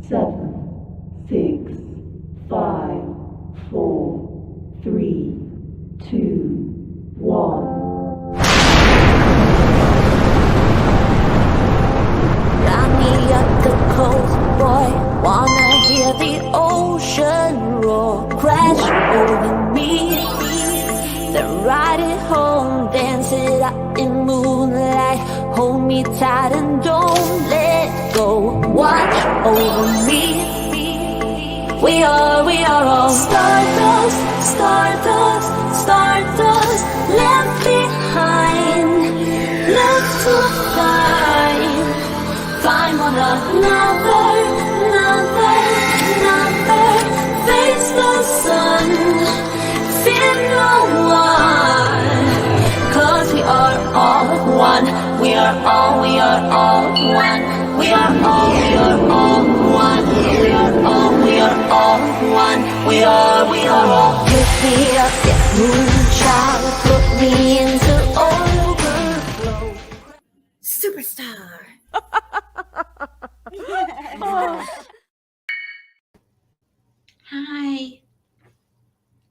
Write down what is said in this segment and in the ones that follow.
7, 6, 5, 4, 3, 2, 1. Got me up the coast, boy. Wanna hear the ocean roar crash over me. Then ride it home, dance it out in moonlight. Hold me tight and don't let go. Watch over me. We are all stardust, stardust, stardust. Left behind, left to find. Find one another, face the sun, fear no one, 'cause we are all one, we are all one, we are all, we are all one, we are all one, we are all. Lift me up, yeah, moonchild, put me into overflow. Superstar. Hi.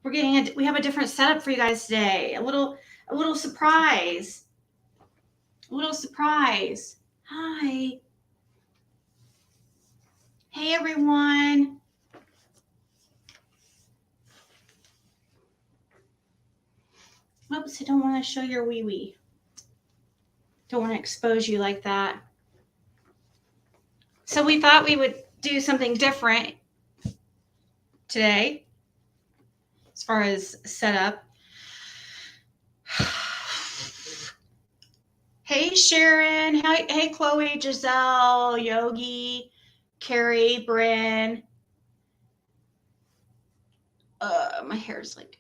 We have a different setup for you guys today. A little surprise. A little surprise. Hi. Hey everyone. Oops, I don't want to show your wee-wee. Don't want to expose you like that. So we thought we would do something different today as far as setup. Hey Sharon, hey Chloe, Giselle, Yogi, Carrie, Bryn. My hair's like,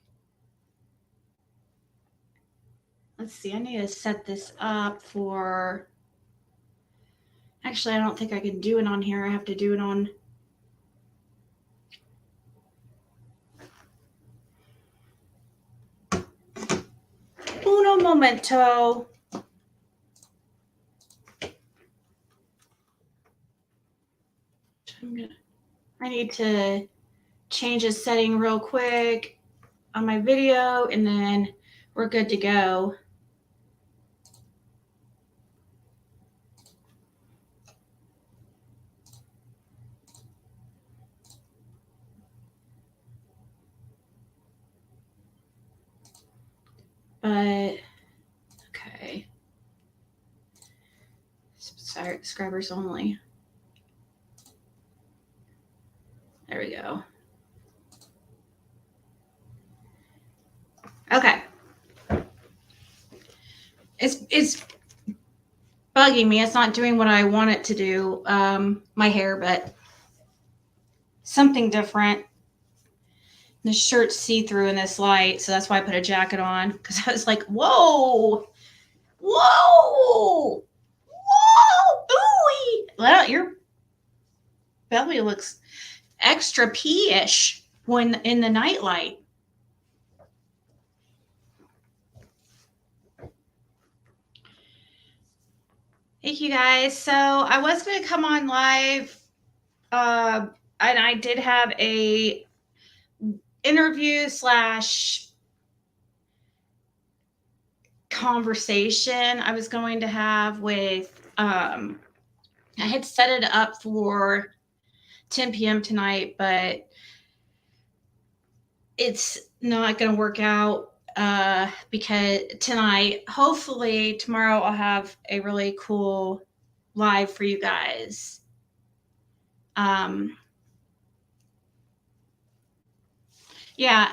let's see, I need to set this up for, actually I don't think I can do it on here. I have to do it on uno momento. I need to change a setting real quick on my video and then we're good to go. But okay. Subscribers only. There we go. Okay. It's bugging me. It's not doing what I want it to do. My hair, but something different. The shirt's see-through in this light, so that's why I put a jacket on, because I was like, whoa, whoa, whoa, ooey. Well, your belly looks extra pee-ish when in the nightlight. Thank you guys. So I was going to come on live, and I did have a interview / conversation I was going to have with, I had set it up for 10 p.m. tonight, but it's not going to work out because tonight, hopefully tomorrow I'll have a really cool live for you guys. Yeah.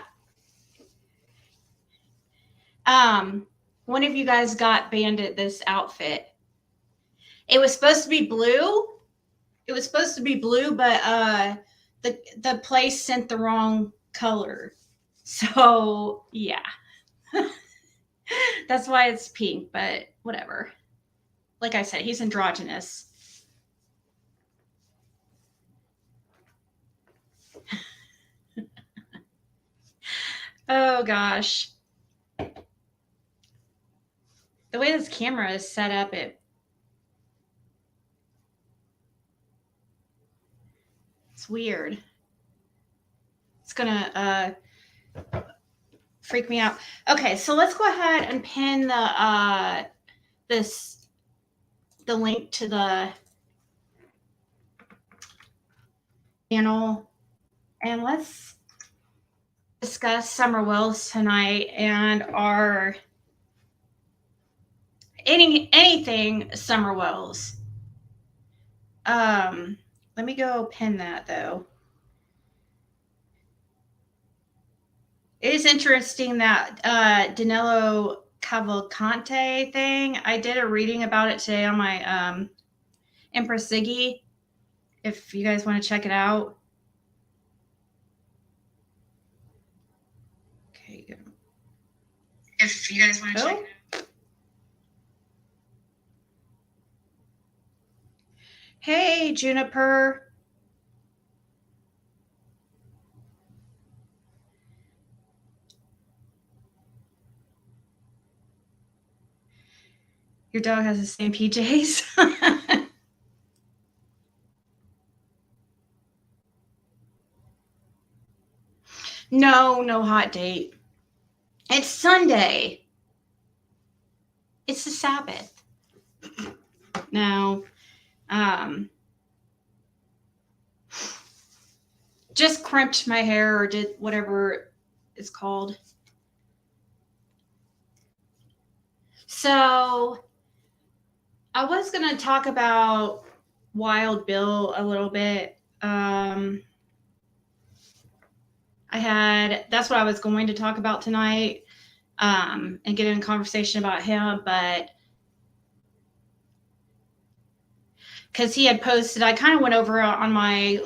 One of you guys got Bandit this outfit. It was supposed to be blue. But the place sent the wrong color. So yeah. That's why it's pink, but whatever. Like I said, he's androgynous. Oh gosh. The way this camera is set up, It's weird. It's gonna freak me out. Okay, so let's go ahead and pin the the link to the channel, and let's discuss Summer Wells tonight and our anything Summer Wells. Let me go pin that though. It is interesting that Danelo Cavalcante thing. I did a reading about it today on my Empress Ziggy. If you guys want to check it out. Okay, good. If you guys want to check it out. Hey, Juniper. Your dog has the same PJs. No hot date. It's Sunday. It's the Sabbath. Now, just crimped my hair or did whatever it's called. So I was going to talk about Wild Bill a little bit. That's what I was going to talk about tonight, and get in a conversation about him, but because he had posted, I kind of went over on my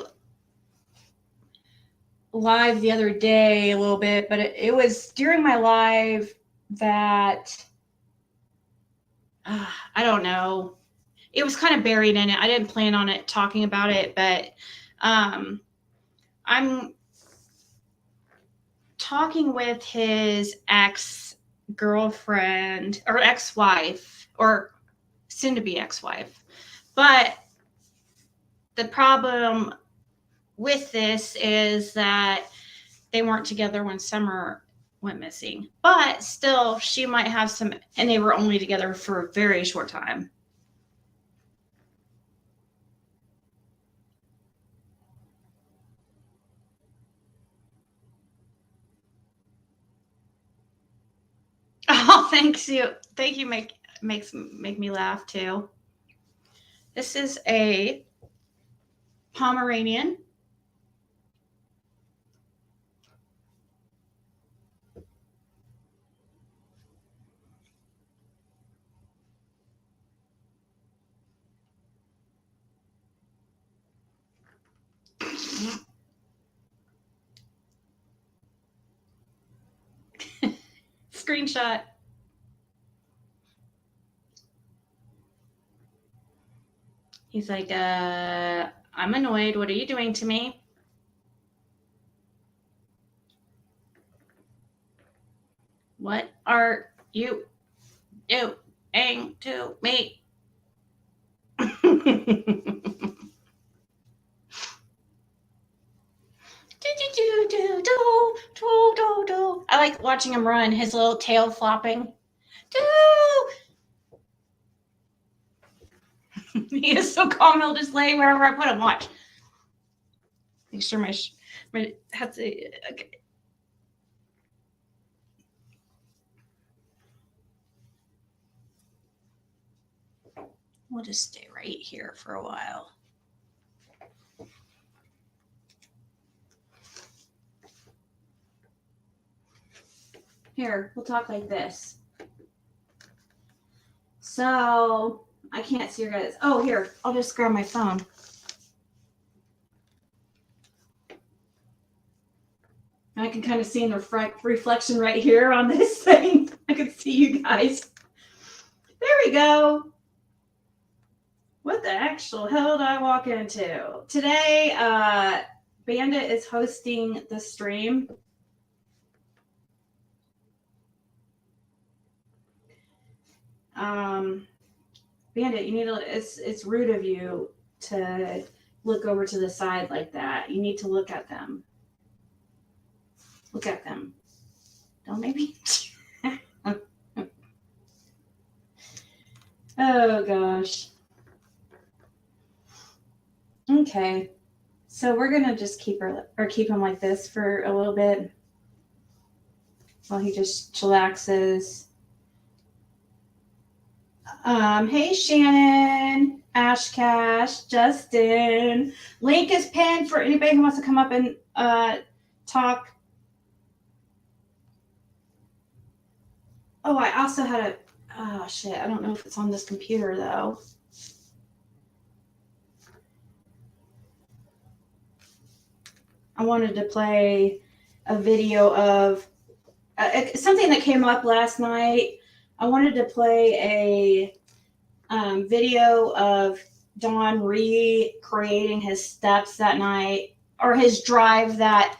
live the other day a little bit, but it was during my live that, I don't know. It was kind of buried in it. I didn't plan on it talking about it, but I'm talking with his ex-girlfriend or ex-wife or soon-to-be ex-wife. But the problem with this is that they weren't together when Summer went missing. But still, she might have some, and they were only together for a very short time. Oh, thank you. Make me laugh too. This is a Pomeranian. Screenshot. He's like, I'm annoyed. What are you doing to me? What are you doing to me? I like watching him run, his little tail flopping. He is so calm, he'll just lay wherever I put him. Watch. Make sure my have to. Okay. We'll just stay right here for a while. Here, we'll talk like this. So, I can't see your guys. Oh, here, I'll just grab my phone. I can kind of see in the reflection right here on this thing. I can see you guys. There we go. What the actual hell did I walk into? Today, Bandit is hosting the stream. Bandit, you need to, it's rude of you to look over to the side like that. You need to look at them. Look at them. Don't make me. Oh gosh. Okay. So we're gonna just keep him like this for a little bit while he just chillaxes. Hey Shannon, Ash Cash, Justin. Link is pinned for anybody who wants to come up and talk. Oh, I also had a oh shit, I don't know if it's on this computer though. I wanted to play a video of something that came up last night. I wanted to play a video of Don recreating his steps that night, or his drive that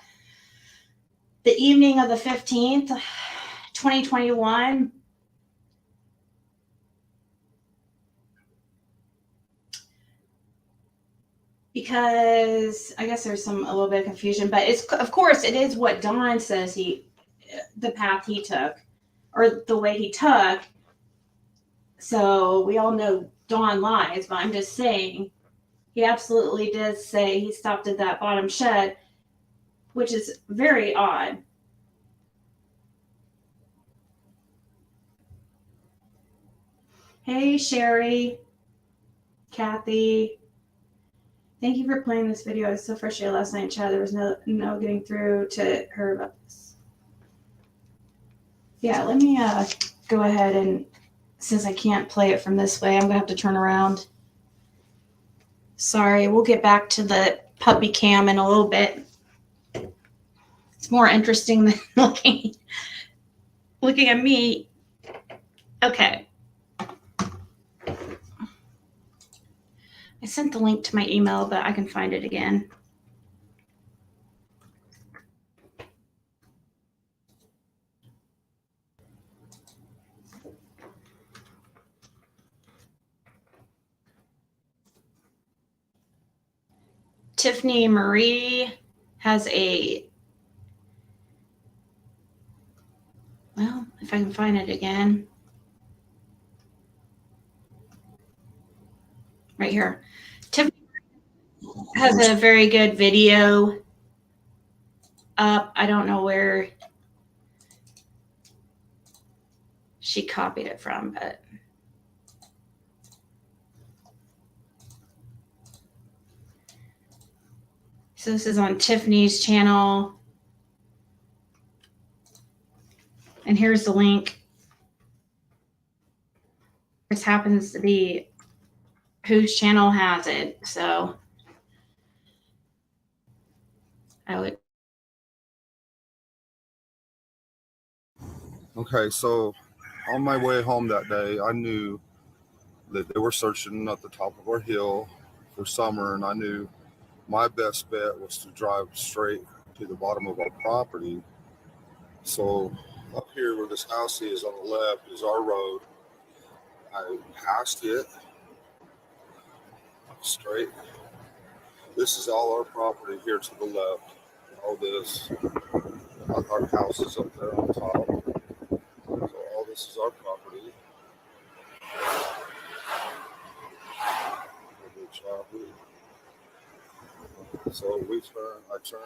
the evening of the 15th, 2021. Because I guess there's a little bit of confusion, but it's, of course, it is what Don says the path he took, or the way he took. So we all know Don lies, but I'm just saying he absolutely did say he stopped at that bottom shed, which is very odd. Hey, Sherry, Kathy. Thank you for playing this video. I was so frustrated last night in chat. There was no getting through to her about this. Yeah, let me go ahead and, since I can't play it from this way, I'm going to have to turn around. Sorry, we'll get back to the puppy cam in a little bit. It's more interesting than looking at me. Okay. I sent the link to my email, but I can find it again. Tiffany Marie has well, if I can find it again. Right here. Tiffany has a very good video up. I don't know where she copied it from, but so this is on Tiffany's channel. And here's the link. This happens to be whose channel has it. So I would. Okay, so on my way home that day, I knew that they were searching at the top of our hill for Summer, and I knew my best bet was to drive straight to the bottom of our property. So up here where this house is on the left is our road. I passed it straight. This is all our property here to the left. All this, our house is up there on top. So all this is our property. So we turn, I turn.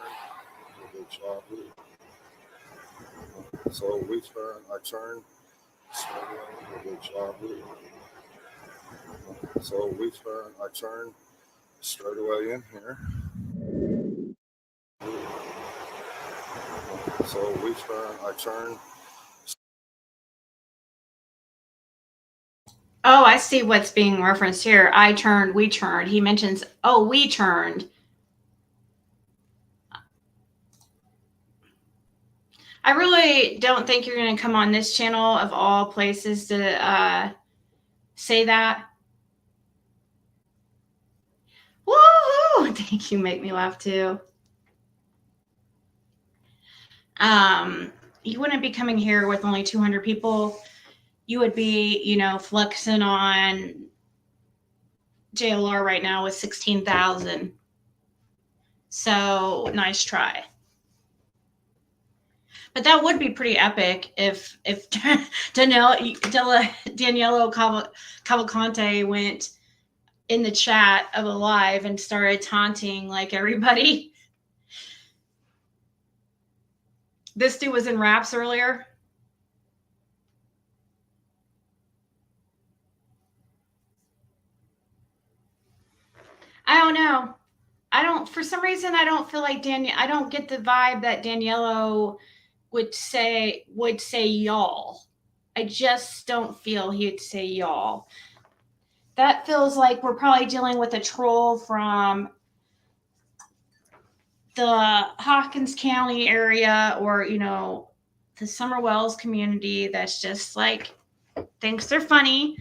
So we turn, I turn. So we turn, I turn straight away in here. So we turn, I turn. Oh, I see what's being referenced here. I turned, we turned. He mentions, oh, we turned. I really don't think you're going to come on this channel of all places to say that. Woohoo! Thank you. Make me laugh too. You wouldn't be coming here with only 200 people. You would be, flexing on JLR right now with 16,000. So nice try. But that would be pretty epic if Danelo Cavalcante went in the chat of a live and started taunting like everybody. This dude was in raps earlier. I don't know. For some reason, I don't feel like I don't get the vibe that Danilo would say y'all. I just don't feel he'd say y'all. That feels like we're probably dealing with a troll from the Hawkins County area, or, you know, the Summer Wells community that's just like thinks they're funny.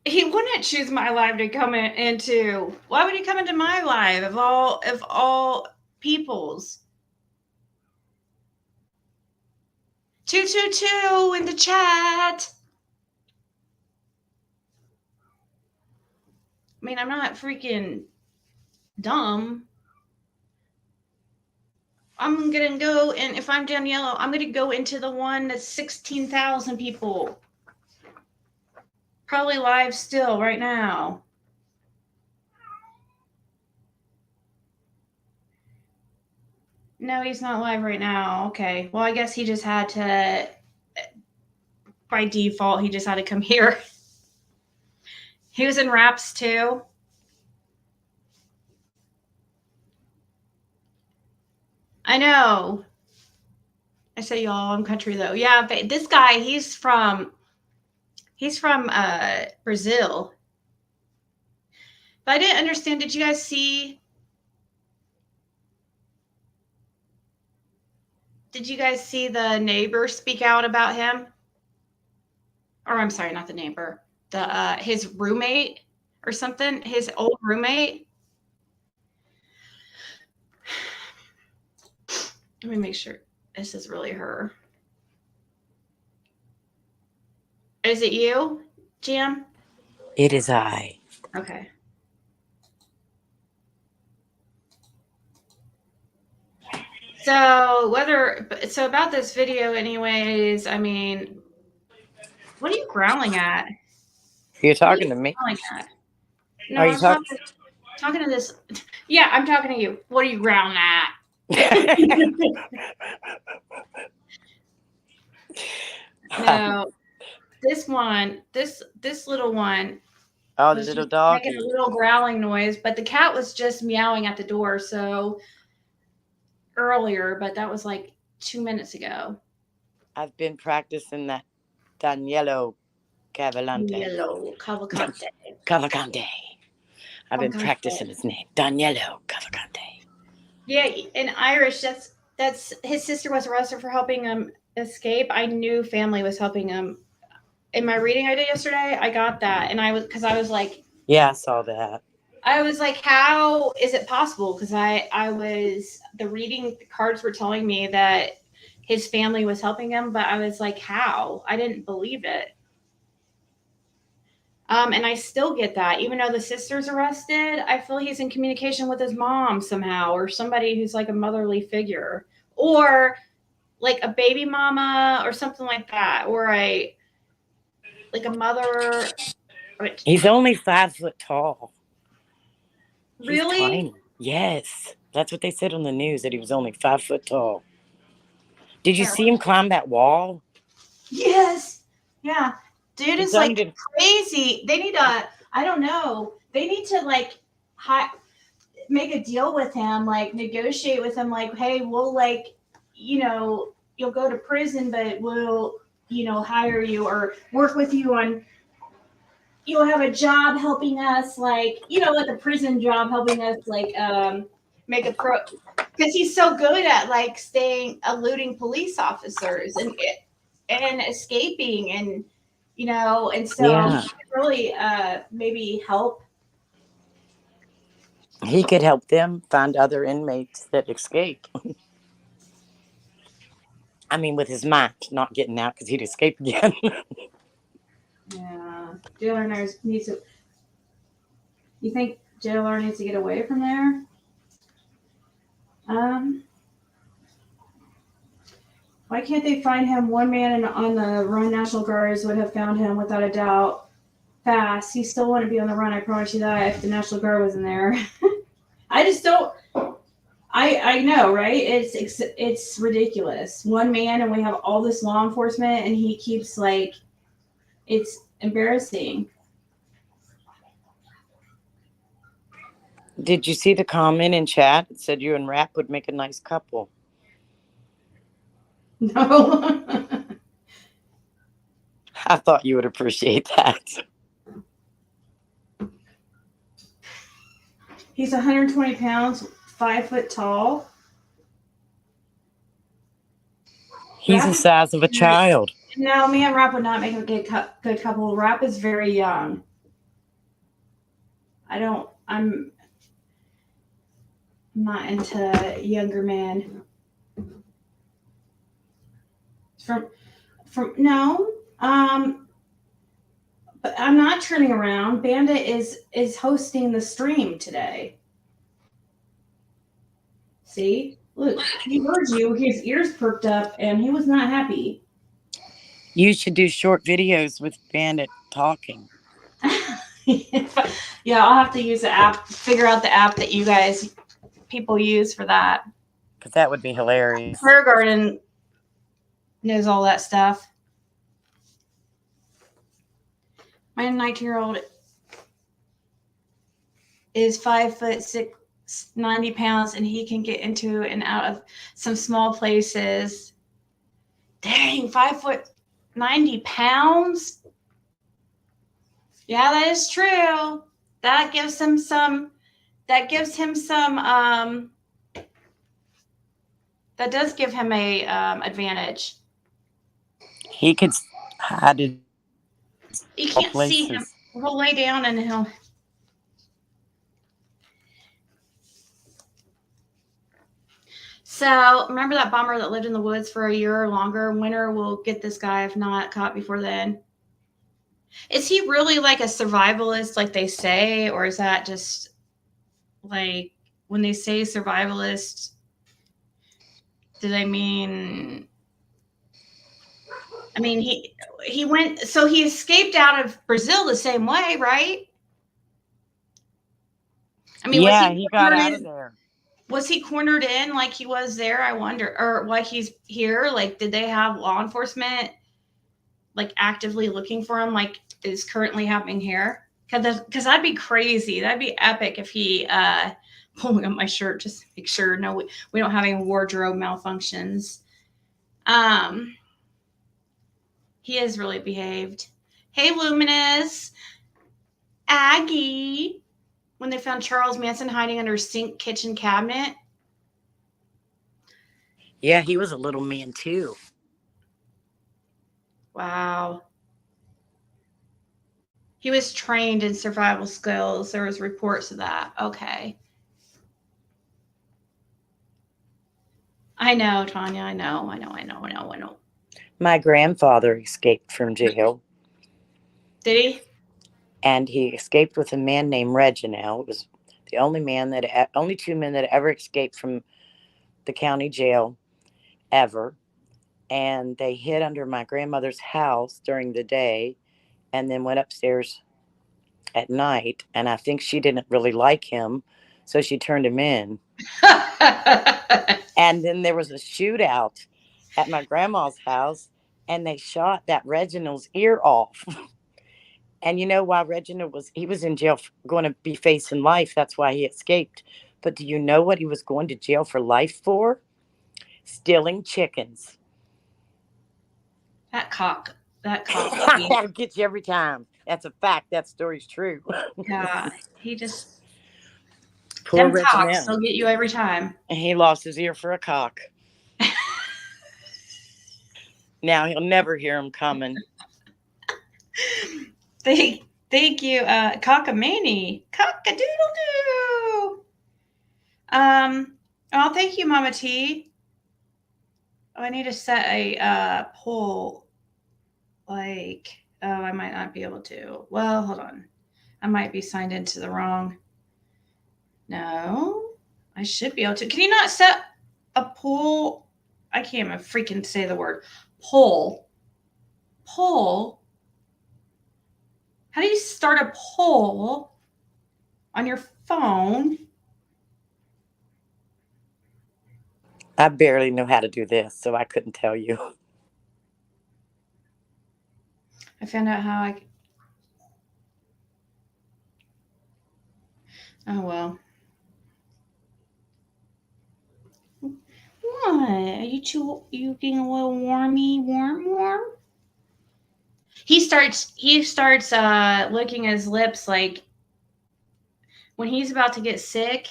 He wouldn't choose my live to come into. Why would he come into my live of all peoples? 222 in the chat. I mean, I'm not freaking dumb. I'm gonna go, and if I'm Daniela, I'm gonna go into the one that's 16,000 people. Probably live still right now. No, he's not live right now. Okay. Well, I guess he just had to, by default, he just had to come here. He was in raps too. I know. I say y'all, I'm country though. Yeah, but this guy, he's from Brazil. But I didn't understand. Did you guys see? Did you guys see the neighbor speak out about him? Or I'm sorry, not the neighbor. The his roommate or something. His old roommate. Let me make sure this is really her. Is it you, Jam? It is I. Okay. So about this video anyways, I mean, what are you growling at? You're talking to me? No, are you I'm talking to this. Yeah, I'm talking to you. What are you growling at? No, this little one. Oh, the little dog making a little growling noise, but the cat was just meowing at the door. So earlier, but that was like 2 minutes ago. I've been practicing that Danelo Cavalcante. Cavalcante. I've been practicing his name, Danelo Cavalcante. Yeah, in Irish, that's his sister was arrested for helping him escape. I knew family was helping him. In my reading I did yesterday, I got that, and I was like, yeah, I saw that. I was like, how is it possible? Because the reading cards were telling me that his family was helping him, but I was like, how? I didn't believe it. And I still get that. Even though the sister's arrested, I feel he's in communication with his mom somehow, or somebody who's like a motherly figure, or like a baby mama or something like that, or a mother. He's only 5 foot tall. Really? He's tiny. Yes. That's what they said on the news, that he was only 5 foot tall. Did you see him climb that wall? Yes. Yeah. Dude is like crazy. They need I don't know. They need to like make a deal with him, like negotiate with him, like, hey, we'll like, you know, you'll go to prison, but we'll, you know, hire you or work with you on, you'll have a job helping us, like, you know, like a prison job helping us, like, make a because he's so good at like eluding police officers and escaping, and you know, and so really maybe help He could help them find other inmates that escape. I mean, with his mind, not getting out because he'd escape again. Yeah. Jailer needs to. You think Jailer needs to get away from there? Why can't they find him? One man on the run National Guards would have found him without a doubt. Fast. He still wouldn't be on the run. I promise you that if the National Guard wasn't there. I just don't. I know, right? It's ridiculous. One man, and we have all this law enforcement, and he keeps like, it's embarrassing. Did you see the comment in chat? It said you and Rap would make a nice couple. No. I thought you would appreciate that. He's 120 pounds, 5 foot tall. He's the size of a child. No, me and Rap would not make a good couple. Rap is very young. I'm not into younger men. No. But I'm not turning around. Bandit is hosting the stream today. See? Look, he heard you. His ears perked up, and he was not happy. You should do short videos with Bandit talking. Yeah, I'll have to use the app, figure out the app that you guys, people use for that. Because that would be hilarious. Prayer Garden knows all that stuff. My 19-year-old is 5'6", 90 pounds, and he can get into and out of some small places. Dang, 5 foot 90 pounds. Yeah, that is true. That gives him some. That does give him a advantage. He could hide it. You can't see him. He'll lay down and he'll. So remember that bomber that lived in the woods for a year or longer? Winter will get this guy if not caught before then. Is he really like a survivalist like they say? Or is that just like when they say survivalist, do they mean... I mean, he went... So he escaped out of Brazil the same way, right? I mean, yeah, he got out of there. Was he cornered in like he was there? I wonder. Or why he's here? Like, did they have law enforcement like actively looking for him like is currently happening here? Because that'd be crazy. That'd be epic if he pulling up my shirt just to make sure. No, we don't have any wardrobe malfunctions. He has really behaved. Hey, Luminous. Aggie. When they found Charles Manson hiding under a sink kitchen cabinet. Yeah, he was a little man too. Wow. He was trained in survival skills. There was reports of that. Okay. I know, Tanya. I know. My grandfather escaped from jail. Did he? And he escaped with a man named Reginald. It was the only two men that ever escaped from the county jail ever. And they hid under my grandmother's house during the day and then went upstairs at night. And I think she didn't really like him, so she turned him in. And then there was a shootout at my grandma's house, and they shot that Reginald's ear off. And you know why Reginald was in jail, going to be facing life. That's why he escaped. But do you know what he was going to jail for life for? Stealing chickens. That cock. That'll get you every time. That's a fact. That story's true. Yeah, he just... Poor them cocks Reginald. will get you every time. And he lost his ear for a cock. Now he'll never hear him coming. Thank you, Cockamani. Cock-a-doodle-doo. Oh, thank you, Mama T. Oh, I need to set a poll. Like, oh, I might not be able to. Well, hold on. I might be signed into the wrong. No, I should be able to. Can you not set a poll? I can't even freaking say the word poll. Poll. How do you start a poll on your phone? I barely know how to do this, so I couldn't tell you. I found out how I. Oh well. What? Are you too? You getting a little warm? He starts licking his lips like when he's about to get sick.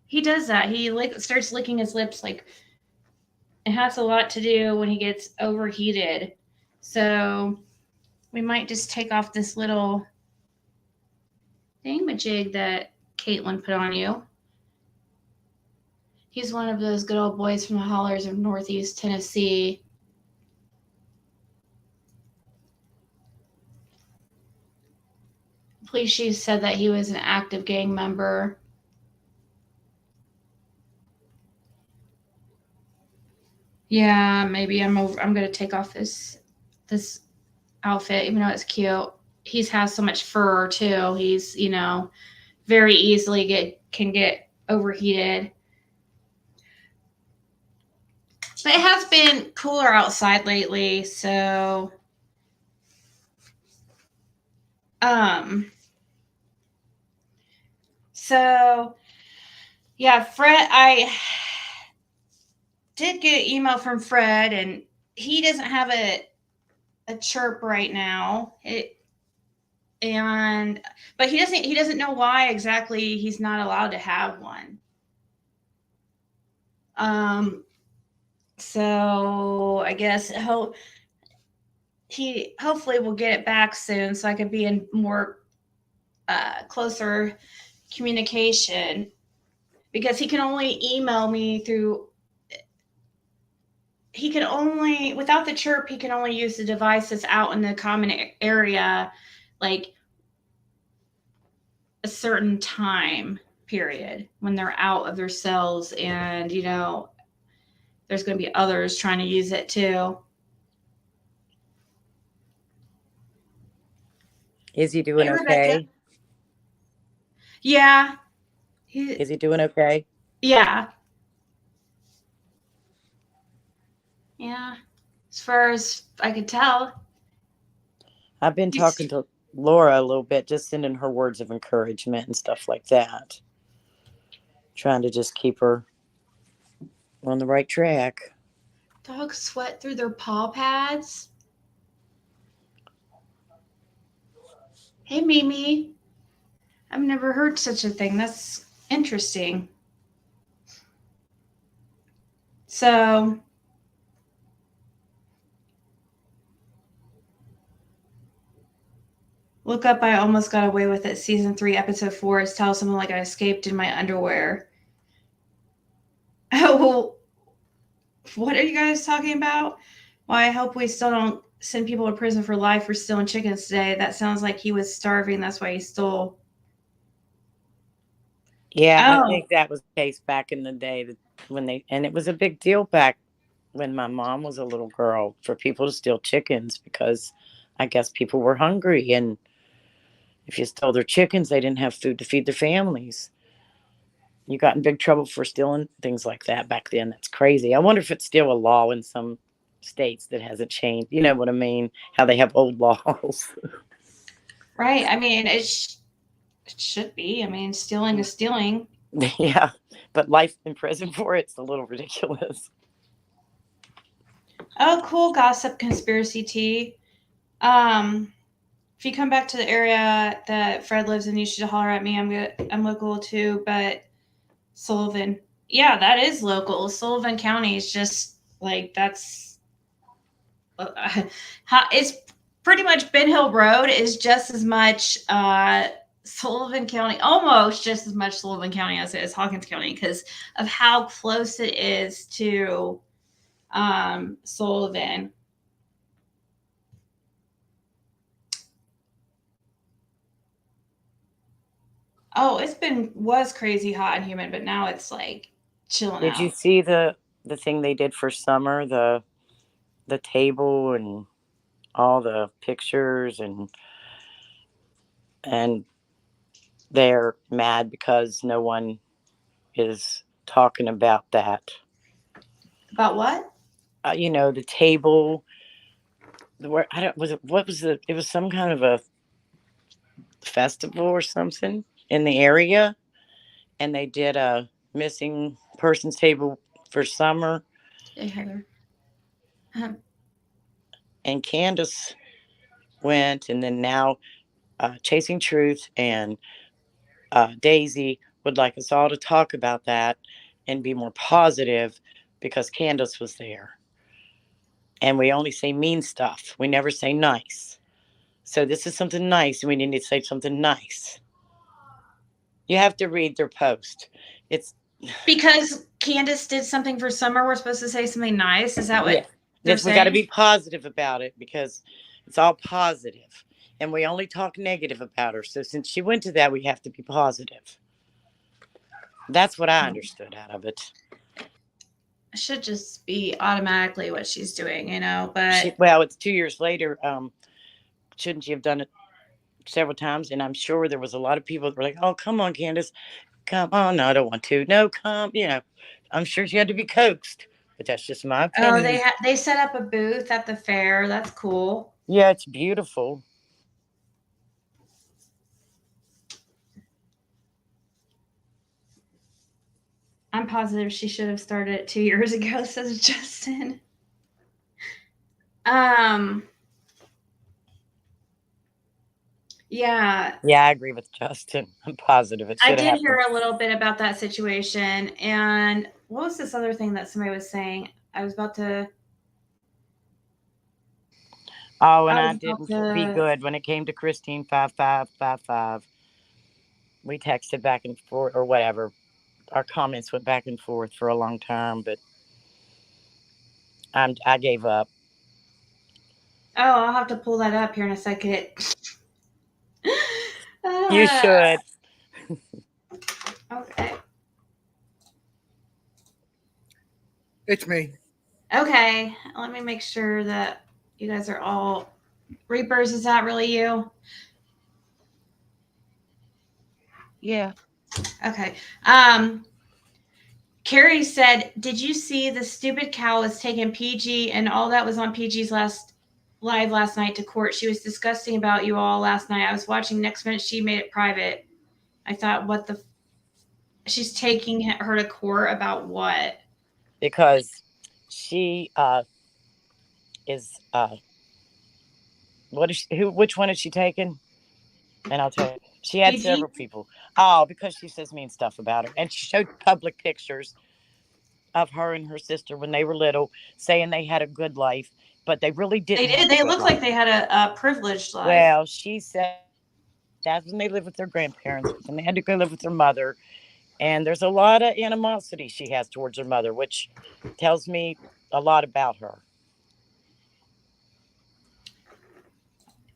He does that. He starts licking his lips like it has a lot to do when he gets overheated. So we might just take off this little thingamajig that Caitlin put on you. He's one of those good old boys from the hollers of Northeast Tennessee. Police chief said that he was an active gang member. Yeah, maybe I'm gonna take off this outfit, even though it's cute. He has so much fur too. He's very easily can get overheated. But it has been cooler outside lately, so so yeah, Fred, I did get an email from Fred, and he doesn't have a chirp right now. But he doesn't know why exactly he's not allowed to have one. So I guess he hopefully will get it back soon, so I could be in more closer communication, because he can only email me through. He can only, without the chirp, he can only use the device that's out in the common area, like a certain time period when they're out of their cells, and there's going to be others trying to use it too. Is he doing Hey, Rebecca. okay? Yeah. Is he doing okay? Yeah. Yeah. As far as I could tell. I've been talking to Laura a little bit, just sending her words of encouragement and stuff like that. Trying to just keep her on the right track. Dogs sweat through their paw pads. Hey, Mimi. I've never heard such a thing. That's interesting. So, look up I Almost Got Away with It, Season 3, Episode 4 is tell someone like I escaped in my underwear. Oh, well, what are you guys talking about? Well, I hope we still don't send people to prison for life for stealing chickens today. That sounds like he was starving. That's why he stole. Yeah, I Oh, think that was the case back in the day and it was a big deal back when my mom was a little girl for people to steal chickens because I guess people were hungry, and if you stole their chickens, they didn't have food to feed their families. You got in big trouble for stealing things like that back then. That's crazy. I wonder if it's still a law in some states that hasn't changed. You know what I mean? How they have old laws. right. I mean, it should be. I mean, stealing is stealing. Yeah, but life in prison for it's a little ridiculous. Oh, cool. Gossip conspiracy tea. If you come back to the area that Fred lives in, you should holler at me. I'm local too, but Sullivan. Yeah, that is local. Sullivan County is just like that's. It's pretty much Ben Hill Road is just as much Sullivan County, almost just as much Sullivan County as it is Hawkins County because of how close it is to Sullivan. Oh, was crazy hot and humid, but now it's like chilling Did out. you see the thing they did for summer? The table and all the pictures, and they're mad because no one is talking about that. About what? You know, the table. Where I don't was it? What was it? It was some kind of a festival or something in the area, and they did a missing persons table for summer. Hey, Heather. And Candace went, and then now Chasing Truth and Daisy would like us all to talk about that and be more positive because Candace was there. And we only say mean stuff. We never say nice. So this is something nice, and we need to say something nice. You have to read their post. It's because Candace did something for summer. We're supposed to say something nice. Is that what? Yeah. They're Yes, we got to saying? be positive about it because it's all positive, and we only talk negative about her. So since she went to that, we have to be positive. That's what I understood out of it. It should just be automatically what she's doing, you know. But Well, it's 2 years later. Shouldn't she have done it several times? And I'm sure there was a lot of people that were like, "Oh, come on, Candace, come on." No, I don't want to. No, come. You know, I'm sure she had to be coaxed, but that's just my oh, opinion. they set up a booth at the fair. That's cool. Yeah, it's beautiful. I'm positive she should have started it 2 years ago, says Justin. Yeah. Yeah, I agree with Justin. I'm positive it I should have did happened. hear a little bit about that situation. And what was this other thing that somebody was saying? I was about to. Oh, and I I was about didn't be to. good when it came to Christine 5555. We texted back and forth or whatever. Our comments went back and forth for a long time, but I gave up. Oh, I'll have to pull that up here in a second. You should. Okay. It's me. Okay. Let me make sure that you guys are all Reapers. Is that really you? Yeah. Okay. Carrie said, "Did you see the stupid cow was taking PG and all that was on PG's live last night to court? She was disgusting about you all last night. I was watching. Next minute, she made it private. I thought, what the? She's taking her to court about what? Because she is what is she, which one is she taking? And I'll tell you. She had PG? several people. Oh, because she says mean stuff about her. And she showed public pictures of her and her sister when they were little, saying they had a good life, but they really didn't. They did. They looked like they had a privileged life. Well, she said that's when they lived with their grandparents, but then they had to go live with their mother. And there's a lot of animosity she has towards her mother, which tells me a lot about her.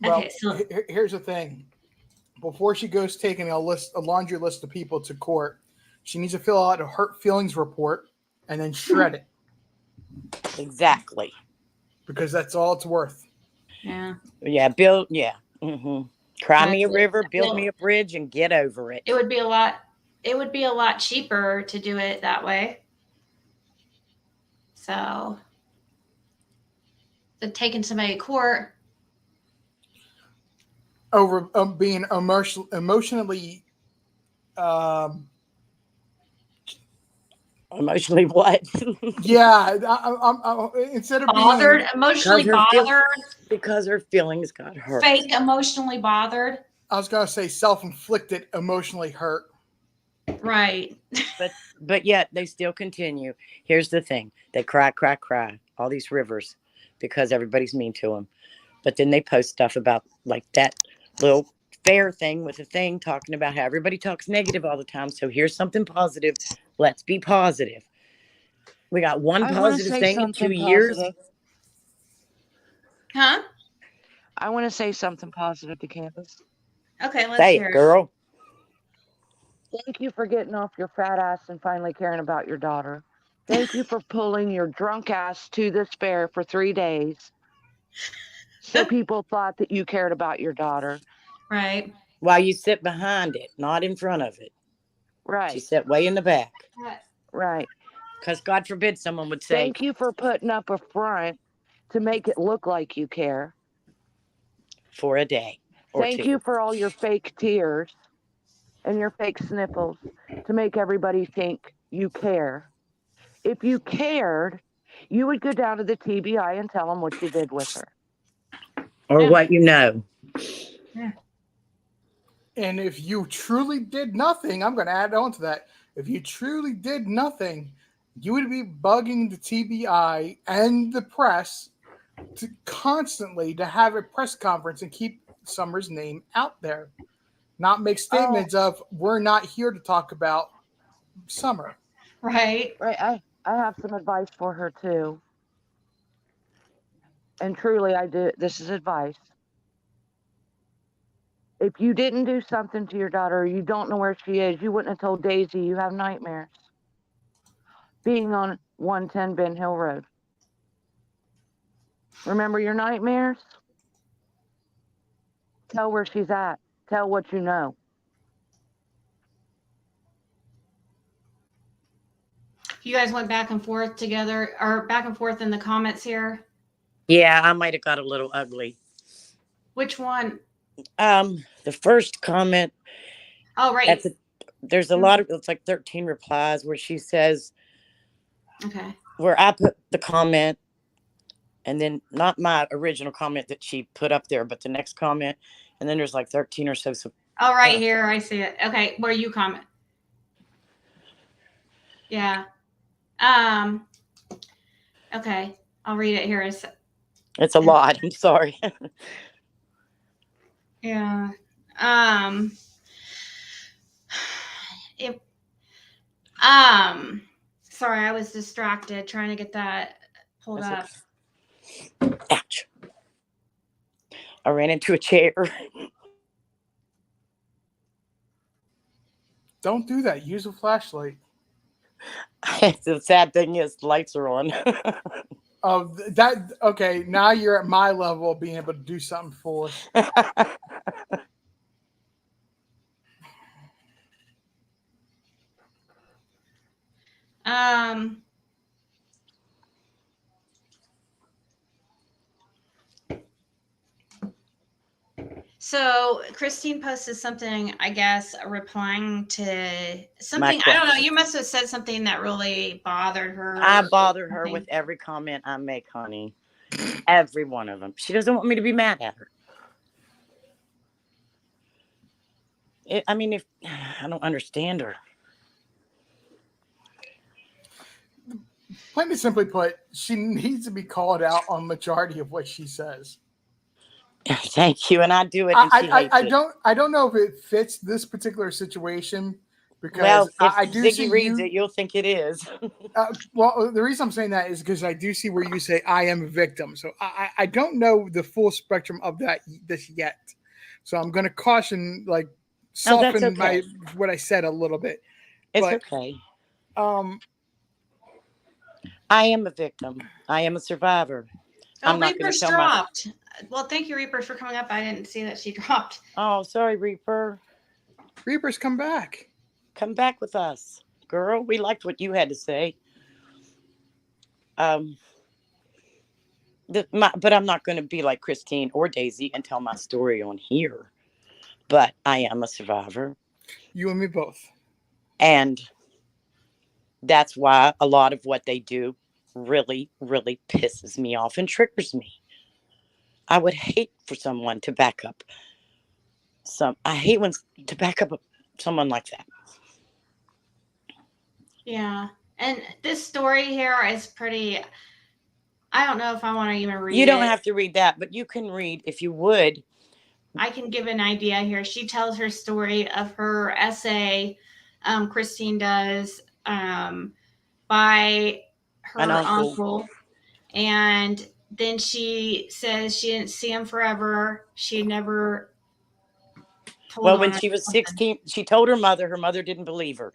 Well, Okay, so here's the thing. Before she goes taking a laundry list of people to court, she needs to fill out a hurt feelings report and then shred it Exactly. because that's all it's worth. yeah, Yeah, build. Yeah. Mm-hmm. Cry me a That's it. river, build me a bridge, and get over it. it would be a lot. It would be a lot cheaper to do it that way. So, the taking somebody to court. Over being emotionally Emotionally, what? yeah, instead of Bothered, being emotionally bothered, Because her feelings got hurt. fake emotionally bothered. I was going to say self-inflicted emotionally hurt. Right. But yet they still continue. Here's the thing: they cry, all these rivers, because everybody's mean to them. But then they post stuff about like that little fair thing with a thing talking about how everybody talks negative all the time. So here's something positive. Let's be positive. We got one I want to positive say thing in 2 something years. positive. Huh? I want to say something positive to Candace. Okay, let's Say hear it, it. girl. Thank you for getting off your fat ass and finally caring about your daughter. Thank you for pulling your drunk ass to this fair for 3 days so people thought that you cared about your daughter. Right. While you sit behind it, not in front of it. She Right, sat way in the back. right. Because God forbid someone would say, Thank you for putting up a front to make it look like you care. for a day or Thank two. you for all your fake tears and your fake sniffles to make everybody think you care. If you cared, you would go down to the TBI and tell them what you did with her. Or Yeah. what you know. And if you truly did nothing, I'm going to add on to that. If you truly did nothing, you would be bugging the TBI and the press to constantly to have a press conference and keep Summer's name out there. Not make statements of, we're not here to talk about Summer. Right. Right. I have some advice for her too. And truly, I do. This is advice. If you didn't do something to your daughter, or you don't know where she is, you wouldn't have told Daisy you have nightmares. Being on 110 Ben Hill Road. Remember your nightmares? Tell where she's at. Tell what you know. You guys went back and forth together, or back and forth in the comments here. Yeah, I might have got a little ugly. Which one? The first comment. Oh, right. There's a lot of, it's like 13 replies where she says, Okay. where I put the comment, and then not my original comment that she put up there, but the next comment, and then there's like 13 or so. Oh, right here. I see it. Okay. Where you comment? Yeah. Okay. I'll read it here. It's a lot. I'm sorry. Yeah. It, sorry, I was distracted trying to get that pulled up. Okay. Ouch. I ran into a chair. Don't do that. Use a flashlight. The sad thing is, the lights are on. Oh, that okay. Now you're at my level of being able to do something foolish. So Christine posted something, I guess, replying to something. I don't know. You must have said something that really bothered her. I bother her with every comment I make, honey. Every one of them. She doesn't want me to be mad at her. If I don't understand her. Plain and simply put, she needs to be called out on majority of what she says. Thank you, and I do it. And she hates it. I don't know if it fits this particular situation because well, if I do Ziggy see reads it, you'll think it is. Well, the reason I'm saying that is because I do see where you say I am a victim. So I don't know the full spectrum of this yet. So I'm going to caution, like, soften what I said a little bit. It's okay. I am a victim. I am a survivor. Oh, Reaper's dropped. Well, thank you, Reaper, for coming up. I didn't see that she dropped. Oh, sorry, Reaper. Reaper's come back. Come back with us, girl. We liked what you had to say. But I'm not going to be like Christine or Daisy and tell my story on here. But I am a survivor. You and me both. And that's why a lot of what they do really, really pisses me off and triggers me. I would hate for someone to back up. I hate to back up someone like that. Yeah. And this story here is pretty, I don't know if I want to even read it. You don't have to read that, but you can read, if you would, I can give an idea here. She tells her story of her essay, Christine does, by An her uncle. uncle. And then she says she didn't see him forever. She never told Well, when on her. she was 16, she told her mother didn't believe her,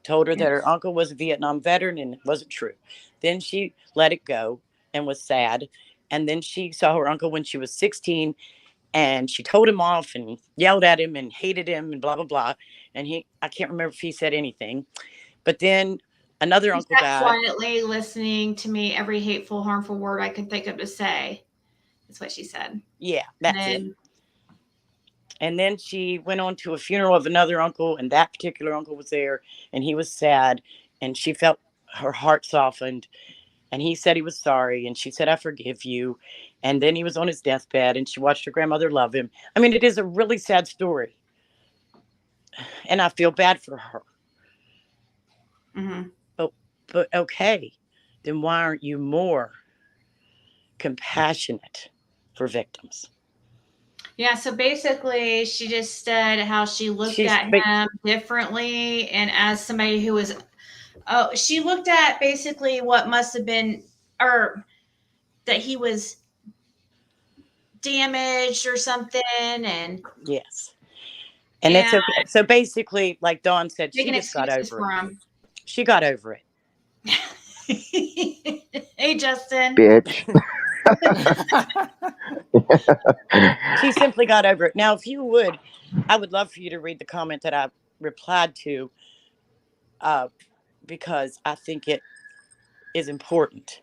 told her that her uncle was a Vietnam veteran and it wasn't true. Then she let it go and was sad. And then she saw her uncle when she was 16 and she told him off and yelled at him and hated him and blah, blah, blah. And I can't remember if he said anything. But then another She uncle sat died. quietly listening to me every hateful, harmful word I could think of to say. That's what she said. Yeah, And that's it. then And then she went on to a funeral of another uncle, and that particular uncle was there, and he was sad, and she felt her heart softened. And he said he was sorry, and she said, "I forgive you." And then he was on his deathbed, and she watched her grandmother love him. I mean, it is a really sad story, and I feel bad for her. mhm. But but okay, then why aren't you more compassionate for victims? Yeah, so basically, she just said how she looked She's at him differently, and as somebody who was, oh, she looked at basically what must have been, or that he was damaged or something, and yes, and it's and okay. So basically, like Dawn said, she making just got excuses over it. for him. She got over it. Hey, Justin. Bitch. She simply got over it. Now, if you would, I would love for you to read the comment that I replied to, uh, because I think it is important.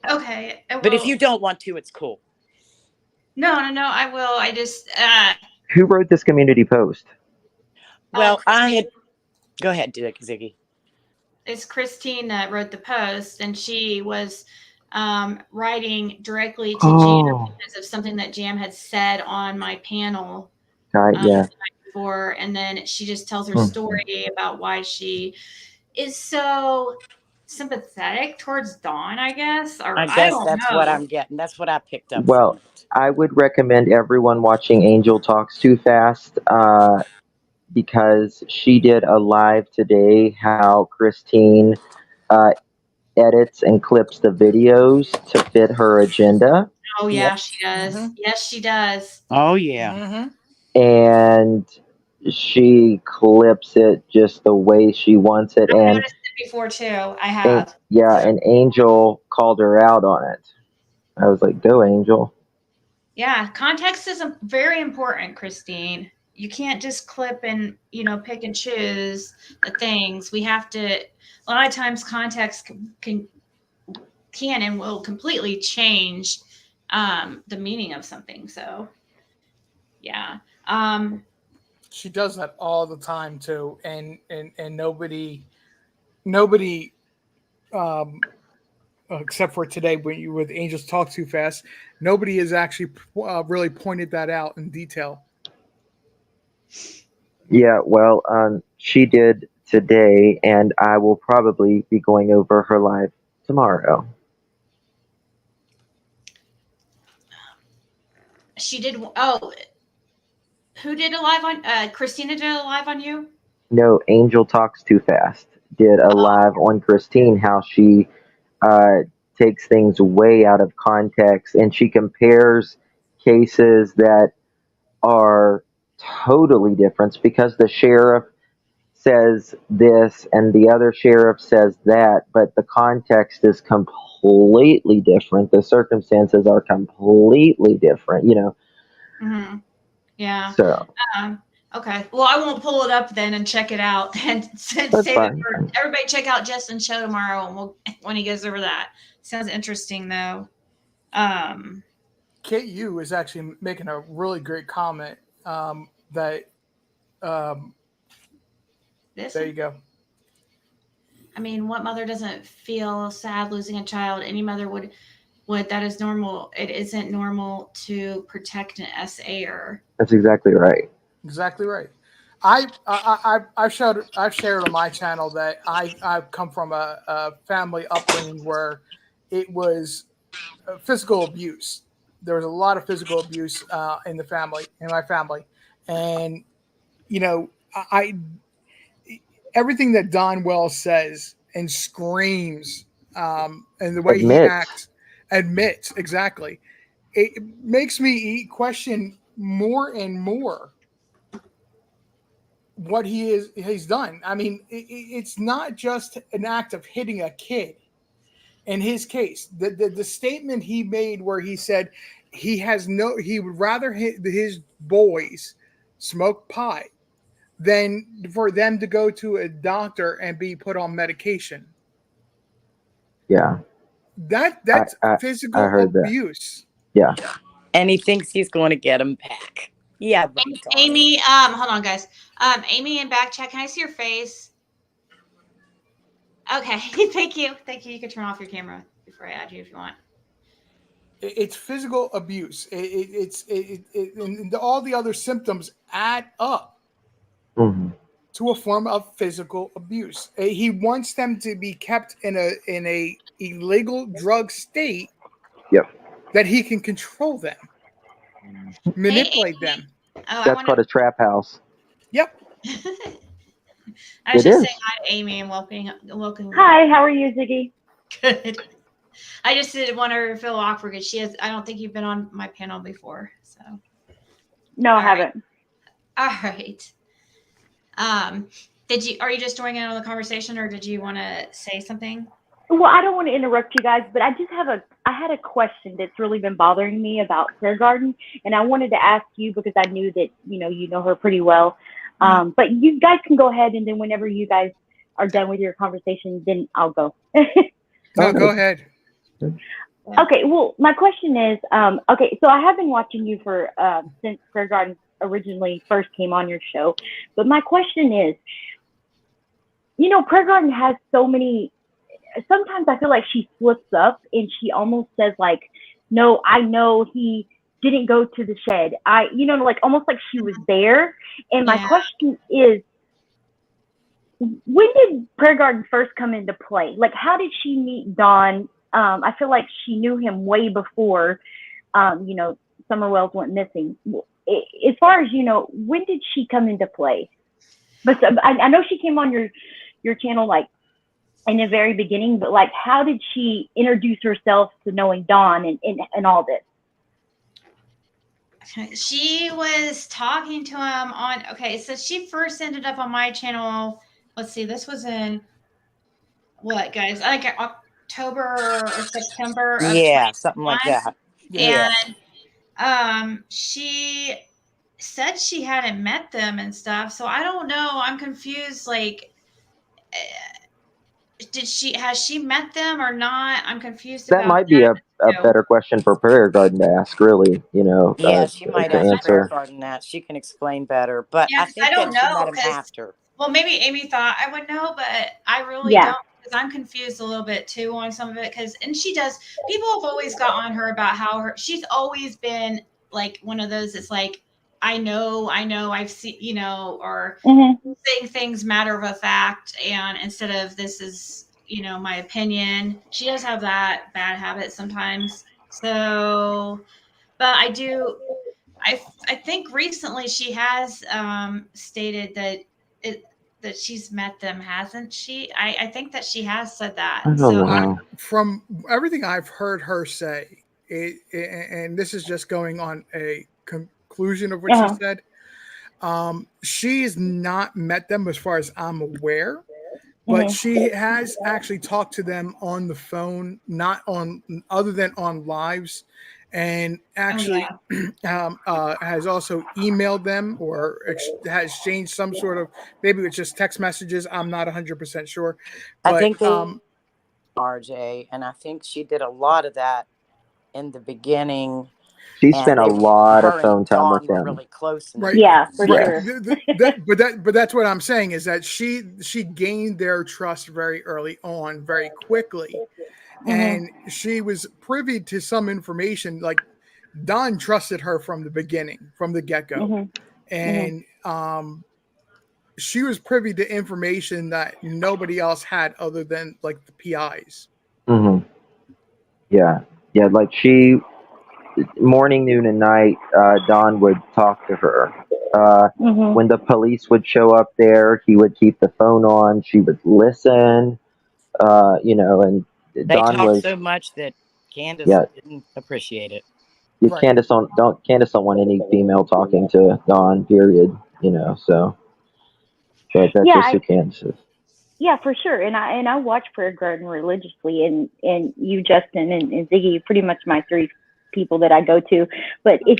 Okay, I But if you will. don't want to, it's cool. No, I will. I just, Who wrote this community post? Well, I Christine, had. Go ahead, do it, Ziggy. it's Christine that wrote the post, and she was writing directly to Jam Oh, because of something that Jam had said on my panel the yeah. night before, and then she just tells her Hmm. story about why she is so sympathetic towards Dawn, I guess, or I I guess don't that's what know. I'm getting. That's what I picked up from Well, it. I would recommend everyone watching Angel Talks Too Fast because she did a live today how Christine uh, edits and clips the videos to fit her agenda. Oh Yep. yeah, she does. Mhm. Yes, she does. Oh, yeah. Mm-hmm. And she clips it just the way she wants it. I noticed it before too. I have. Yeah, and Angel called her out on it. I was like, go, Angel. Yeah, context is very important, Christine. You can't just clip and, pick and choose the things. We have to, a lot of times context can and will completely change the meaning of something. So, yeah. She does that all the time too, and nobody, um, except for today when you with Angels Talk Too Fast, nobody has actually really pointed that out in detail. Yeah, well, she did today, and I will probably be going over her live tomorrow. She did. Oh, who did a live on? Christina did a live on you? No, Angel Talks Too Fast did a live on Christine, how she uh, takes things way out of context, and she compares cases that are totally different because the sheriff says this and the other sheriff says that, but the context is completely different. The circumstances are completely different. Mm-hmm. Yeah. So Um, okay. Well, I won't pull it up then and check it out and that's save it fine. for everybody. Check out Justin's show tomorrow, and when he goes over that. Sounds interesting though. Um, KU is actually making a really great comment. That this. There you go. I mean, what mother doesn't feel sad losing a child? Any mother would. That is normal. It isn't normal to protect an SAer. That's exactly right. Exactly right. I've shared on my channel that I've come from a family upbringing where it was physical abuse. there was a lot of physical abuse in my family, and I everything that Don Wells says and screams, and the way he Admits. admits exactly. It makes me question more and more what he's done. I mean, it's not just an act of hitting a kid. In his case, the statement he made where he said he would rather his boys smoke pot than for them to go to a doctor and be put on medication. Yeah. That's I physical heard that. abuse. Yeah. And he thinks he's going to get him back. Yeah, Amy, hold on, guys. Amy in back chat, can I see your face? Okay, thank you. You can turn off your camera before I add you if you want. It's physical abuse. And all the other symptoms add up to a form of physical abuse. He wants them to be kept in a illegal drug state. Yep. That he can control them, manipulate them. Oh, that's called a trap house. Yep. I was It just is. saying hi to Amy and welcome. Hi, how are you, Ziggy? Good. I just didn't want her to feel awkward because I don't think you've been on my panel before. So. No, I haven't. All right. Are you just joining in on the conversation or did you want to say something? Well, I don't want to interrupt you guys, but I had a question that's really been bothering me about Prayer Garden, and I wanted to ask you because I knew that you know her pretty well. But you guys can go ahead, and then whenever you guys are done with your conversation, then I'll go. No, go ahead. Okay. Well, my question is, okay, so I have been watching you for since Prayer Garden originally first came on your show, but my question is, Prayer Garden has so many. Sometimes I feel like she slips up and she almost says like, no, I know he didn't go to the shed. Like almost like she was there. And my question is, when did Prayer Garden first come into play? Like, how did she meet Don? I feel like she knew him way before, Summer Wells went missing. As far as, when did she come into play? But I know she came on your channel, like, in the very beginning, but like, how did she introduce herself to knowing Don and all this? She was talking to him so she first ended up on my channel. Let's see, this was in what, guys? Like October or September of 2021. Something like that. And she said she hadn't met them and stuff. So I don't know. I'm confused. Like, has she met them or not? I'm confused that about might be a better question for Prayer Garden to ask, really. She might ask Prayer Garden that. She can explain better. But I think I don't that she know, met him after. Well, maybe Amy thought I would know, but I really don't, because I'm confused a little bit too on some of it. And she does. People have always got on her about how she's always been like one of those. It's like, I know, I've seen, or saying things matter of a fact, and instead of this is, my opinion. She does have that bad habit sometimes. So, but I think recently she has stated that she's met them, hasn't she? I think that she has said that. I don't know. From everything I've heard her say, and this is just going on a conclusion of what she said, she's not met them as far as I'm aware, but she has actually talked to them on the phone, not on other than on lives, and actually has also emailed them or has exchanged some sort of, maybe it's just text messages. I'm not 100% sure. But, I think RJ, and I think she did a lot of that in the beginning. She spent a lot of phone time with them. Really close, right? Yeah, for sure. But that's what I'm saying is that she gained their trust very early on, very quickly, and she was privy to some information. Like Don trusted her from the beginning, from the get-go, and she was privy to information that nobody else had other than like the PIs. Yeah, like she morning, noon, and night, Don would talk to her. Mhm. When the police would show up there, he would keep the phone on. She would listen. And They Don talked was, so much that Candace yeah. didn't appreciate it. Right. Candace don't want any female talking to Don. Period. So that's Yeah, just who Candace is. yeah, for sure. And I watch Prayer Garden religiously, and you, Justin, and Ziggy, pretty much my three people that I go to. But I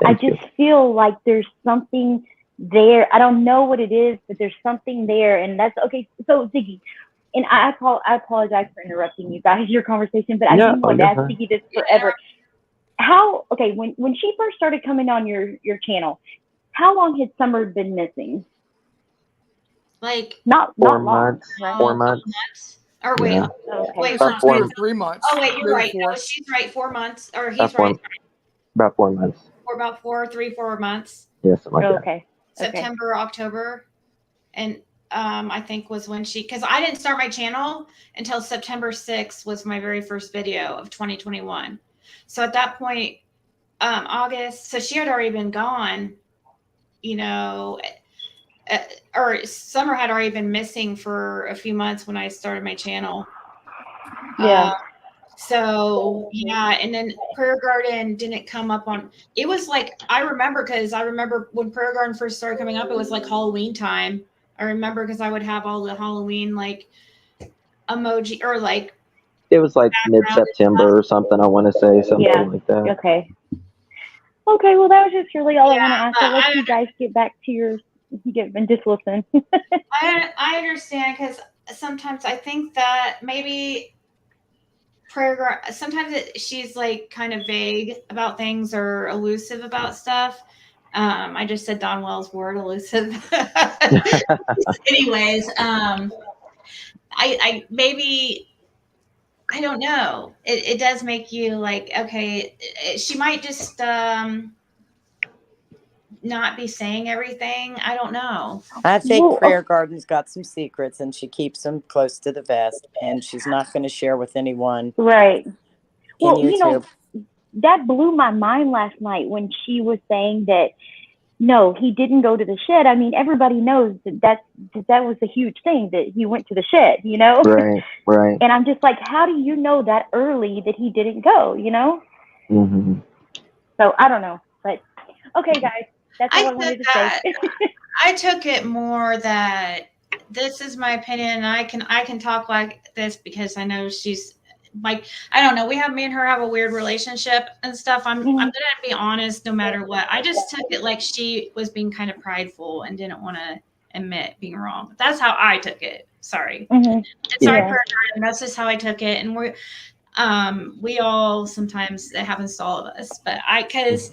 Thank you. just feel like there's something there. I don't know what it is, but there's something there, and that's okay. So Ziggy, and I apologize for interrupting you guys your conversation, but I've Yeah, been wanting to you're ask fine. Ziggy this forever. How when she first started coming on your channel, how long had Summer been missing? Like Not 4 long, months. right? 4 a couple months. months. Or wait, Yeah, Okay. wait, It's hold like about on. 2 4. or 3 months, Oh wait, you're maybe right. 4. No, she's right. 4 months, or About he's right. 4. About 4 months. For about 4 months. Yeah, something like that. Okay. September, October, and I think was when because I didn't start my channel until September 6th was my very first video of 2021. So at that point, August, so she had already been gone, or Summer had already been missing for a few months when I started my channel. Yeah. So yeah, and then Prayer Garden didn't come up on. It was like I remember when Prayer Garden first started coming up, it was like Halloween time. I remember because I would have all the Halloween like emoji or like It was like mid-September or something. I want to say something Yeah. like that. Okay. Okay. Well, that was just really all I want to ask. but I'll let you guys get back to your and just listen. I understand because sometimes I think that maybe sometimes she's like kind of vague about things or elusive about stuff. I just said Don Wells word elusive. Anyways, I maybe I don't know. It does make you like, okay, she might just not be saying everything. I don't know. I think Well, Prayer Garden's got some secrets and she keeps them close to the vest, and she's not going to share with anyone right. in Well, YouTube. that blew my mind last night when she was saying that no, he didn't go to the shed. I mean, everybody knows that was a huge thing that he went to the shed, Right. Right. And I'm just like, how do you know that early that he didn't go, Mm-hmm. So I don't know, but okay, guys, that's all I took wanted to that. say. I took it more that this is my opinion, and I can talk like this because I know she's like, I don't know. Me and her have a weird relationship and stuff. I'm gonna be honest, no matter what. I just took it like she was being kind of prideful and didn't want to admit being wrong. That's how I took it. Sorry. Mhm. Sorry, Yeah. and that's just how I took it. And we all sometimes it happens to all of us, but because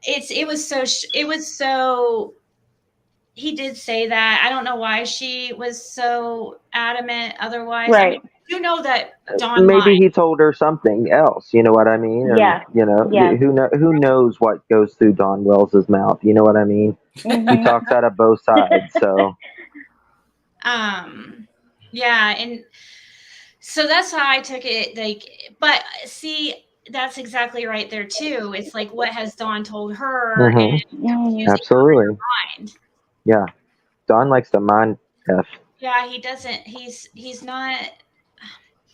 it was so he did say that. I don't know why she was so adamant otherwise. I mean, Right. you know that Don Maybe lied. he told her something else. You know what I mean? Yeah. Yeah. Who knows what goes through Don Wells's mouth? You know what I mean? He Mhm. talks out of both sides. So Yeah, and so that's how I took it. Like, but see, that's exactly right there too. It's like, what has Dawn told her, and confusing absolutely, her mind. yeah. Don likes to mind f. Yeah, he doesn't. He's not.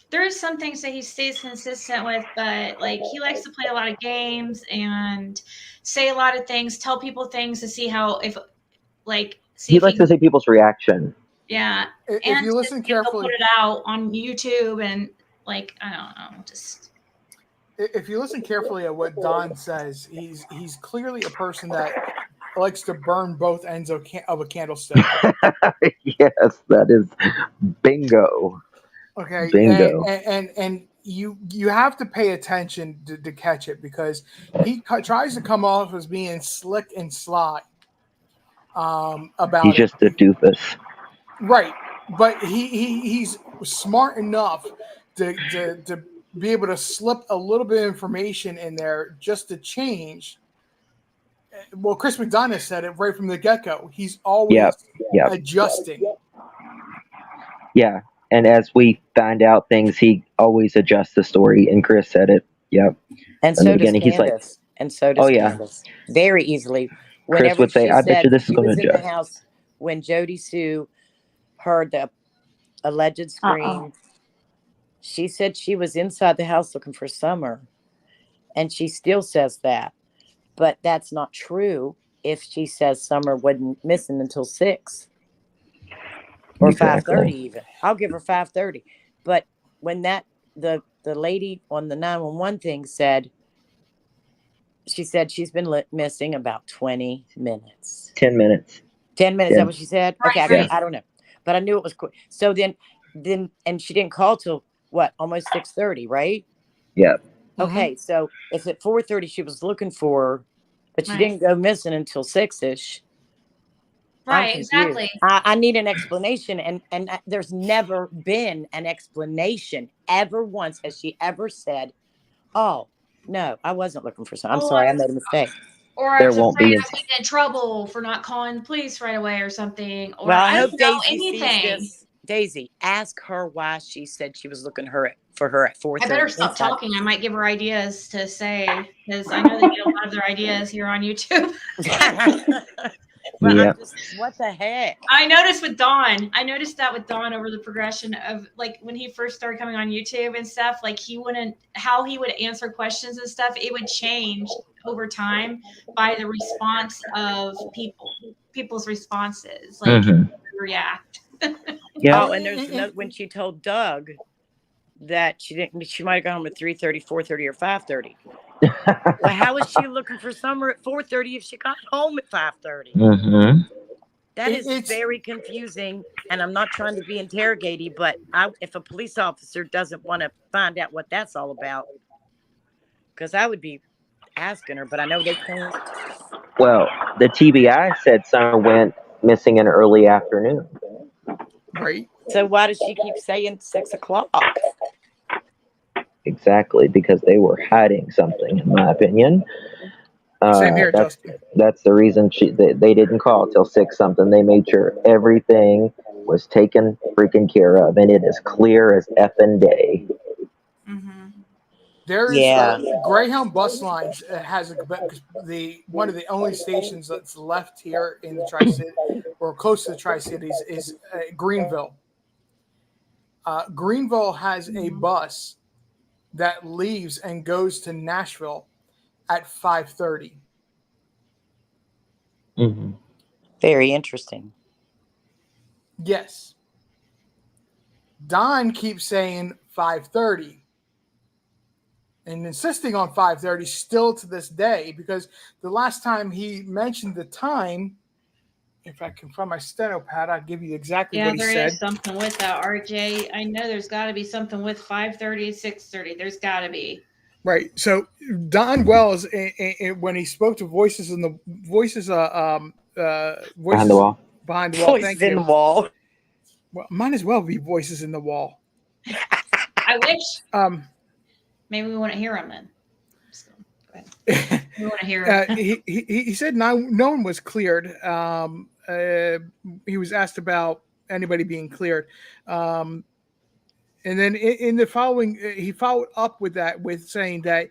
There's some things that he stays consistent with, but like he likes to play a lot of games and say a lot of things, tell people things to see how if like see He if he likes to can. see people's reaction. Yeah, If and you listen he'll put carefully, it out on YouTube and like I don't know, just if you listen carefully at what Don says, he's clearly a person that likes to burn both ends of a candlestick. Yes, that is bingo. Okay, Bingo. and you have to pay attention to catch it because he tries to come off as being slick and sly about He's it. just a doofus. Right, but he's smart enough to be able to slip a little bit of information in there just to change. Well, Chris McDonough said it right from the get-go. He's always Yep. adjusting. Yeah. And as we find out things, he always adjusts the story. And Chris said it Yep. And In the so does beginning, he's like, Candace. And so "Oh does yeah." Candace. Very easily. Chris Whenever would say, she "I bet you said this is she going to was in the adjust." house when Jody Sue heard the alleged scream, she said she was inside the house looking for Summer. And she still says that. But that's not true if she says Summer wasn't missing until 6 or 5:30 Exactly. even. I'll give her 5:30. But when the lady on the 911 thing said, she said she's been missing about 20 minutes. 10 minutes. 10 minutes, is Yeah. that what she said? Right, Okay, Yeah. I don't know. But I knew it was quick. So then and she didn't call till what, almost 6:30, right? Yeah. Okay, so if at 4:30 she was looking for her, but she Right. didn't go missing until 6-ish. I'm Right, confused. exactly. I need an explanation, and there's never been an explanation ever once. Has she ever said, "Oh no, I wasn't looking for some. I'm Oh, sorry, I made a mistake." Or I There was won't afraid be. I was getting in trouble for not calling the police right away or something. Or Well, I I don't hope know, Daisy sees anything. this. Daisy, ask her why she said she was looking for her at 4:30. I better stop inside. talking. I might give her ideas to say, because I know they get a lot of their ideas here on YouTube. But Yeah. I'm just, what the heck? I noticed that with Don over the progression of, like, when he first started coming on YouTube and stuff, like, how he would answer questions and stuff, it would change over time by the response of people's responses, like, Mhm. react. Yeah. Oh, and there's another, when she told Doug that she might have gone home at 3:30, 4:30, or 5:30. Well, how is she looking for Summer at 4:30 if she got home at 5:30? Mhm. That is It's very confusing. And I'm not trying to be interrogating, but if a police officer doesn't want to find out what that's all about, because I would be asking her, but I know they can't. Well, the TBI said Summer went missing in early afternoon. right. So why does she keep saying 6 o'clock? Exactly, because they were hiding something, in my opinion. Same here, Justin. That's the reason they didn't call till 6 something. They made sure everything was taken freaking care of, and it is clear as effing day. Mm-hmm. There is Yeah. Greyhound Bus Lines has one of the only stations that's left here in the Tri-City or close to the Tri-Cities is Greenville. Greenville has a bus that leaves and goes to Nashville at 5:30. Mm-hmm. Very interesting. Yes. Don keeps saying 5:30 and insisting on 5:30 still to this day, because the last time he mentioned the time, if I can find my steno pad, I'll give you exactly Yeah, what he there said. is something with that, RJ. I know there's got to be something with 5:30, 6:30. There's got to be. Right. So Don Wells, when he spoke to voices in the voices, Behind voices the wall. behind the wall. Voices Thank in the you. wall. Well, might as well be voices in the wall. I wish. Maybe we want to hear them then. So, go ahead. We want to hear them. he said no one was cleared. He was asked about anybody being cleared. And then in the following, he followed up with that with saying that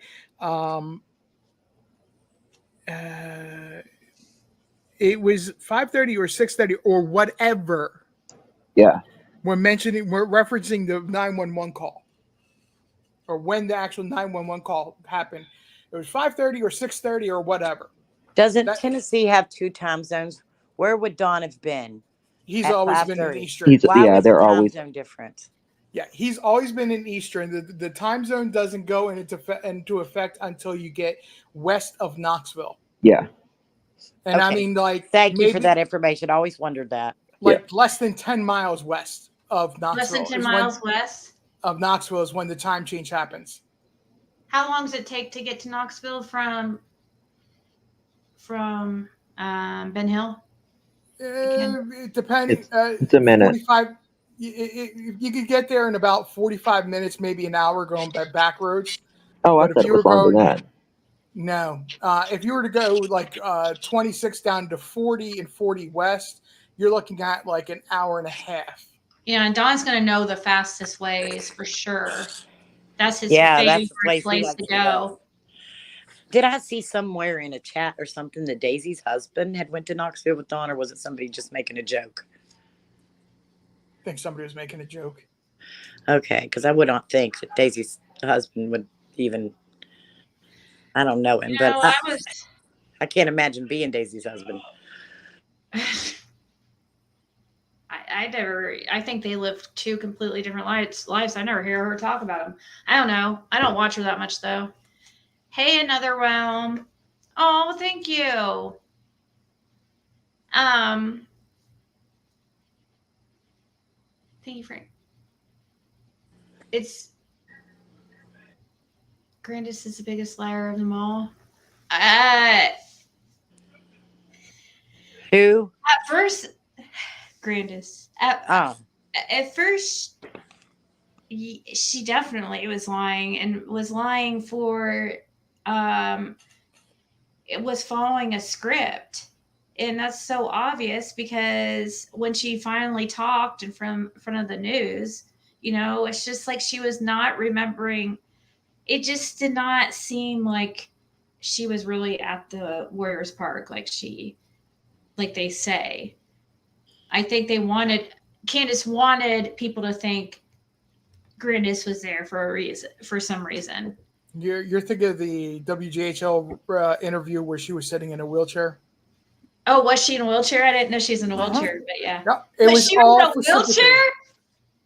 it was 5:30 or 6:30 or whatever. Yeah. We're referencing the 911 call, or when the actual 911 call happened. It was 5:30 or 6:30 or whatever. Doesn't Tennessee have 2 time zones? Where would Don have been He's at always been in 5:30? Eastern. Why was the they're time always. zone different? Yeah, he's always been in Eastern. The time zone doesn't go into effect until you get west of Knoxville. Yeah. And I Okay. mean, like, Thank you for maybe that information. I always wondered that. like less than 10 miles west of Less than Knoxville 10 miles west. of Knoxville is when the time change happens. How long does it take to get to Knoxville from Ben Hill? It depends. It's a minute. 45. You could get there in about 45 minutes, maybe an hour going back roads. Oh, I But if thought you it were was longer going, than that. no, if you were to go like 26 down to 40 and 40 west, you're looking at like an hour and a half. Yeah, and Don's going to know the fastest ways for sure. That's his Yeah, favorite that's the place he place likes to to go. go. Did I see somewhere in a chat or something that Daisy's husband had went to Knoxville with Dawn, or was it somebody just making a joke? I think somebody was making a joke. Okay, because I would not think that Daisy's husband would even. I don't know him, but I was. I can't imagine being Daisy's husband. I never. I think they live two completely different lives. I never hear her talk about them. I don't know. I don't watch her that much though. Hey, another realm. Oh, thank you. Um, thank you, Frank. It's Grandis is the biggest liar of them all. Who? At first, Grandis. Oh, At first, she definitely was lying and was lying for. Um, it was following a script. And that's so obvious because when she finally talked in front of the news, it's just like she was not remembering. It just did not seem like she was really at the Warriors Park like they say. I think Candace wanted people to think Grandis was there for a reason, for some reason. You're thinking of the WGHL interview where she was sitting in a wheelchair? Oh, was she in a wheelchair? I didn't know she's in a wheelchair, but yeah. No, it was she all in a for wheelchair?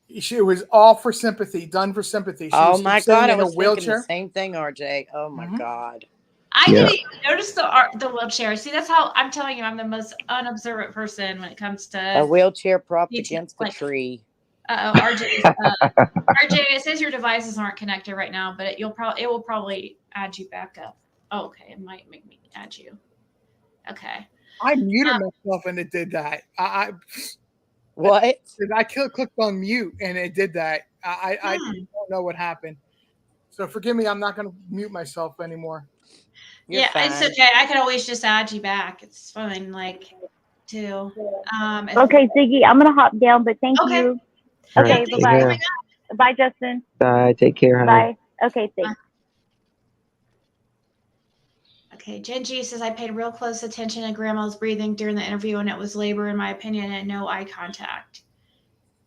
sympathy. It was all for sympathy, done for sympathy. She oh was my sitting God! I in a was thinking the wheelchair. same thing, RJ. Oh my God! I Yeah. didn't even notice the wheelchair. See, that's how I'm telling you, I'm the most unobservant person when it comes A to wheelchair propped detail. against a tree. RJ, it says your devices aren't connected right now, but it will probably add you back up. Oh, okay, it might make me add you. Okay. I muted myself and it did that. What? I clicked on mute and it did that. I don't know what happened. So forgive me. I'm not going to mute myself anymore. You're yeah, fine. it's okay. I can always just add you back. It's fine. Too. Okay, Ziggy, I'm gonna hop down, but thank Okay. you. All Okay, right, bye take bye. care. Bye, Justin. Bye. Take care, honey. Bye. Okay, thanks. Okay, Jen G says I paid real close attention to Grandma's breathing during the interview, and it was labor, in my opinion, and no eye contact.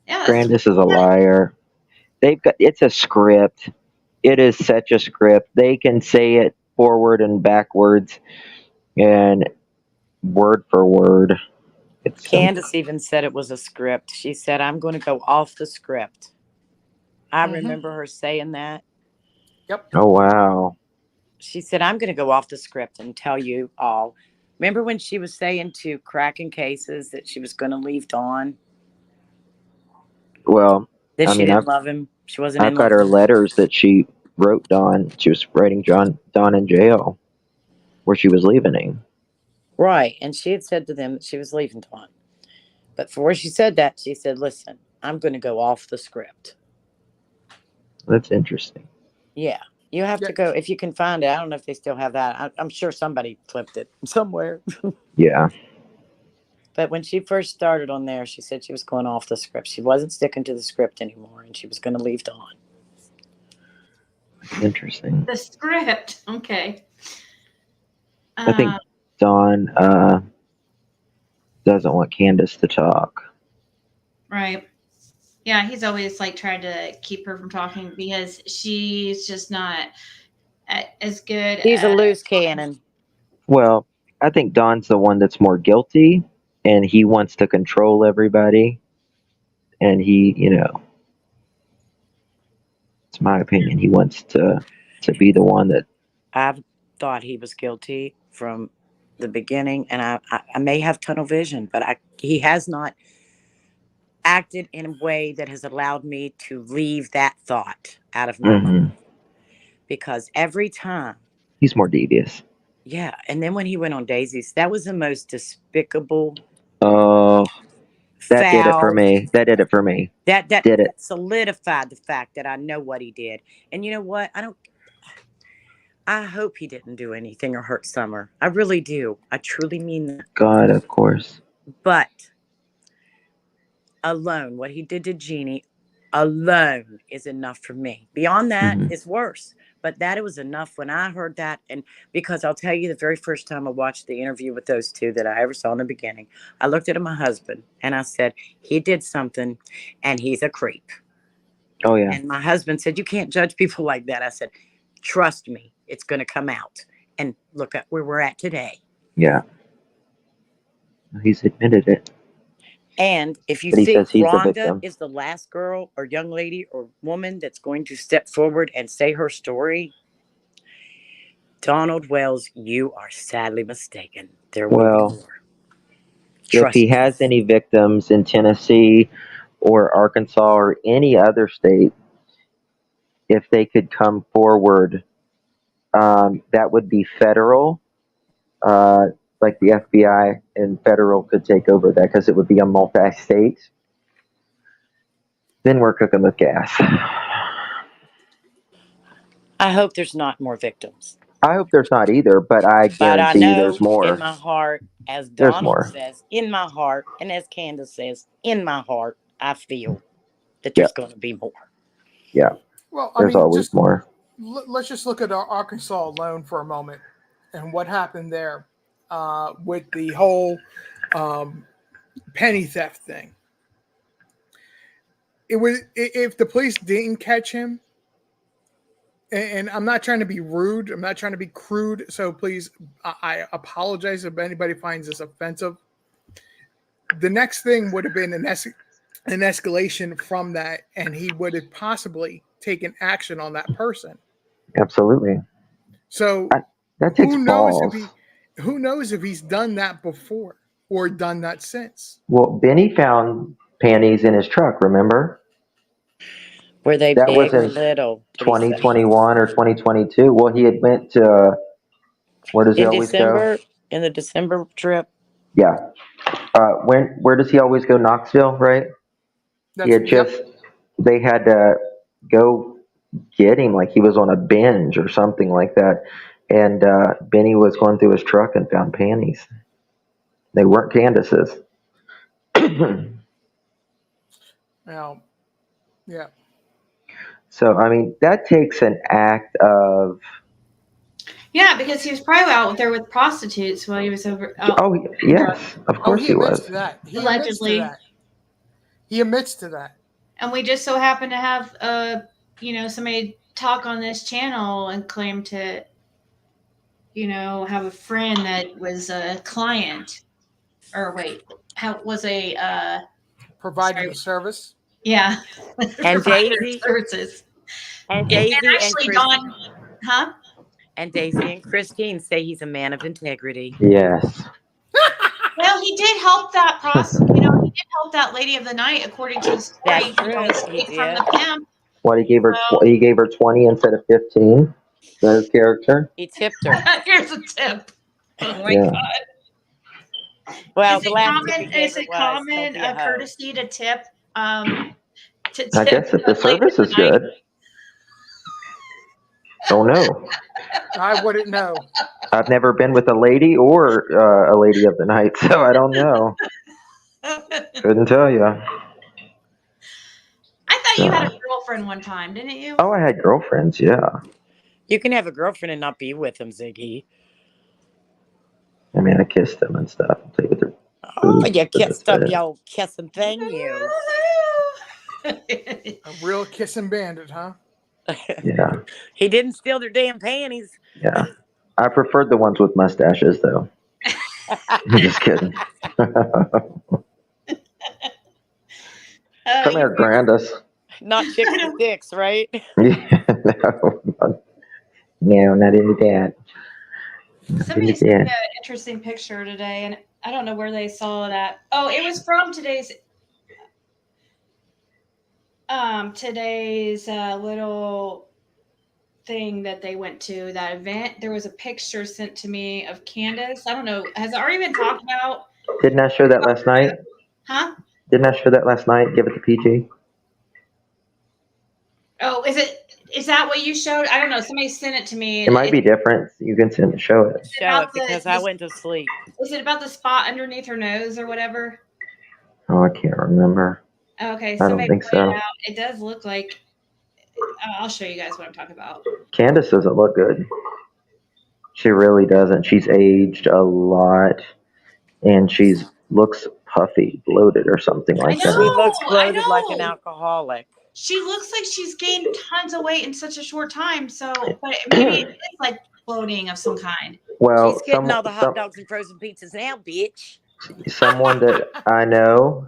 Yeah, Grandis is a liar. It's a script. It is such a script. They can say it forward and backwards and word for word. It's Candace even said it was a script. She said, "I'm going to go off the script." I remember her saying that. Yep. oh wow. She said, "I'm going to go off the script and tell you all." Remember when she was saying to Kraken Cases that she was going to leave Dawn? Well, That I she mean, didn't love him. She wasn't I've in got love her with him. letters that she wrote Don. She was writing Don in jail, where she was leaving him. Right. And she had said to them that she was leaving Dawn. But before she said that, she said, "Listen, I'm going to go off the script." That's interesting. Yeah. You have to go, if you can find it. I don't know if they still have that. I'm sure somebody flipped it somewhere. Yeah. But when she first started on there, she said she was going off the script. She wasn't sticking to the script anymore, and she was going to leave Dawn. Interesting. the script. Okay. I think Don doesn't want Candace to talk. Right. Yeah, he's always tried to keep her from talking because she's just not as good He's a as. loose cannon. Well, I think Don's the one that's more guilty, and he wants to control everybody. And it's my opinion. He wants to be the one that. I've thought he was guilty from the beginning, and I may have tunnel vision, but he has not acted in a way that has allowed me to leave that thought out of my mind. Because every time He's more devious. yeah, and then when he went on Daisy's, that was the most despicable. Oh, that did it for Foul. me. That did it for me. That Did it? solidified the fact that I know what he did. And you know what? I hope he didn't do anything or hurt Summer. I really do. I truly mean that. God, of course. But alone, what he did to Jeannie, alone is enough for me. Beyond that, Mhm. it's worse. But that it was enough when I heard that. And because I'll tell you, the very first time I watched the interview with those two that I ever saw in the beginning, I looked at my husband and I said, he did something and he's a creep. Oh yeah, And my husband said, you can't judge people like that. I said, trust me, it's going to come out. And look at where we're at today. yeah. He's admitted it, And if you but he think says he's the Rhonda victim. is the last girl or young lady or woman that's going to step forward and say her story, Donald Wells, you are sadly mistaken. There will be Well, more. if he Trust me. has any victims in Tennessee or Arkansas or any other state, if they could come forward, that would be federal. Uh, like the FBI and federal could take over that because it would be a multi-state. Then we're cooking with gas. I hope there's not more victims. I hope there's not either, but I But I guarantee you there's know in more. my heart, as There's Donald more. says, in my heart, and as Candace says, in my heart, I feel that Yeah, there's going to be more. yeah. Well, I There's mean, always just more. let's just look at Arkansas alone for a moment and what happened there with the whole penny theft thing. It was if the police didn't catch him, and I'm not trying to be rude, I'm not trying to be crude, so please, I apologize if anybody finds this offensive. The next thing would have been an escalation from that, and he would have possibly taken action on that person. Absolutely. So That takes balls. who knows if he's done that before or done that since? Well, Benny found panties in his truck, remember? Were they That was big or in little? Did he say? 2021 or 2022. Well, he had went to, where does he In always go? December, in the December trip? Yeah. Where does he always go? Knoxville, right? He That's had just, they had to go get him like he was on a binge or something like that. And Benny was going through his truck and found panties. They weren't Candace's. Now, yeah. So, I mean, that takes an act of. Yeah, because he was probably out there with prostitutes while he was over. Oh, yes, of Oh, course he he admits was. to that. He admits to Allegedly. that. He admits to that. And we just so happen to have somebody talk on this channel and claim to have a friend that was a client, or wait, was a Providing sorry, the service. yeah, And provider Daisy, services. and And Daisy and actually, Chris, Dawn, huh? and Daisy and Christine say he's a man of integrity. Yes. Well, he did help that he did help that lady of the night, according to the story. That's true. He Escaped from did. the pimp. What he gave her? So He gave her 20 instead of 15. Is that his character? He tipped her. here's a tip. Oh my Yeah. god! Well, Is the it last common? tip he gave Is her it was, common "Don't be a hoe." courtesy to tip? To I tip guess if the lady service of is the night? good. Don't know. I wouldn't know. I've never been with a lady or a lady of the night, so I don't know. Couldn't tell you. I thought you had a girlfriend one time, didn't you? Oh, I had girlfriends, yeah. You can have a girlfriend and not be with him, Ziggy. I mean, I kissed them and stuff. I'll tell you the Oh, truth, you but that's kissed up it. your kissing thing, you. A real kissing bandit, huh? Yeah, He didn't steal their damn panties. yeah. I preferred the ones with mustaches, though. I'm just kidding. Come here, Grandis. Not chicks with dicks, right? Yeah, no, not into that. Somebody sent me an interesting picture today, and I don't know where they saw it at. Oh, it was from today's little thing that they went to, that event. There was a picture sent to me of Candace. I don't know. Has it already been talked about? Didn't I show that last night? Huh? Didn't I show that last night? Give it to PG. Oh, is that what you showed? I don't know. Somebody sent it to me. It might be different. You can show it. Show it because I went to sleep. Is it about the spot underneath her nose or whatever? Oh, I can't remember. Okay, I don't somebody think pointed so. out it does look like. I'll show you guys what I'm talking about. Candace doesn't look good. She really doesn't. She's aged a lot, and she's looks puffy, bloated, or something I like She that. looks know, I bloated like an know. alcoholic. She looks like she's gained tons of weight in such a short time. So, but maybe it is like bloating of some kind. Well, She's getting all the hot dogs and frozen pizzas now, bitch. someone that I know,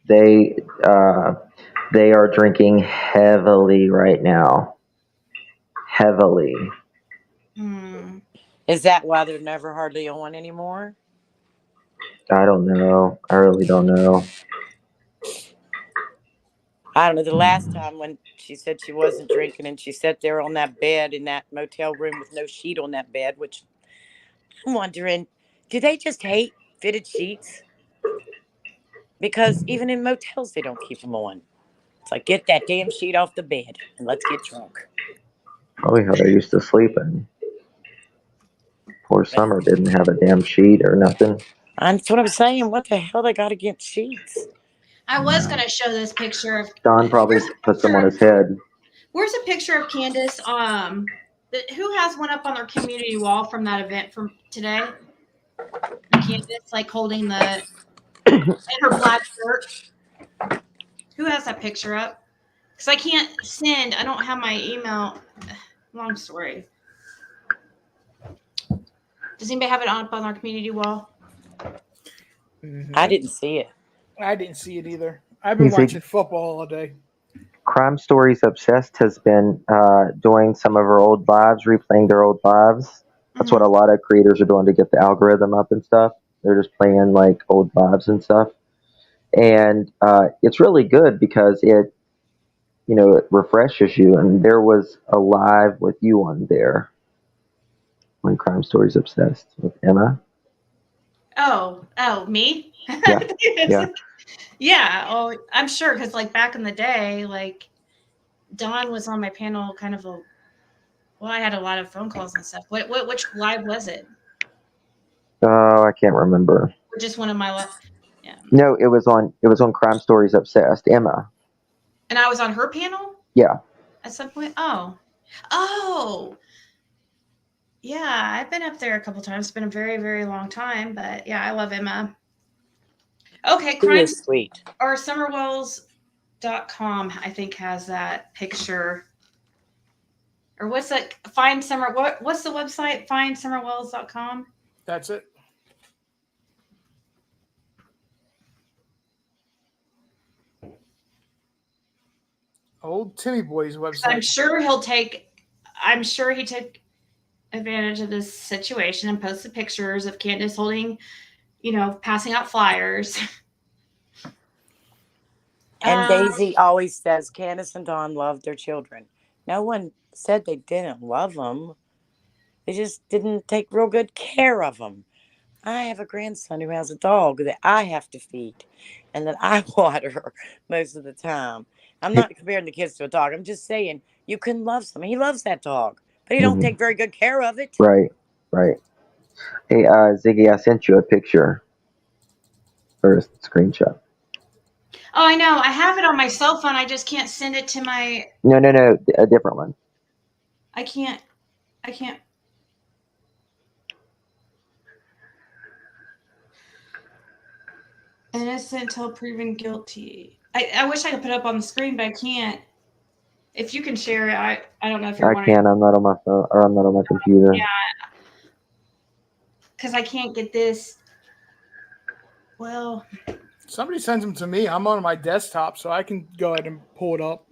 they they are drinking heavily right now. Heavily. Hmm. Is that why they're never hardly on anymore? I don't know. I really don't know. I don't know. The last time when she said she wasn't drinking and she sat there on that bed in that motel room with no sheet on that bed, which I'm wondering, do they just hate fitted sheets? Because even in motels, they don't keep them on. It's like, get that damn sheet off the bed and let's get drunk. Probably how they're used to sleeping. Poor But Summer didn't have a damn sheet or nothing. that's what I'm saying. What the hell they got against sheets? I was gonna show this picture of. Don probably Where's a puts them picture on of? his head. Where's a picture of Candace? Who has one up on their community wall from that event from today? Candace like holding the in her black shirt. Who has that picture up? Because I can't send. I don't have my email. Long story. Does anybody have it up on our community wall? I didn't see it. I didn't see it either. I've been He's a watching football all day. Crime Stories Obsessed has been doing some of her old lives, replaying their old lives. That's what a lot of creators are doing to get the algorithm up and stuff. They're just playing like old lives and stuff, and it's really good because it refreshes you. And there was a live with you on there when Crime Stories Obsessed with Emma. Oh, me? Yeah, yeah. Yeah. Oh, I'm sure because like back in the day, like Dawn was on my panel, kind of a. Well, I had a lot of phone calls and stuff. Which live was it? Oh, I can't remember. Or just one of my. Yeah. No, it was on Crime Stories Obsessed. Emma. And I was on her panel Yeah. at some point. Oh. Yeah, I've been up there a couple times. It's been a very, very long time, but yeah, I love Emma. Okay, She crime is sweet. or summerwells.com I think has that picture. Or what's that? What's the website? Findsummerwells.com. That's it. Old Timmy Boy's website. I'm sure he took advantage of this situation and posted pictures of Candace holding, passing out flyers. And Daisy always says Candace and Dawn love their children. No one said they didn't love them. They just didn't take real good care of them. I have a grandson who has a dog that I have to feed and that I water most of the time. I'm not comparing the kids to a dog. I'm just saying you can love someone. He loves that dog, but he don't take very good care of it. Right. Right. Hey, Ziggy, I sent you a picture or a screenshot. Oh, I know. I have it on my cell phone. I just can't send it to my. No, a different one. I can't. Innocent until proven guilty. I wish I could put it up on the screen, but I can't. If you can share it, I don't know if you're I can. I'm not on my phone, or I'm not on my computer. Yeah. Because I can't get this. Well. Somebody sends them to me. I'm on my desktop, so I can go ahead and pull it up.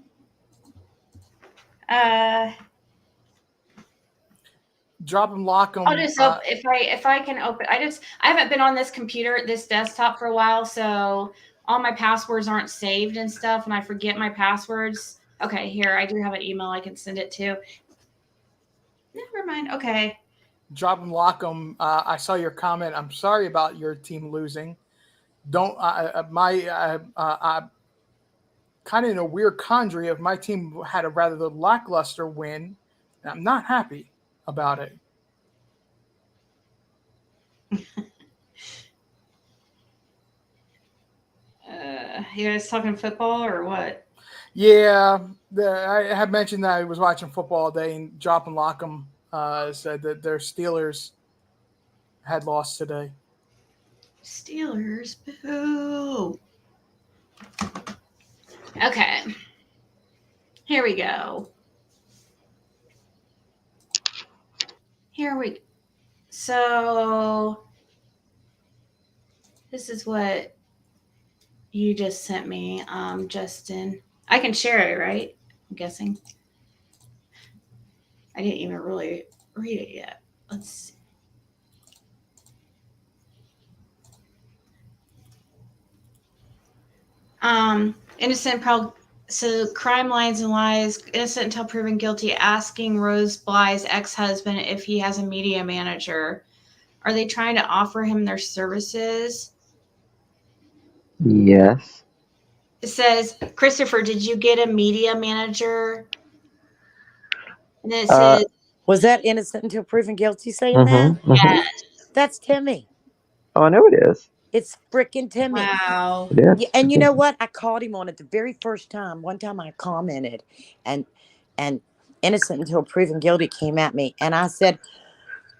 Drop them, lock them. I'll just open if I can open. I haven't been on this desktop for a while, so all my passwords aren't saved and stuff, and I forget my passwords. Okay, here I do have an email I can send it to. Never mind. Okay. Drop them, lock them. I saw your comment. I'm sorry about your team losing. Don't I kind of in a weird quandary of my team had a rather lackluster win. And I'm not happy about it. You guys talking football or what? Yeah, I had mentioned that I was watching football all day, and Drop and Lockham said that their Steelers had lost today. Steelers, boo. Okay. Here we go. So this is what you just sent me, Justin. I can share it, right? I'm guessing. I didn't even really read it yet. Let's see. So crime lines and lies, innocent until proven guilty, asking Rose Bly's ex-husband if he has a media manager. Are they trying to offer him their services? Yes. It says, Christopher, did you get a media manager? And then it Uh, says, Was that innocent until proven guilty saying that? mm-hmm, mm-hmm. yes. That's Timmy. Oh, I know it is. It's freaking Timmy. Wow. It Yeah, is. and you know what? I called him on it the very first time. One time I commented, and innocent until proven guilty came at me, and I said,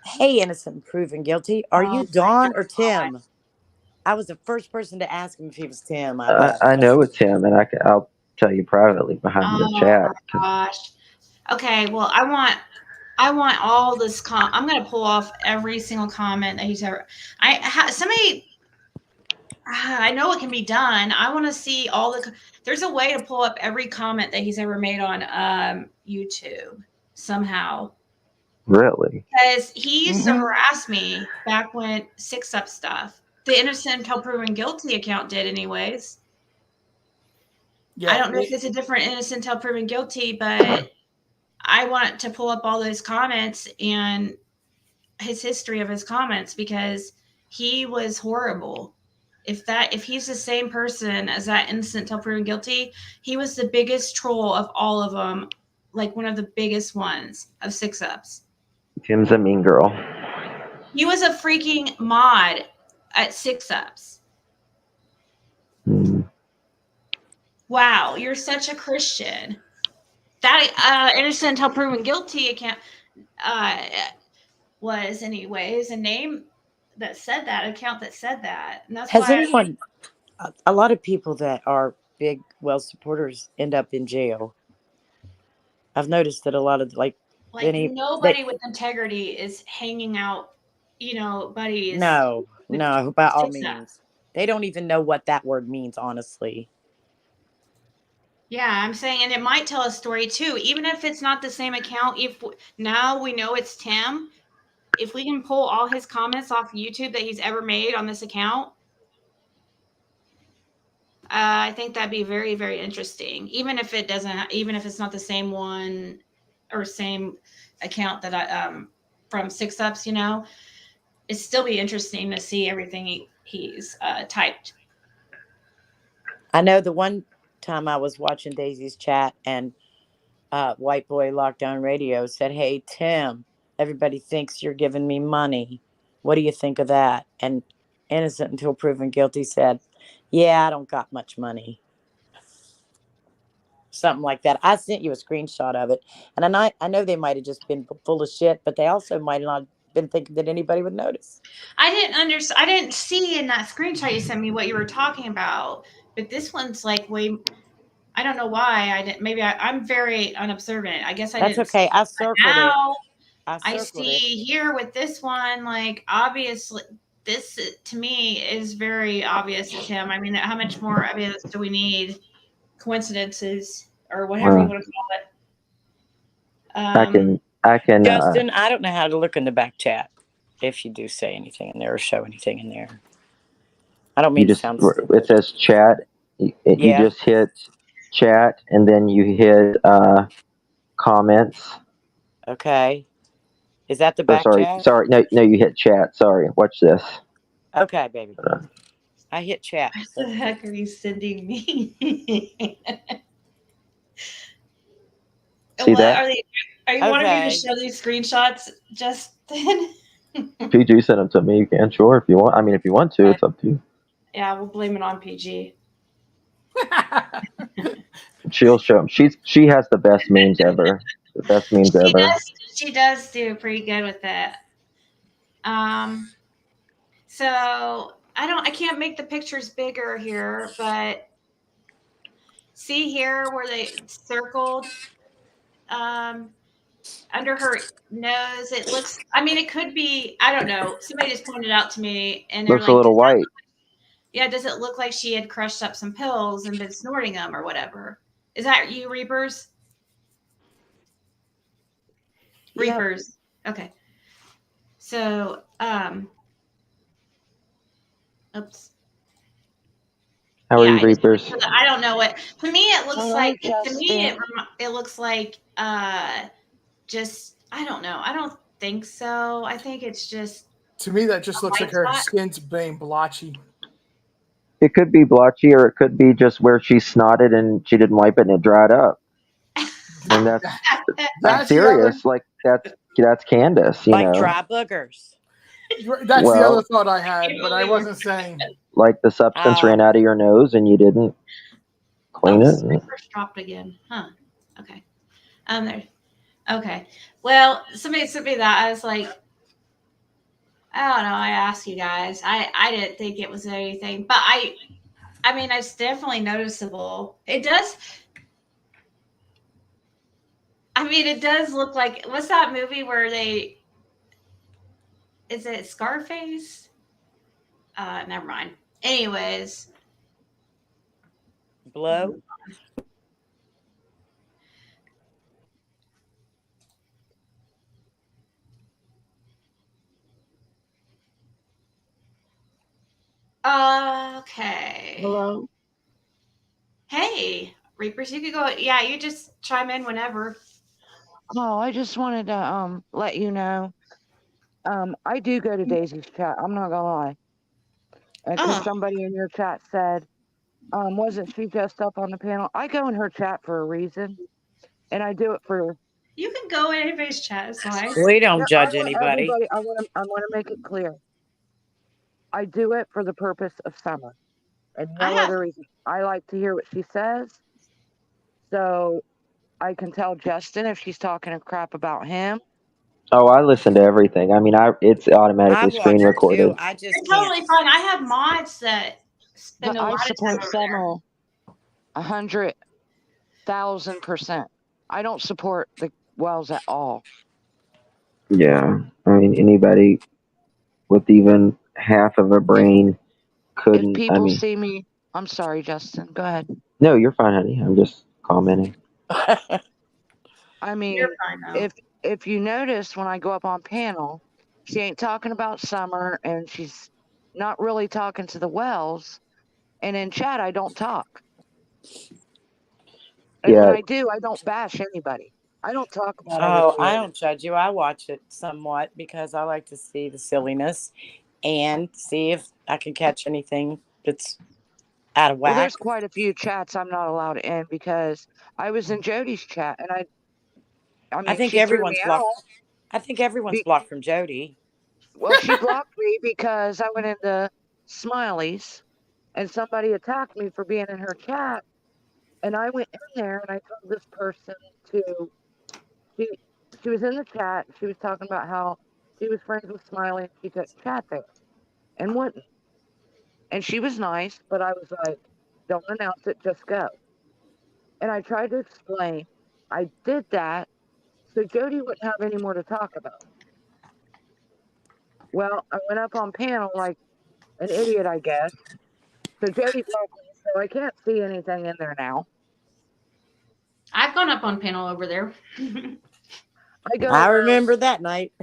"Hey, innocent proven guilty, are you Oh my Don or God. Tim?" I was the first person to ask him if he was Tim. I I, bet. I know it's him, and I'll tell you privately behind the Oh chat. my gosh. Okay, well, I want all this I'm going to pull off every single comment that he's ever somebody I know it can be done. I want to see all there's a way to pull up every comment that he's ever made on YouTube somehow. Really? Because he used to Mm-hmm. harass me back when Six Up stuff. The innocent until proven guilty account did anyways. Yeah, I don't know if it's a different innocent until proven guilty, but I want to pull up all those comments and his history of his comments because he was horrible. If he's the same person as that innocent till proven guilty, he was the biggest troll of all of them, like one of the biggest ones of Six Ups. Tim's a mean girl. He was a freaking mod at Six Ups. Hmm. Wow, you're such a Christian. That innocent until proven guilty account was anyways a name that said that account that said that, and that's Has why anyone? A lot of people that are big Wells supporters end up in jail. I've noticed that a lot of like like any they nobody with integrity is hanging out, buddies no with no by all Six Ups. means they don't even know what that word means honestly. Yeah, I'm saying, and it might tell a story too, even if it's not the same account. If now we know it's Tim, if we can pull all his comments off YouTube that he's ever made on this account, I think that'd be very, very interesting. Even if it's not the same one or same account that I from Six Ups, it'd still be interesting to see everything he's typed. I know the one time I was watching Daisy's chat and White Boy Lockdown Radio said, "Hey Tim, everybody thinks you're giving me money. What do you think of that?" And innocent until proven guilty said, "Yeah, I don't got much money." Something like that. I sent you a screenshot of it, and I know they might have just been full of shit, but they also might not have been thinking that anybody would notice. I didn't understand. I didn't see in that screenshot you sent me what you were talking about, but this one's like way. I don't know why I didn't. Maybe I'm very unobservant. I guess I That's didn't see okay. I it. But circled it. now I I circled it. see here with this one, like obviously, this to me is very obvious it's him. I mean, how much more evidence do we need? Coincidences or whatever you Well, want to call it. I can. Justin, I don't know how to look in the back chat if you do say anything in there or show anything in there. I don't You mean to just sound it stupid. says chat. You Yeah. just hit chat, and then you hit comments. Okay. Is that the Or back sorry, chat? sorry. No, you hit chat. Sorry. Watch this. Okay, baby. I hit chat. What the heck are you sending me? See What that? are they? Are you wanting me to Okay. show these screenshots, Justin? If you send them to me, you can. Sure, if you want. I mean, if you want to, it's up to you. Yeah, we'll blame it on PG. She'll show 'em. She has the best memes ever. The best memes She ever. does. She does do pretty good with it. So I can't make the pictures bigger here, but see here where they circled under her nose. It looks. I mean, it could be. I don't know. Somebody just pointed out to me, and they're Looks a like, little white. "Yeah, does it look like she had crushed up some pills and been snorting them or whatever?" Is that you, Reapers? Yep. Reapers. Okay. So, oops. How are Yeah, you, Reapers? I don't know what. To me, it looks All like. right, To me, Justin. it looks like. Just I don't know. I don't think so. I think it's just To me, that a just looks white like her spot. skin's being blotchy. It could be blotchy, or it could be just where she snotted and she didn't wipe it and it dried up. And I'm That's the other. serious. Like that's Candace, you Like know, dry boogers. That's the other well, thought I had, but I wasn't saying. like the substance ran out of your nose and you didn't clean Oh, it. Reapers dropped again. Huh. Okay. There. Okay. Well, somebody sent me that. I was like, I don't know. I asked you guys. I didn't think it was anything, but I mean, it's definitely noticeable. It does. I mean, it does look like what's that movie where they is it Scarface? Never mind. Anyways, Blow. okay. Hello. Hey, Reapers, you could go. Yeah, you just chime in whenever. Oh, I just wanted to let you know. I do go to Daisy's chat. I'm not gonna lie, because Oh, somebody in your chat said, wasn't she just up on the panel? I go in her chat for a reason, and I do it for. you can go in anybody's chat. It's fine. We No, don't I judge want anybody. everybody. I want to make it clear. I do it for the purpose of Summer, and I no have. other reason. I like to hear what she says, so I can tell Justin if she's talking crap about him. Oh, I listen to everything. I mean, it's I automatically screen watch it too. recorded. I just You're can't. totally fine. I have mods that spend But a lot I of time support over there. Summer 100,000%. I don't support the Wells at all. Yeah, I mean, anybody with even half of a brain If couldn't. I people mean, see me, I'm sorry, Justin. Go ahead. no, you're fine, honey. I'm just commenting. I mean, You're fine though. if you notice when I go up on panel, she ain't talking about Summer, and she's not really talking to the Wells. And in chat, I don't talk. And when Yeah, I do, I don't bash anybody. I don't talk about Oh, everybody I else. don't judge you. I watch it somewhat because I like to see the silliness and see if I can catch anything that's out of Well, whack. there's quite a few chats I'm not allowed in because I was in Jody's chat, and I I mean, think she threw me everyone's blocked. out. I think everyone's Be, blocked from Jody. well, she blocked me because I went into Smileys, and somebody attacked me for being in her chat. And I went in there and I told this person to she she was in the chat. She was talking about how she was friends with Smiley and she could chat there and wouldn't. And she was nice, but I was like, don't announce it, just go. And I tried to explain I did that so Jody wouldn't have any more to talk about. Well, I went up on panel like an idiot, I guess. So Jody blocked me, so I can't see anything in there now. I've gone up on panel over there. I go I around, remember that night.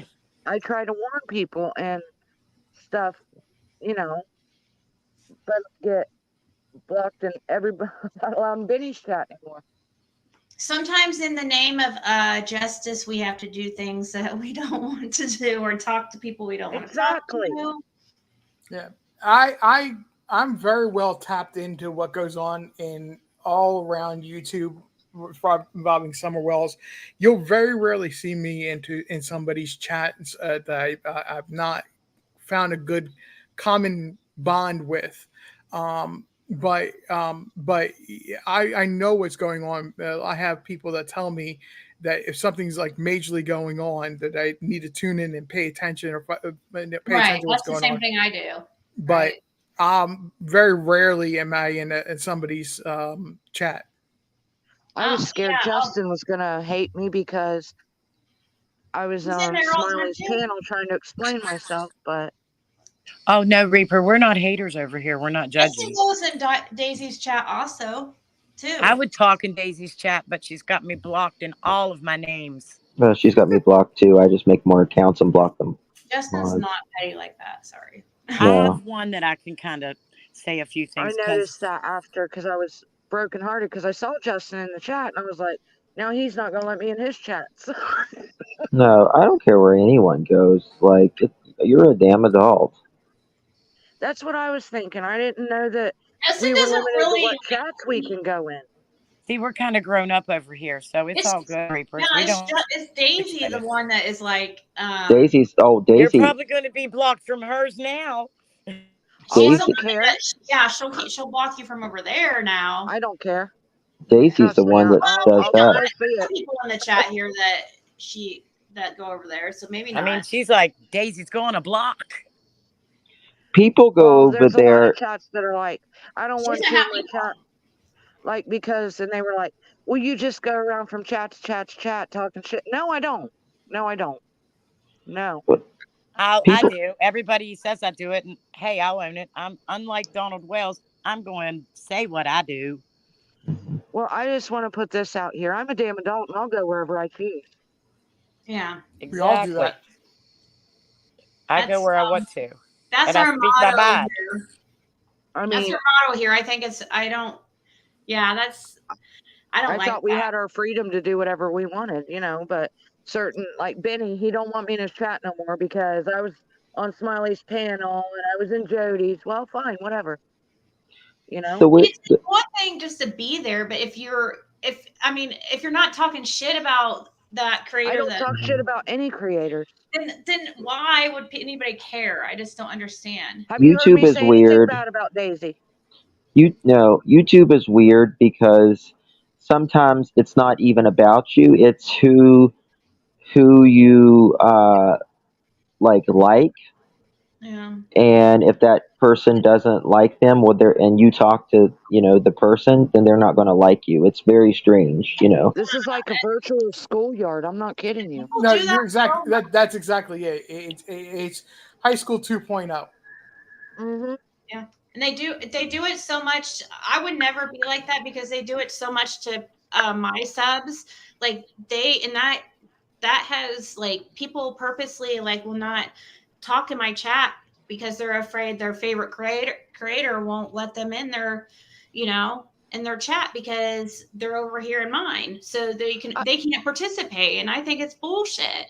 I try to warn people and stuff, you know, but I get blocked and everybody not allowed in Benny's chat anymore. Sometimes in the name of justice, we have to do things that we don't want to do or talk to people we don't want to talk Exactly. to. Yeah, I'm very well tapped into what goes on in all around YouTube involving Summer Wells. You'll very rarely see me in somebody's chat that I've not found a good common bond with. but I know what's going on. I have people that tell me that if something's like majorly going on, that I need to tune in and pay attention or pay Right. attention to what's That's the going same on. thing I do. But Right. very rarely am I in somebody's chat. I was scared Yeah. Justin was gonna hate me because I was He's in on there all the time Smiley's too. panel trying to explain myself, but Oh no, Reaper, we're not haters over here. We're not Justin judgy. goes in Daisy's chat also, too. I would talk in Daisy's chat, but she's got me blocked in all of my names. Well, she's got me blocked too. I just make more accounts and block them. Justin's not petty like that. Sorry. I No. have one that I can kind of say a few I things noticed because that after because I was brokenhearted because I saw Justin in the chat and I was like, now he's not gonna let me in his chats. No, I don't care where anyone goes. Like, you're a damn adult. That's what I was thinking. I didn't know that Justin we were doesn't limited to really what chats we can go in. see, we're kind of grown up over here, so it's all good, Reapers. We don't. It's Daisy the one that is like Daisy's. Oh, You're Daisy. probably going to be blocked from hers now. Oh, she's I the Daisy. don't one care. she'll block you from over there now. I don't care. Daisy's Trust the me, one that does I'll that. always be There's it. people in the chat here that go over there, so maybe not. I mean, she's like, Daisy's going to block. People go Well, over there's a lot there. of chats that are like, I don't She want doesn't you in have my people. chat. Like, because, and they were like, well, you just go around from chat to chat to chat talking shit. No, I don't. No, I don't. No. I People. do. Everybody says I do it, and hey, I'll own it. I'm unlike Donald Wells. I'm going to say what I do. Well, I just want to put this out here. I'm a damn adult and I'll go wherever I choose. Yeah. We all do Exactly. that. I go where I want to. That's And I our speak my motto mind. here. I That's mean, our motto here. I think it's I don't I like thought we that. had our freedom to do whatever we wanted, but certain, like Benny, he don't want me in his chat no more because I was on Smiley's panel and I was in Jody's. Well, fine, whatever. It's one thing just to be there, but if you're not talking shit about that creator, I don't talk shit about any creators. then why would anybody care? I just don't understand. Have you heard YouTube me is say anything weird. bad about Daisy? YouTube is weird because sometimes it's not even about you. It's who you like. Yeah. And if that person doesn't like them, and you talk to the person, then they're not going to like you. It's very strange. This is like a virtual schoolyard. I'm not kidding you. No, you're exactly that's exactly it. It's high school 2.0. Mm-hmm. Yeah, and they do it so much. I would never be like that because they do it so much to my subs. Like that has like people purposely like will not talk in my chat because they're afraid their favorite creator won't let them in their in their chat because they're over here in mine, so they can't participate, and I think it's bullshit.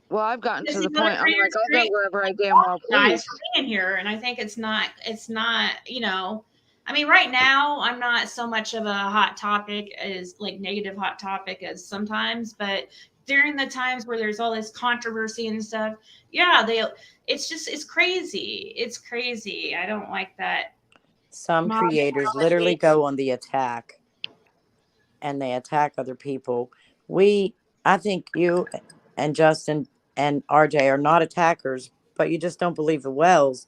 Well, I've gotten to the Because other point I'm like, creators I'll go wherever I damn well guys please. for being here, and I think it's not I mean, right now I'm not so much of a hot topic as like negative hot topic as sometimes, but during the times where there's all this controversy and stuff, it's crazy. It's crazy. I don't like that. Some creators literally go on the attack and they attack other people. I think you and Justin and RJ are not attackers, but you just don't believe the Wells.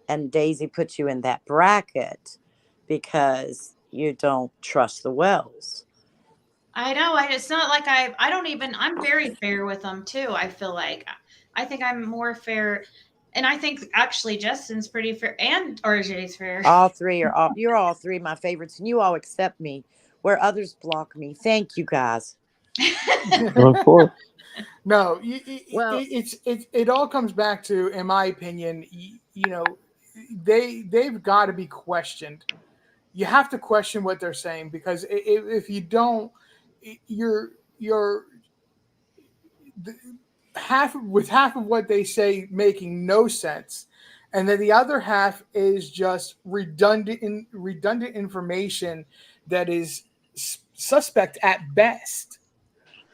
And Daisy puts you in that bracket because you don't trust the Wells. I know. It's not like I'm very fair with them too. I feel like I think I'm more fair. And I think actually Justin's pretty fair and RJ's fair. You're all three my favorites, and you all accept me where others block me. Thank you guys. Of course. No, it all comes back to, in my opinion, they've got to be questioned. You have to question what they're saying because if you don't, you're half of what they say making no sense, and then the other half is just redundant information that is suspect at best.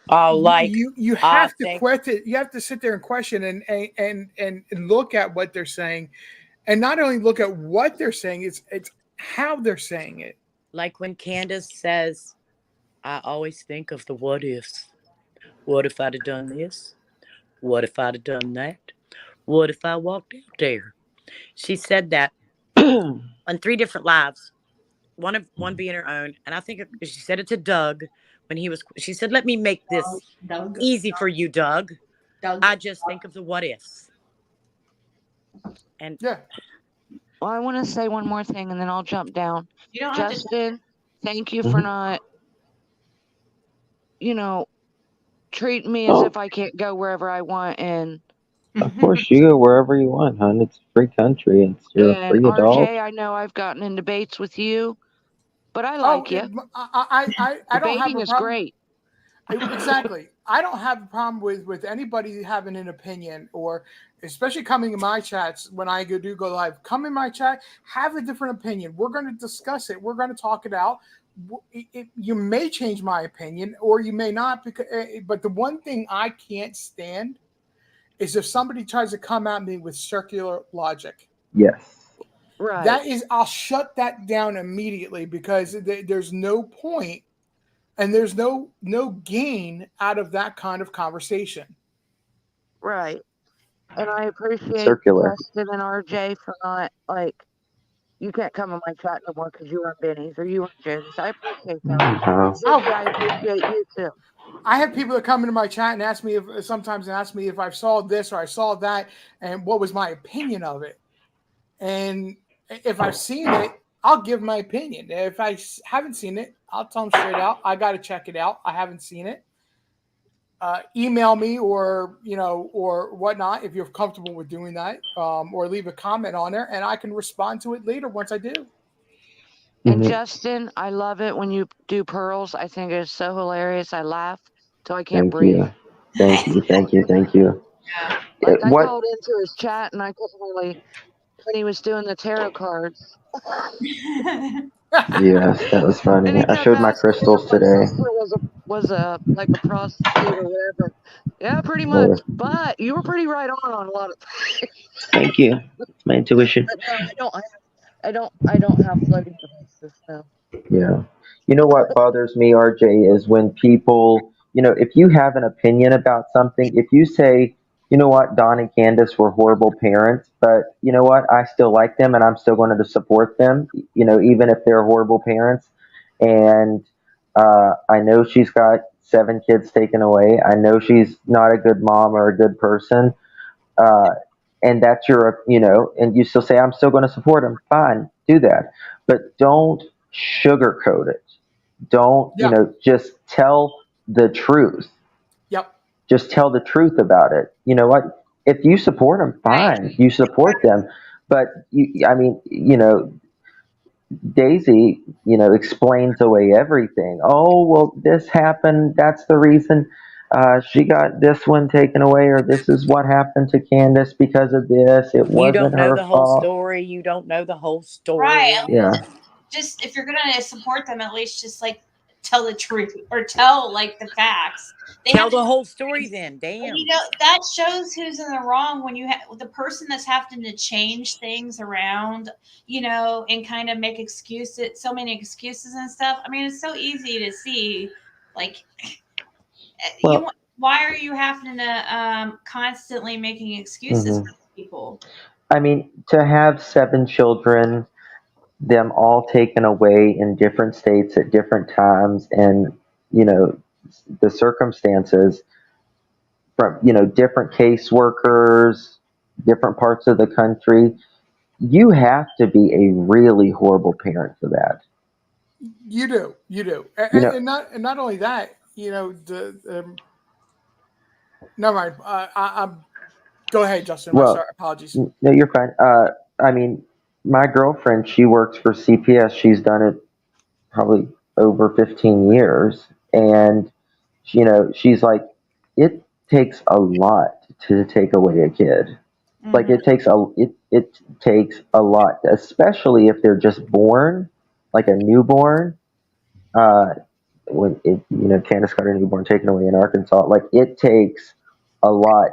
You have to question. You have to sit there and question and look at what they're saying, and not only look at what they're saying. It's how they're saying it. Like when Candace says, I always think of the what ifs. What if I'd have done this? What if I'd have done that? What if I walked out there? She said that on 3 different lives. One being her own, and I think she said it to Doug when he was. She said, "Let me make this Doug. easy for you, Doug. Doug. I just think of the what ifs." And Yeah. Well, I want to say one more thing, and then I'll jump down. You don't have to. Justin, thank you for not, treating me as Oh, if I can't go wherever I want. of course, you go wherever you want, hon. It's a free country. You're a And free adult. RJ, I know I've gotten in debates with you, but I Oh, like you. I don't have Debating a is problem. great. Exactly. I don't have a problem with anybody having an opinion, or especially coming in my chats when I do go live. Come in my chat, have a different opinion. We're going to discuss it. We're going to talk it out. You may change my opinion, or you may not. But the one thing I can't stand is if somebody tries to come at me with circular logic. Yes. Right. That is, I'll shut that down immediately, because there's no point. And there's no gain out of that kind of conversation. Right. And I appreciate Circular. Justin and RJ for not, you can't come in my chat no more because you were Benny's or you were Jody's. I appreciate that. Oh, I appreciate you too. I have people that come into my chat and ask me if I saw this or I saw that and what was my opinion of it. And if I've seen it, I'll give my opinion. If I haven't seen it, I'll tell them straight out. I got to check it out. I haven't seen it. Email me or whatnot if you're comfortable with doing that, or leave a comment on there, and I can respond to it later once I do. And Justin, I love it when you do pearls. I think it's so hilarious. I laugh till I can't breathe. Thank you. Yeah. I called into his chat and I couldn't really, when he was doing the tarot cards. Yes, that was funny. I showed my crystals today. Was like a prostitute or whatever. Yeah, pretty much. But you were pretty right on a lot of things. Thank you. It's my intuition. But no, I don't have floating devices now. Yeah. You know what bothers me, RJ, is when people, if you have an opinion about something, if you say, you know what, Don and Candace were horrible parents, but you know what, I still like them and I'm still going to support them, even if they're horrible parents. And I know she's got 7 kids taken away. I know she's not a good mom or a good person. Uh, and that's and you still say, I'm still going to support them. Fine, do that. But don't sugarcoat it. Don't, just tell the truth. Yep. Just tell the truth about it. You know what? If you support them, fine. Right. You support them. But, Daisy, explains away everything. Oh, well, this happened. That's the reason she got this one taken away, or this is what happened to Candace because of this. It you don't wasn't know her the whole fault. story. You don't know the whole story. Right. Yeah. Just if you're gonna support them, at least just tell the truth or tell the facts. Tell the whole story then. Damn. That shows who's in the wrong when you have the person that's having to change things around, and kind of make excuses, so many excuses and stuff. I mean, it's so easy to see, why are you having to constantly making excuses for people? I mean, to have 7 children, them all taken away in different states at different times, and the circumstances from different caseworkers, different parts of the country, you have to be a really horrible parent for that. You do, and not only that, never mind. I'm go ahead, Justin. Well, sorry, apologies. No, you're fine. I mean, my girlfriend, she works for CPS. She's done it probably over 15 years, and she's like, it takes a lot to take away a kid. Mm-hmm. Like it takes a lot, especially if they're just born, like a newborn. When Candace got her newborn taken away in Arkansas, like it takes a lot.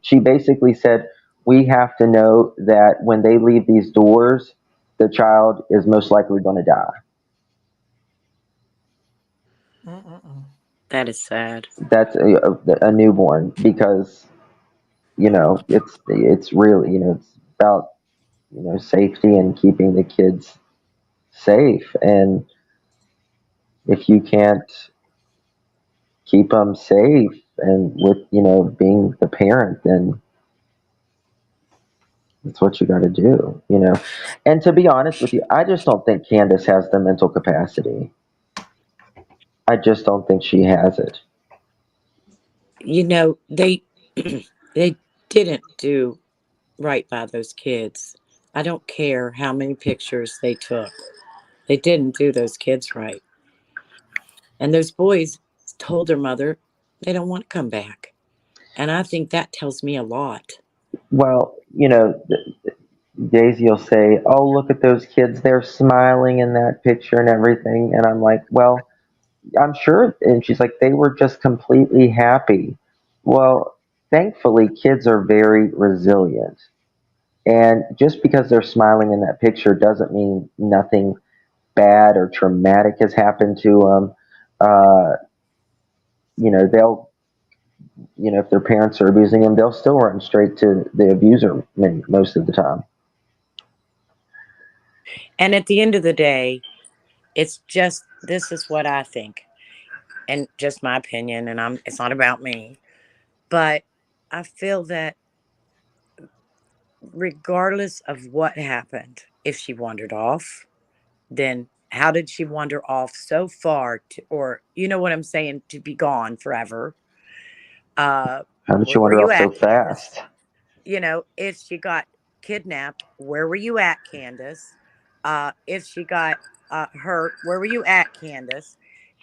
She basically said, we have to know that when they leave these doors, the child is most likely going to die. That is sad. That's a newborn, because it's really, it's about safety and keeping the kids safe. And if you can't keep them safe and with being the parent, then that's what you got to do. And to be honest with you, I just don't think Candace has the mental capacity. I just don't think she has it. They they didn't do right by those kids. I don't care how many pictures they took. They didn't do those kids right. And those boys told their mother they don't want to come back. And I think that tells me a lot. Well, Daisy will say, "Oh, look at those kids. They're smiling in that picture and everything." And I'm like, "Well, I'm sure." And she's like, "They were just completely happy." Well, thankfully, kids are very resilient. And just because they're smiling in that picture doesn't mean nothing bad or traumatic has happened to them. They'll, if their parents are abusing them, they'll still run straight to the abuser most of the time. And at the end of the day, it's just this is what I think. And just my opinion, and it's not about me. But I feel that regardless of what happened, if she wandered off, then how did she wander off so far or you know what I'm saying, to be gone forever? How did she Where were wander you off so at, Candace? fast? If she got kidnapped, where were you at, Candace? If she got hurt, where were you at, Candace?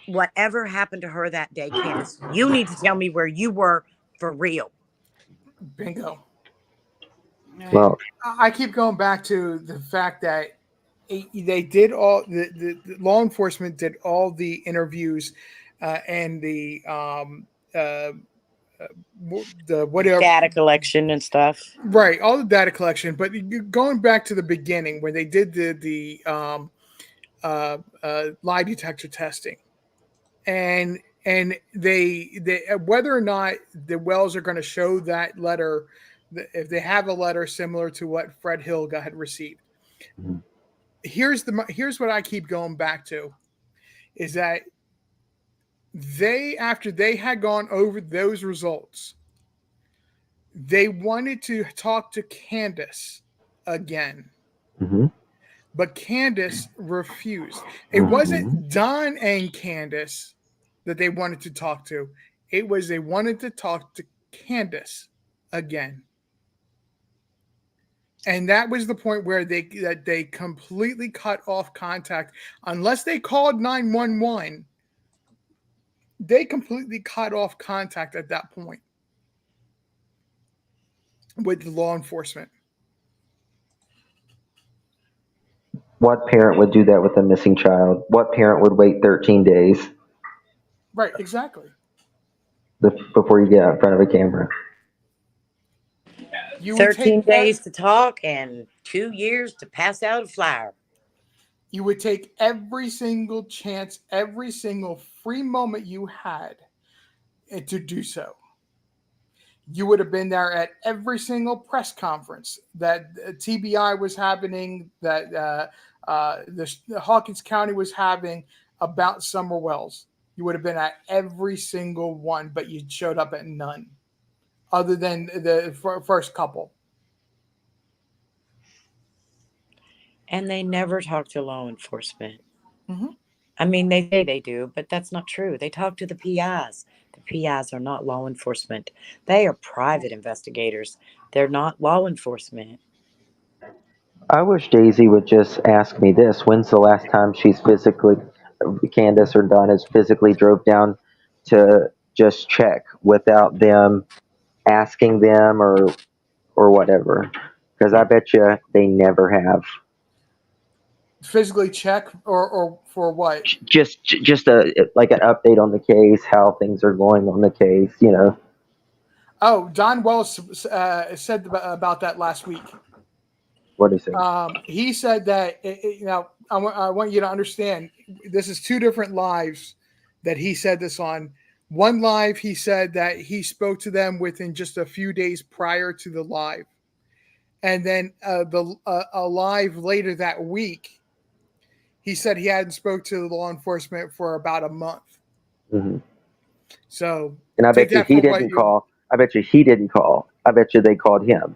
Whatever happened to her that day, Candace, you need to tell me where you were for real. Bingo. Right. Well, I keep going back to the fact that they did all the law enforcement did all the interviews and uh, the whatever, Data collection and stuff. right, all the data collection. But going back to the beginning when they did lie detector testing, and they whether or not the Wells are going to show that letter, if they have a letter similar to what Fred Hill had received. Here's what I keep going back to is that after they had gone over those results, they wanted to talk to Candace again. mm-hmm, But Candace refused. It mm-hmm. wasn't Don and Candace that they wanted to talk to. It was they wanted to talk to Candace again. And that was the point where they completely cut off contact. Unless they called 911, they completely cut off contact at that point with the law enforcement. What parent would do that with a missing child? What parent would wait 13 days Right, exactly. before you get out in front of a camera? You would 13 take days to talk and 2 years to pass out a flyer. You would take every single chance, every single free moment you had to do so. You would have been there at every single press conference that TBI was happening, that the Hawkins County was having about Summer Wells. You would have been at every single one, but you showed up at none, other than the first couple. And they never talk to law enforcement. Mm-hmm. I mean, they say they do, but that's not true. They talk to the PIs. The PIs are not law enforcement. They are private investigators. They're not law enforcement. I wish Daisy would just ask me this: when's the last time Candace or Don has physically drove down to just check without them asking them or whatever? Because I bet you they never have. Physically check or for what? Just like an update on the case, how things are going on the case. Oh, Don Wells said about that last week. What did he say? He said that, I want you to understand, this is two different lives that he said this on. One live, he said that he spoke to them within just a few days prior to the live. And then a live later that week, he said he hadn't spoke to the law enforcement for about a month. Hmm. So And I take bet you that he for what didn't you. call. I bet you he didn't call. I bet you they called him.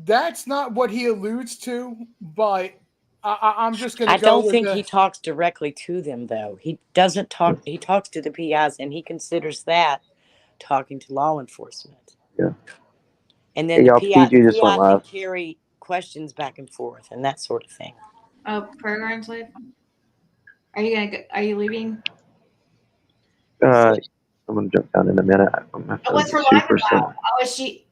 That's not what he alludes to, but I'm just going to I go don't with think he talks directly to them, though. He doesn't talk. He talks to the PIs, and he considers that talking to law enforcement. Yeah. And then Hey, y'all, PG the just went PI can live. carry questions back and forth and that sort of thing. Oh, programs live. Are you gonna? Are you leaving? I'm gonna jump down in a minute. My What's phone's her life super about? slow. Oh, is she?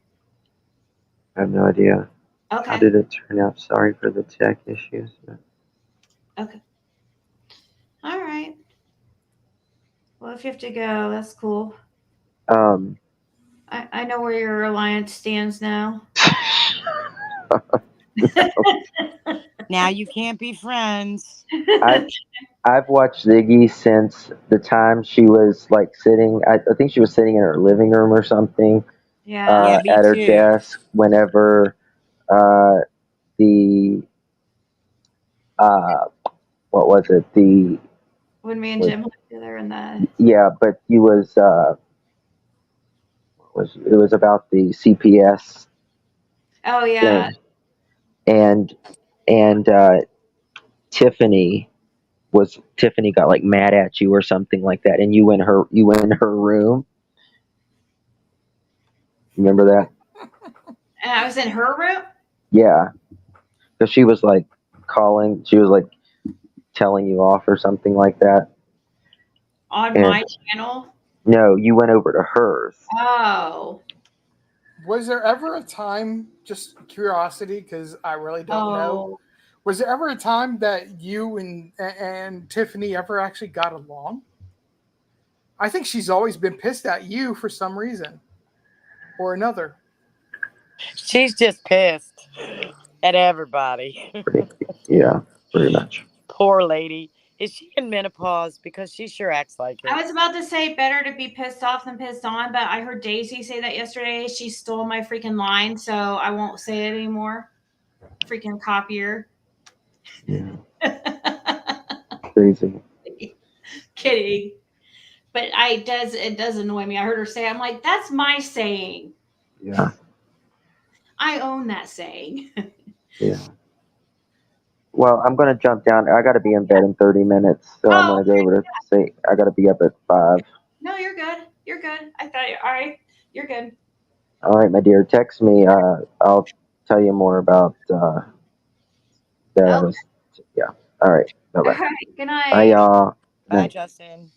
I have no idea. How Okay. did it turn out? Sorry for the tech issues. Okay. All right. Well, if you have to go, that's cool. Um, I know where your alliance stands now. Now you can't be friends. I've watched Ziggy since the time she was like sitting. I think she was sitting in her living room or something. Yeah. Yeah, me At her too. desk whenever the what was it? The When me and Jim lived together in the. yeah, but he was it was about the CPS Oh yeah. thing, and Tiffany got like mad at you or something like that, and you went in her room. Remember that? And I was in her room. Yeah, because she was like calling. She was like telling you off or something like that. On And my channel. no, you went over to hers. Oh. Was there ever a time, just curiosity, because I really don't know, Oh. was there ever a time that you and Tiffany ever actually got along? I think she's always been pissed at you for some reason or another. She's just pissed at everybody. Yeah, pretty much. Poor lady. Is she in menopause? Because she sure acts like I it. was about to say better to be pissed off than pissed on, but I heard Daisy say that yesterday. She stole my freaking line, so I won't say it anymore. Freaking copier. Yeah, crazy. Kidding. But it does annoy me. I heard her say, I'm like, that's my saying. Yeah, I own that saying. yeah. Well, I'm gonna jump down. I got to be in bed in 30 minutes, so I'm Oh, gonna go over to say I got to be up at 5. no, you're good. You're good. I thought, all right, you're good. All right, my dear. Text me. I'll tell you more about that. Oh, Yeah. All right. Bye all bye. right. Good night. Bye, y'all. Good Bye, night. Justin.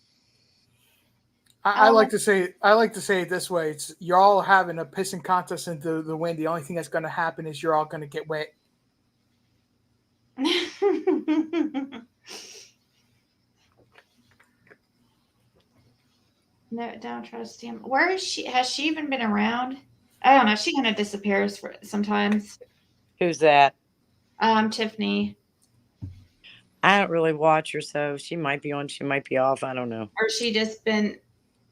I like to say it this way: it's you're all having a pissing contest into the wind. The only thing that's going to happen is you're all going to get wet. No, don't trust him. Where is she? Has she even been around? I don't know. She kind of disappears for sometimes. Who's that? Tiffany, I don't really watch her, so she might be on, she might be off. I don't know. or she just been?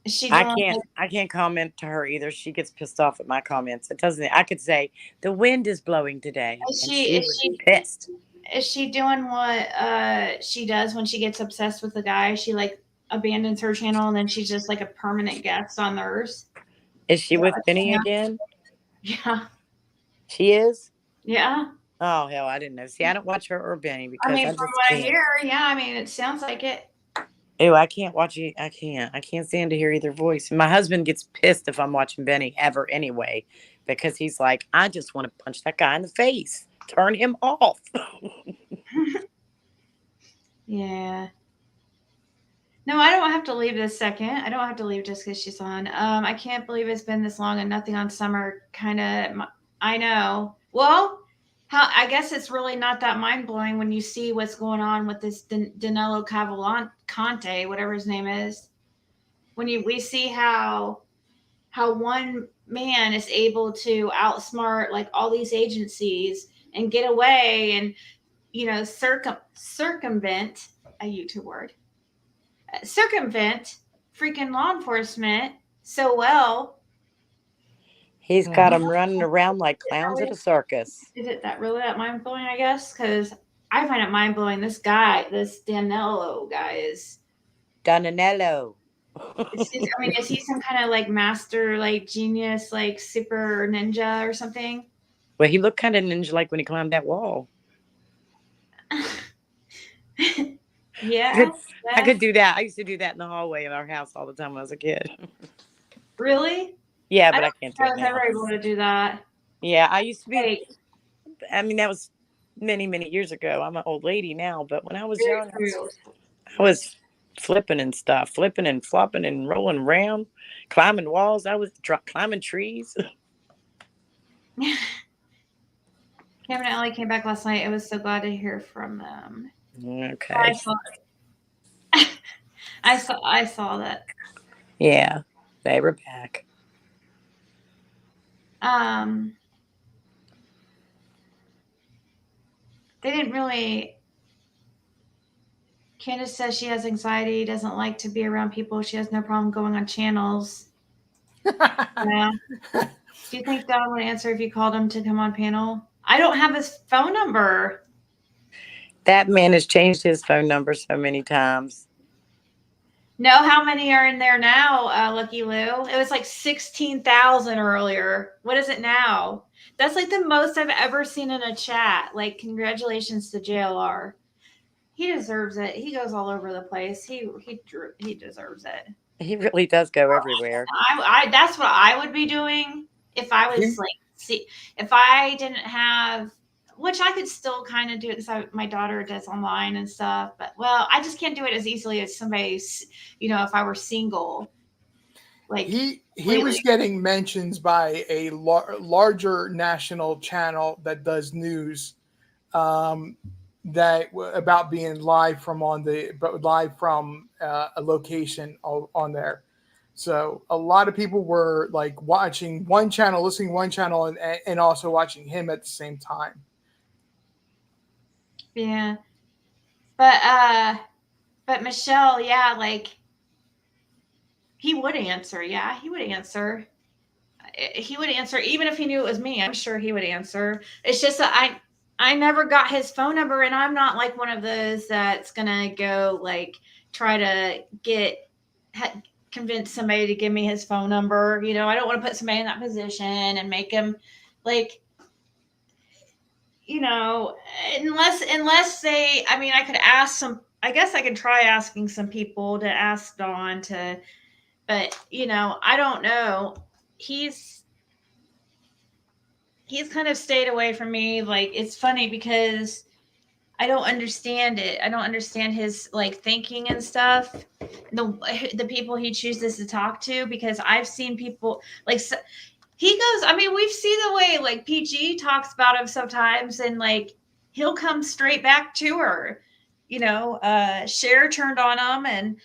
Is she doing? I can't comment to her either. She gets pissed off at my comments. It doesn't. I could say the wind is blowing today, and she would be pissed. Is she doing what she does when she gets obsessed with the guy? She like abandons her channel and then she's just like a permanent guest on theirs. Is she with Benny Yeah. again? Yeah. She is. Yeah. Oh hell, I didn't know. See, I don't watch her or Benny because I mean, I from just what I can't. hear, yeah. I mean, it sounds like it. Ew, I can't watch it. I can't. I can't stand to hear either voice. My husband gets pissed if I'm watching Benny ever anyway, because he's like, I just want to punch that guy in the face. Turn him off. Yeah. No, I don't have to leave this second. I don't have to leave just because she's on. I can't believe it's been this long and nothing on Summer. Kind of, I know. Well, how I guess it's really not that mind blowing when you see what's going on with this Danelo Cavalcante, whatever his name is. When we see how one man is able to outsmart like all these agencies and get away and, circumvent a YouTube word, circumvent freaking law enforcement so well. He's got Mhm. them running around like clowns at a circus. Is it that really that mind blowing? I guess because I find it mind blowing. This guy, this Danelo guy, is. Danelo. Is he some kind of like master, like genius, like super ninja or something? Well, he looked kind of ninja-like when he climbed that wall. Yeah. I could do that. I used to do that in the hallway of our house all the time when I was a kid. Really? Yeah, I but I don't can't think do I it was now. ever able to do that. Yeah, I used to be. Like, I mean, that was many, many years ago. I'm an old lady now, but when I was very young, true. I was flipping and stuff, flipping and flopping and rolling around, climbing walls. I was climbing trees. Cam and Ellie came back last night. I was so glad to hear from them. Okay. I saw that. Yeah, they were back. They didn't really. Candace says she has anxiety, doesn't like to be around people. She has no problem going on channels. Yeah. Do you think Don would answer if you called him to come on panel? I don't have his phone number. That man has changed his phone number so many times. Know how many are in there now, Lucky Lou? It was like 16,000 earlier. What is it now? That's like the most I've ever seen in a chat. Like, congratulations to JLR. He deserves it. He goes all over the place. He deserves it. He really does go everywhere. I that's what I would be doing if I was if I didn't have, which I could still kind of do it because my daughter does online and stuff. But I just can't do it as easily as somebody's. If I were single, like he was getting mentions by a larger national channel that does news, about being live from a location on there. So a lot of people were like watching one channel, listening to one channel, and also watching him at the same time. Yeah, but Michelle, yeah, like he would answer. Yeah, he would answer. He would answer even if he knew it was me. I'm sure he would answer. It's just that I never got his phone number, and I'm not like one of those that's gonna go like try to convince somebody to give me his phone number. I don't want to put somebody in that position and make him like, unless they. I mean, I could ask some. I guess I could try asking some people to ask Dawn to, but I don't know. He's kind of stayed away from me. Like, it's funny because I don't understand it. I don't understand his like thinking and stuff. The people he chooses to talk to, because I've seen people like he goes. I mean, we've seen the way like PG talks about him sometimes, and like he'll come straight back to her. Cher turned on him, and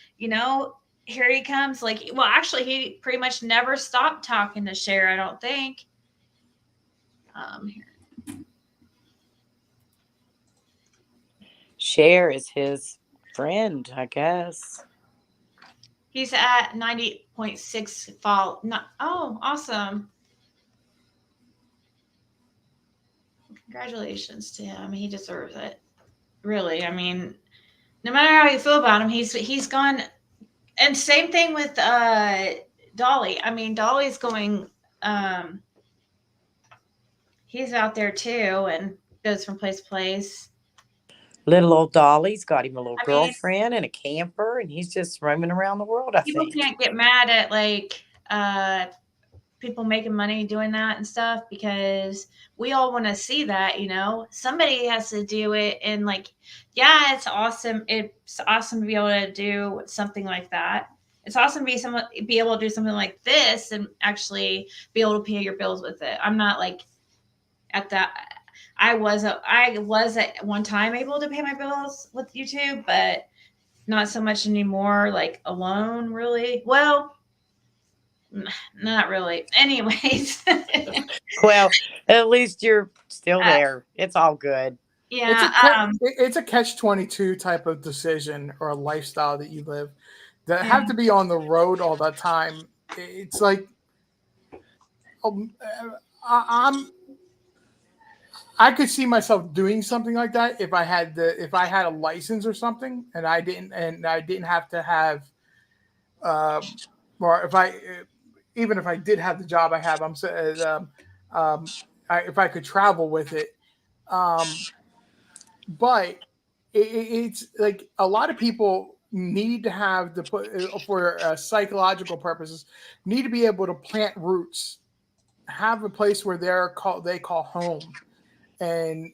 here he comes. Like, well, actually, he pretty much never stopped talking to Cher. I don't think. Here. Cher is his friend, I guess. He's at 90.6 fall. Oh, awesome. Congratulations to him. He deserves it. Really. I mean, no matter how you feel about him, he's gone. And same thing with Dolly. I mean, Dolly's going he's out there too and goes from place to place. Little old Dolly's got him a little girlfriend and a camper, and he's just roaming around the world, I think. People can't get mad at like people making money doing that and stuff, because we all want to see that. Somebody has to do it, and like, yeah, it's awesome. It's awesome to be able to do something like that. It's awesome to be able to do something like this and actually be able to pay your bills with it. I'm not like at that. I was at one time able to pay my bills with YouTube, but not so much anymore. Like alone, really. Well, not really. Anyways. Well, at least you're still there. It's all good. Yeah. It's a catch-22 type of decision or a lifestyle that you live that Yeah. have to be on the road all the time. It's like I could see myself doing something like that if I had a license or something, and I didn't have to have, or even if I did have the job I have, if I could travel with it, but it's like a lot of people need to have the for psychological purposes need to be able to plant roots, have a place where they call home, and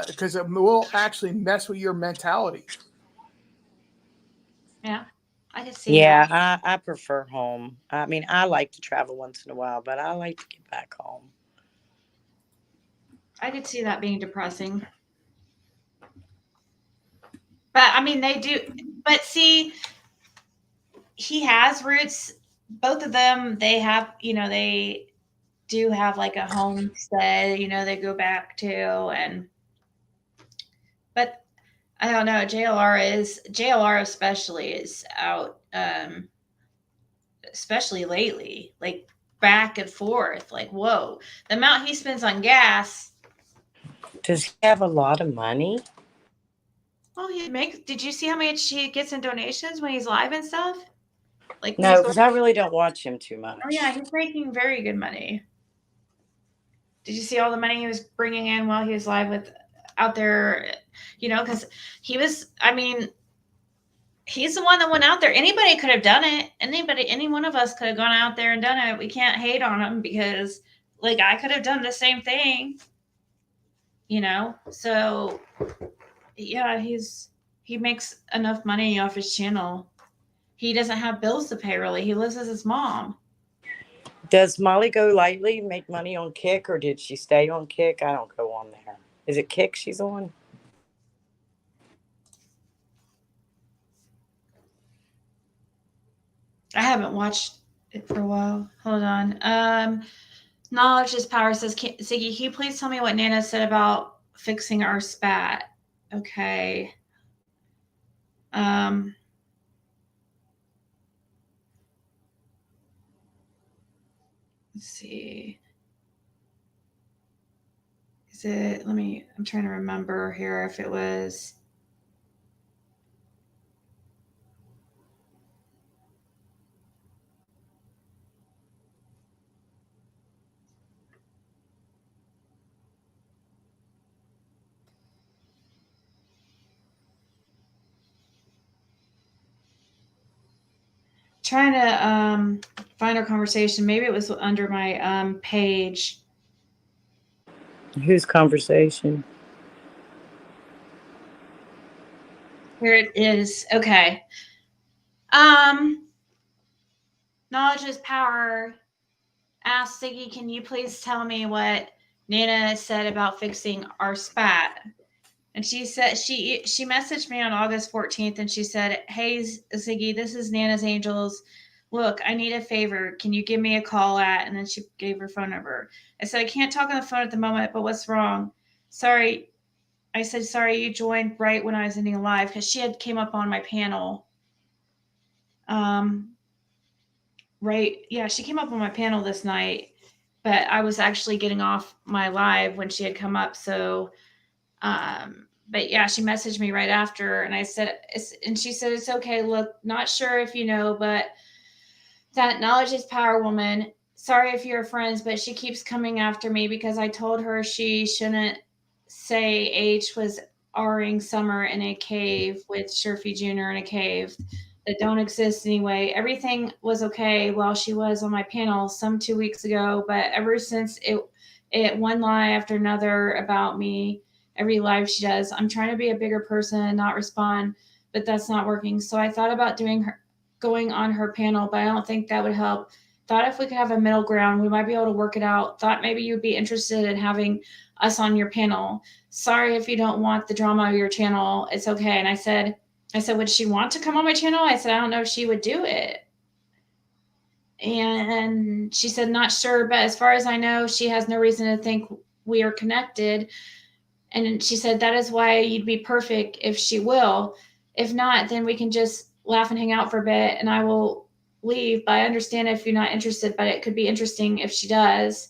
because it will actually mess with your mentality. Yeah. I can see Yeah, that. I prefer home. I mean, I like to travel once in a while, but I like to get back home. I could see that being depressing. But I mean, they do. But see, he has roots. Both of them, they have, they do have like a homestead, they go back to. And, but I don't know, JLR especially is out, especially lately, like back and forth. Like, whoa, the amount he spends on gas. Does he have a lot of money? Well, did you see how much he gets in donations when he's live and stuff? Like when No, he's going. because I really don't watch him too Oh yeah, much. he's making very good money. Did you see all the money he was bringing in while he was live with out there? Because he was. I mean, he's the one that went out there. Anybody could have done it. Any one of us could have gone out there and done it. We can't hate on him because, like, I could have done the same thing. So yeah, he makes enough money off his channel. He doesn't have bills to pay really. He lives with his mom. Does Molly Go Lightly make money on Kick, or did she stay on Kick? I don't go on there. Is it Kick she's on? I haven't watched it for a while. Hold on. Knowledge is power says, Ziggy, can you please tell me what Nana said about fixing our spat? Okay. Um, let's see. I'm trying to remember here if it was. Trying to find our conversation. Maybe it was under my page. Whose conversation? Here it is. Okay. Knowledge is power. Ask Siggy, can you please tell me what Nana said about fixing our spat? And she said she messaged me on August 14th and she said, "Hey Ziggy, this is Nana's Angels. Look, I need a favor. Can you give me a call at?" And then she gave her phone number. I said, "I can't talk on the phone at the moment, but what's wrong?" Sorry. I said, "Sorry, you joined right when I was ending live," because she had came up on my panel. Right. Yeah, she came up on my panel this night, but I was actually getting off my live when she had come up. So, but yeah, she messaged me right after, and and she said, "It's okay. Look, not sure if you know, but that knowledge is power, woman. Sorry if you're friends, but she keeps coming after me because I told her she shouldn't say H was R-ing Summer in a cave with Sherfy Jr. in a cave that don't exist anyway. Everything was okay while she was on my panel some 2 weeks ago, but ever since it one lie after another about me, every live she does, I'm trying to be a bigger person and not respond, but that's not working. So I thought about going on her panel, but I don't think that would help. Thought if we could have a middle ground, we might be able to work it out. Thought maybe you'd be interested in having us on your panel. Sorry if you don't want the drama of your channel. It's okay." And I said, would she want to come on my channel? I said, I don't know if she would do it. And she said, not sure, but as far as I know, she has no reason to think we are connected. And she said, that is why you'd be perfect if she will. If not, then we can just laugh and hang out for a bit and I will leave. But I understand if you're not interested, but it could be interesting if she does.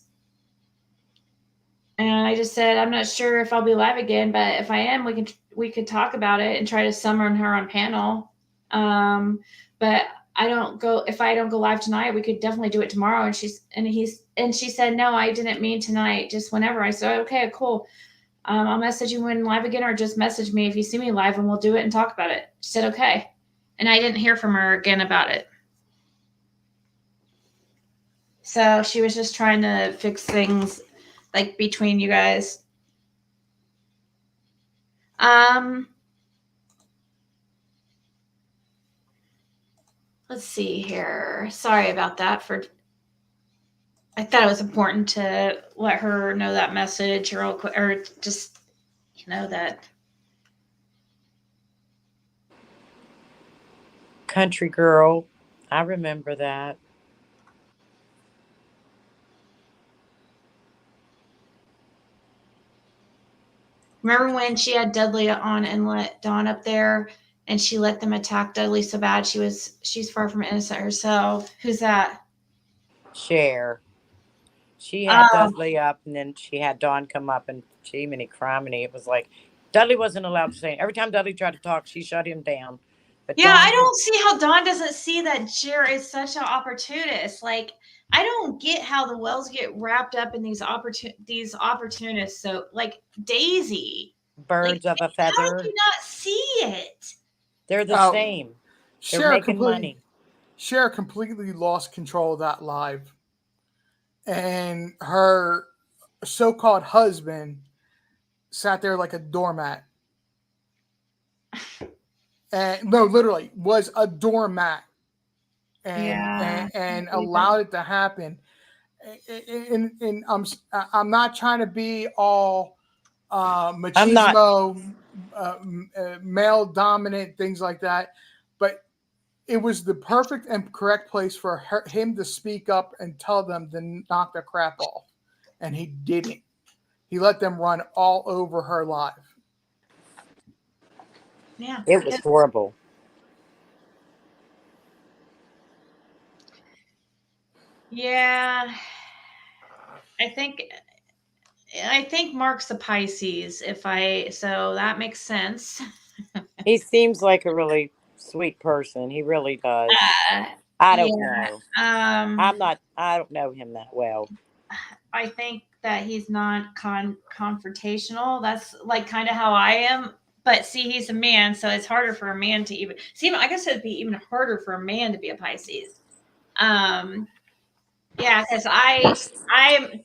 And I just said, I'm not sure if I'll be live again, but if I am, we could talk about it and try to summon her on panel. But if I don't go live tonight, we could definitely do it tomorrow. And she said, no, I didn't mean tonight, just whenever. I said, okay, cool. I'll message you when live again, or just message me if you see me live and we'll do it and talk about it. She said, okay. And I didn't hear from her again about it. So she was just trying to fix things like between you guys. Let's see here. Sorry about that. I thought it was important to let her know that message real quick, or just, that. Country girl. I remember that. Remember when she had Dudley on and let Dawn up there, and she let them attack Dudley so bad she's far from innocent herself. Who's that? Cher. She had Dudley up, and then she had Dawn come up, and Jiminy Criminy. It was like Dudley wasn't allowed to say. Every time Dudley tried to talk, she shut him down. But yeah, Dawn, I don't see how Dawn doesn't see that Cher is such an opportunist. Like, I don't get how the Wells get wrapped up in these opportunists. So, like Daisy, birds of a how feather. did you not see it? They're the same. They're making money. Cher completely lost control of that live. And her so-called husband sat there like a doormat. And no, literally was a doormat. And allowed it to happen. And I'm not trying to be all machismo, male dominant, things like that, but it was the perfect and correct place for him to speak up and tell them to knock their crap off, and he didn't. He let them run all over her live. Yeah, it was horrible. Yeah, I think Mark's a Pisces. So that makes sense. He seems like a really sweet person. He really does. I don't know. I don't know him that well. I think that he's not confrontational. That's like kind of how I am. But see, he's a man, so it's harder for a man to even see. I guess it'd be even harder for a man to be a Pisces. Yeah, because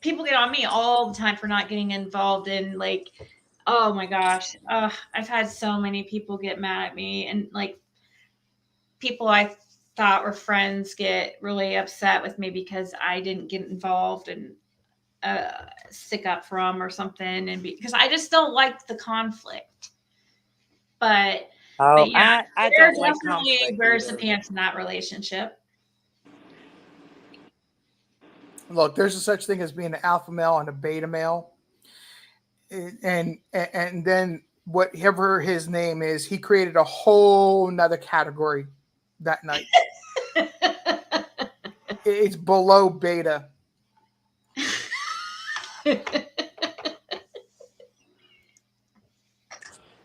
people get on me all the time for not getting involved in, like, oh my gosh, I've had so many people get mad at me, and like people I thought were friends get really upset with me because I didn't get involved and stick up for them or something, and because I just don't like the conflict. But yeah, I there don't like definitely conflict wears the either. pants in that relationship. Look, there's a such thing as being an alpha male and a beta male, and then whatever his name is, he created a whole nother category that night. It's below beta.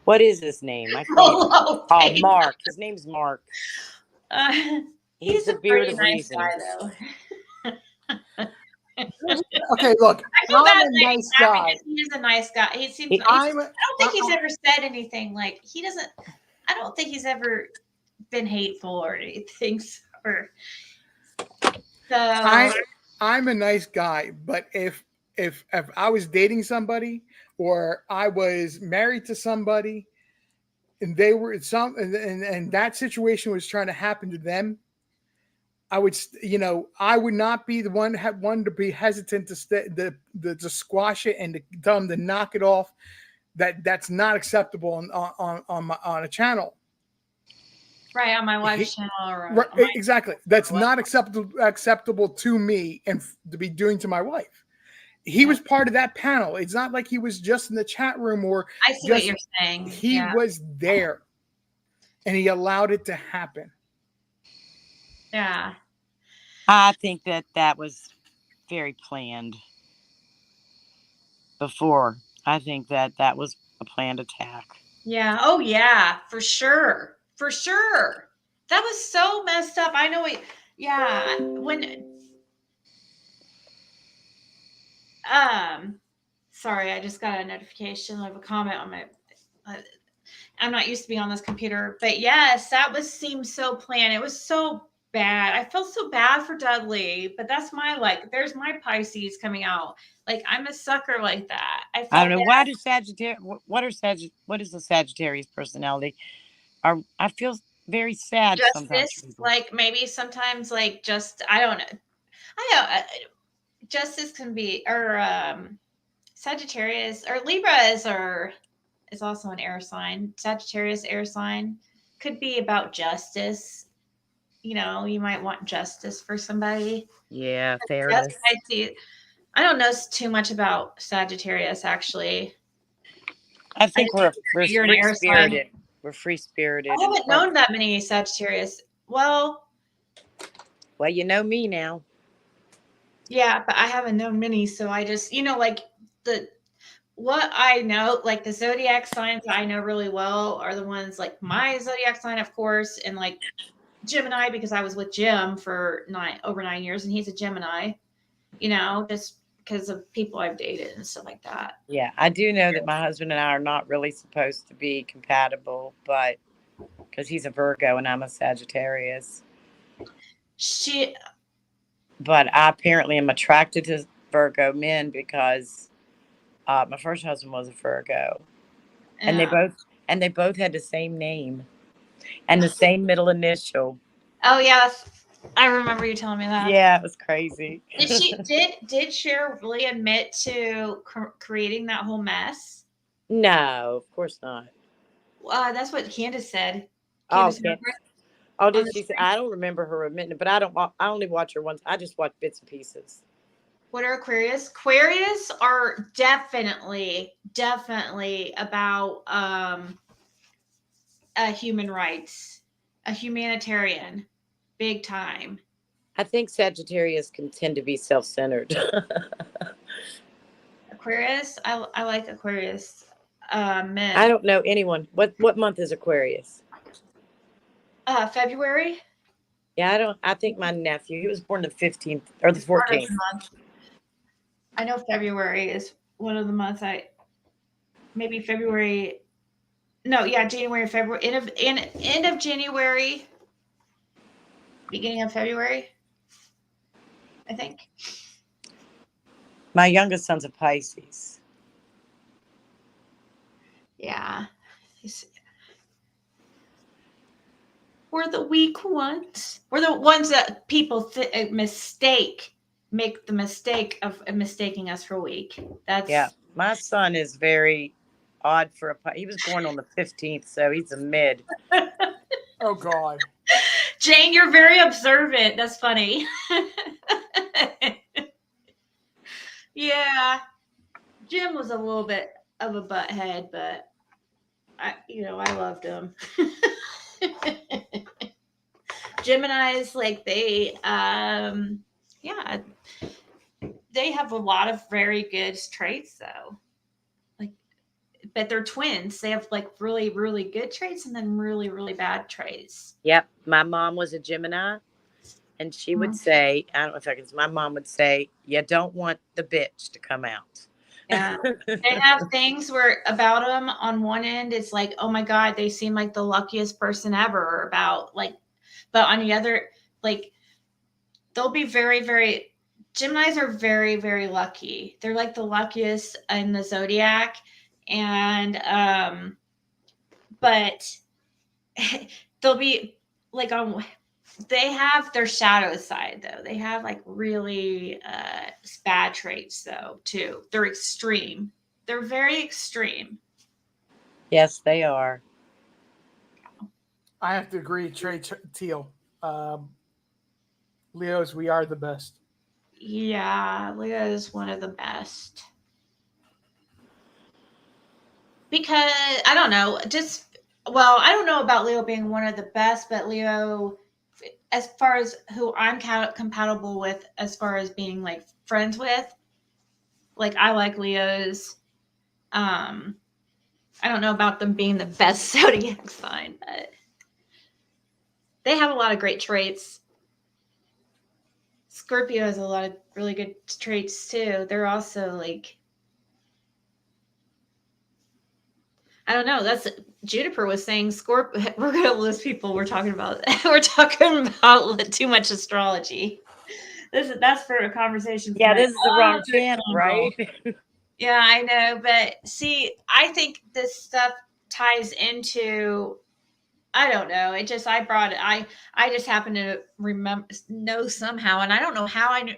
What is his name? I can't. Mark. His name's Mark. He's the beard of reason. Guy, though. Okay, look, I'm a nice guy. He's a nice guy. He seems. I don't think he's ever said anything like he doesn't. I don't think he's ever been hateful or anything. I'm a nice guy, but if I was dating somebody or I was married to somebody and they were and that situation was trying to happen to them, I would, I would not be the one to be hesitant to squash it and to tell them to knock it off. That's not acceptable on a channel. Right, on my wife's channel. Right, exactly. That's not acceptable to me and to be doing to my wife. he was part of that panel. It's not like he was just in the chat room or I see what you're saying. He was there, and he allowed it to happen. Yeah. I think that was very planned before. I think that was a planned attack. Yeah. Oh, yeah, for sure. For sure. That was so messed up. I know it. Yeah. Sorry, I just got a notification of a comment on my, I'm not used to being on this computer, but yes, that seemed so planned. It was so bad. I felt so bad for Dudley, but that's there's my Pisces coming out. Like, I'm a sucker like that. I don't know. bad. Why do Sagittarius, what is the Sagittarius personality? I feel very sad sometimes. Justice, like maybe sometimes just, I don't know. Justice can be, or Sagittarius or Libra is also an air sign. Sagittarius air sign could be about justice. You know, you might want justice for somebody. Yeah, fairness. I don't know too much about Sagittarius, actually. I think we're you're an free air spirited. sign. We're free spirited. I haven't known that many Sagittarius. Well, you know me now. Yeah, but I haven't known many, so I just, what I know, like the zodiac signs I know really well are the ones like my zodiac sign, of course, and like Gemini, because I was with Jim for over 9 years, and he's a Gemini, just because of people I've dated and stuff like that. Yeah, I do know that my husband and I are not really supposed to be compatible, but because he's a Virgo and I'm a Sagittarius. But I apparently am attracted to Virgo men because my first husband was a Virgo, and they both had the same name and the same middle initial. Oh yeah, I remember you telling me that. Yeah, it was crazy. Did Cher really admit to creating that whole mess? No, of course not. That's what Candace said. Did she say? I don't remember her admitting, but I only watch her once. I just watch bits and pieces. What are Aquarius? Aquarius are definitely about human rights, a humanitarian, big time. I think Sagittarius can tend to be self-centered. Aquarius, I like Aquarius men. I don't know anyone. What month is Aquarius? February. Yeah, I think my nephew, he was born the 15th or the 14th. I know February is one of the months maybe February. No, yeah, January, February, end of January, beginning of February, I think. My youngest son's a Pisces. Yeah. We're the weak ones. We're the ones that people make the mistake of mistaking us for weak. Yeah. My son is very odd for he was born on the 15th, so he's a mid. Oh God. Jane, you're very observant. That's funny. Yeah. Jim was a little bit of a butthead, but I loved him. Geminis, they have a lot of very good traits though. But they're twins. They have really, really good traits and then really, really bad traits. Yep. My mom was a Gemini, and she would say, I don't know if I can, my mom would say, you don't want the bitch to come out. Yeah. They have things about them on one end, it's like, oh my God, they seem like the luckiest person ever but on the other, they'll be very, very, Geminis are very, very lucky. They're like the luckiest in the zodiac. And, but they'll be they have their shadow side though. They have really bad traits though too. They're extreme. They're very extreme. Yes, they are. I have to agree, Trey Teal. Leos, we are the best. Yeah, Leo is one of the best. Because I don't know, I don't know about Leo being one of the best, but Leo, as far as who I'm compatible with, as far as being like friends with, like I like Leos. Um, I don't know about them being the best zodiac sign, but they have a lot of great traits. Scorpio has a lot of really good traits too. They're also like, I don't know. That's Juniper was saying. We're gonna lose people. We're talking about. We're talking about too much astrology. That's for a conversation for Yeah, this is the wrong another channel, channel. right? Yeah, I know, but see, I think this stuff ties into. I don't know. It just I brought it. I just happen to know somehow, and I don't know how I knew.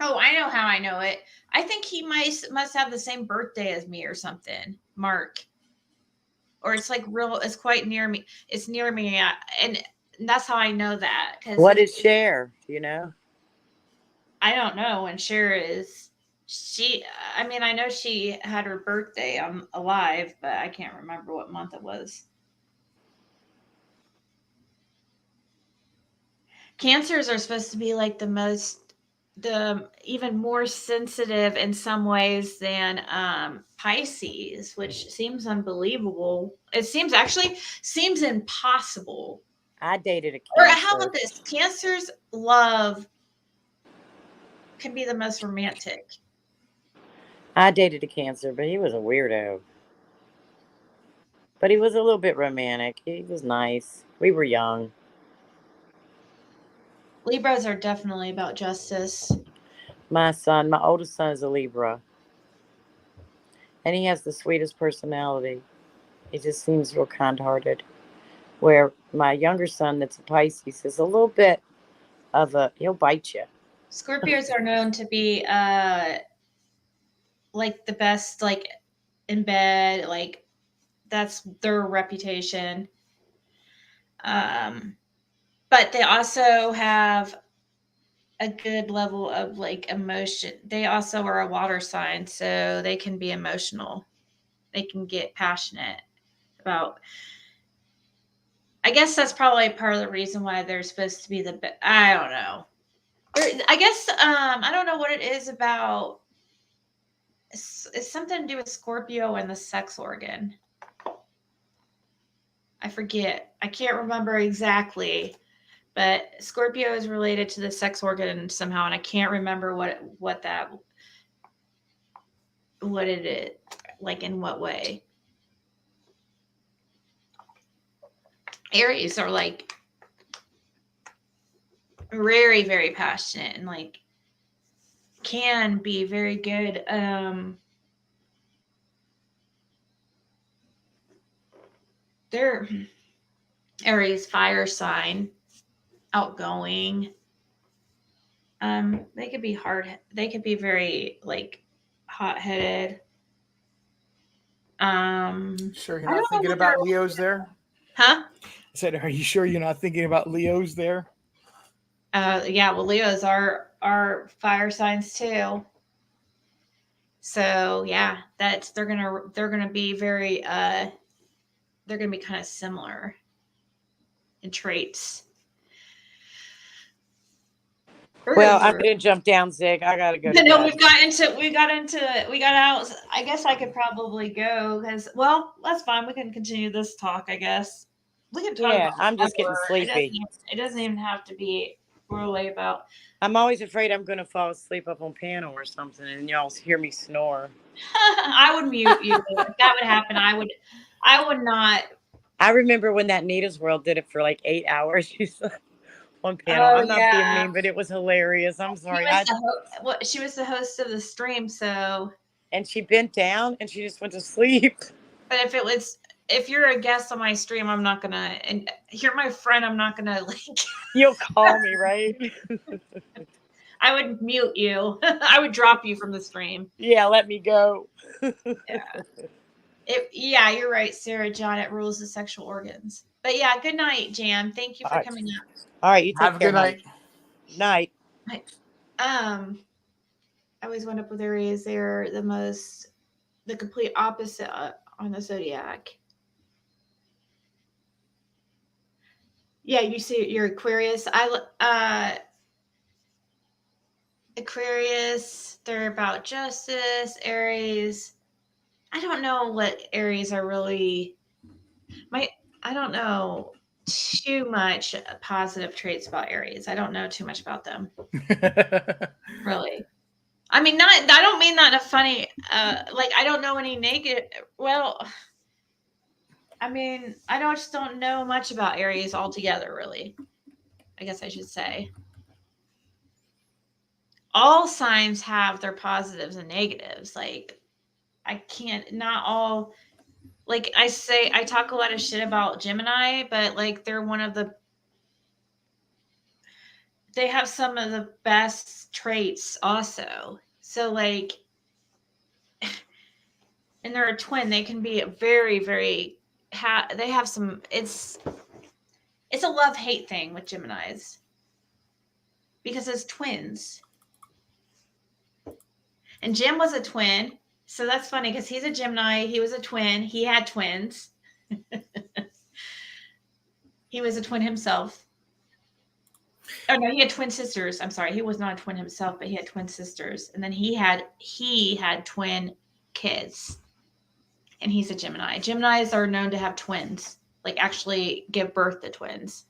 Oh, I know how I know it. I think he must have the same birthday as me or something, Mark. Or it's like real. It's quite near me. It's near me, and that's how I know that because What is share? Do you know? I don't know when Cher is. She, I mean, I know she had her birthday alive, but I can't remember what month it was. Cancers are supposed to be like the even more sensitive in some ways than Pisces, which seems unbelievable. It seems impossible. I dated a Or how Cancer. about this? Cancers love can be the most romantic. I dated a Cancer, but he was a weirdo. But he was a little bit romantic. He was nice. We were young. Libras are definitely about justice. My oldest son is a Libra, and he has the sweetest personality. He just seems real kind-hearted. Where my younger son, that's a Pisces, is a little bit of he'll bite you. Scorpios are known to be like the best like in bed, like that's their reputation. Um but they also have a good level of like emotion. They also are a water sign, so they can be emotional. They can get passionate about. I guess that's probably part of the reason why they're supposed to be I don't know. I guess I don't know what it is about. It's something to do with Scorpio and the sex organ. I forget. I can't remember exactly, but Scorpio is related to the sex organ somehow, and I can't remember what it is, like in what way. Aries are like very, very passionate and like can be very good. They're Aries fire sign, outgoing. They could be hard. They could be very like hot headed. Sure, you're I not don't know thinking what they're. about Leos there? Huh? I said, are you sure you're not thinking about Leos there? Yeah. Well, Leos are fire signs too. So yeah, they're gonna be very they're gonna be kind of similar in traits. Well, I'm Birds gonna jump down, Zig. I gotta go to No, bed. we got out. I guess I could probably go because, well, that's fine. We can continue this talk. I guess we can talk Yeah, about I'm just getting whatever. sleepy. It doesn't even have to be really about. I'm always afraid I'm gonna fall asleep up on panel or something, and y'all hear me snore. I would mute you if that would happen. I would not. I remember when that Nita's World did it for like 8 hours. She's on panel. Oh I'm not being yeah, mean, but it was hilarious. I'm sorry. she was the host of the stream. So, And she bent down and she just went to sleep. but if you're a guest on my stream, I'm not gonna. And you're my friend. I'm not gonna like. You'll call me, right? I would mute you. I would drop you from the stream. Yeah, let me go. Yeah. Yeah, you're right, Sarah John. It rules the sexual organs. But yeah, good night, Jan. Thank you All for right. coming up. All right, you Have take a care, good honey. night. Night. I always went up with Aries. They're the complete opposite on the zodiac. Yeah, you see, you're Aquarius. Aquarius. They're about justice. Aries. I don't know what Aries are really. I don't know too much positive traits about Aries. I don't know too much about them, really. I mean, not. I don't mean that in a funny. Like I don't know any negative. Well, I mean, just don't know much about Aries altogether, really. I guess I should say. All signs have their positives and negatives. Like I can't. Not all. Like I talk a lot of shit about Gemini, but like they're one of the. They have some of the best traits, also. So like, and they're a twin. They can be very, very. They have some. It's a love-hate thing with Geminis because it's twins. And Jim was a twin, so that's funny because he's a Gemini. He was a twin. He had twins. He was a twin himself. Oh no, he had twin sisters. I'm sorry, he was not a twin himself, but he had twin sisters. And then he had twin kids. And he's a Gemini. Geminis are known to have twins, like actually give birth to twins.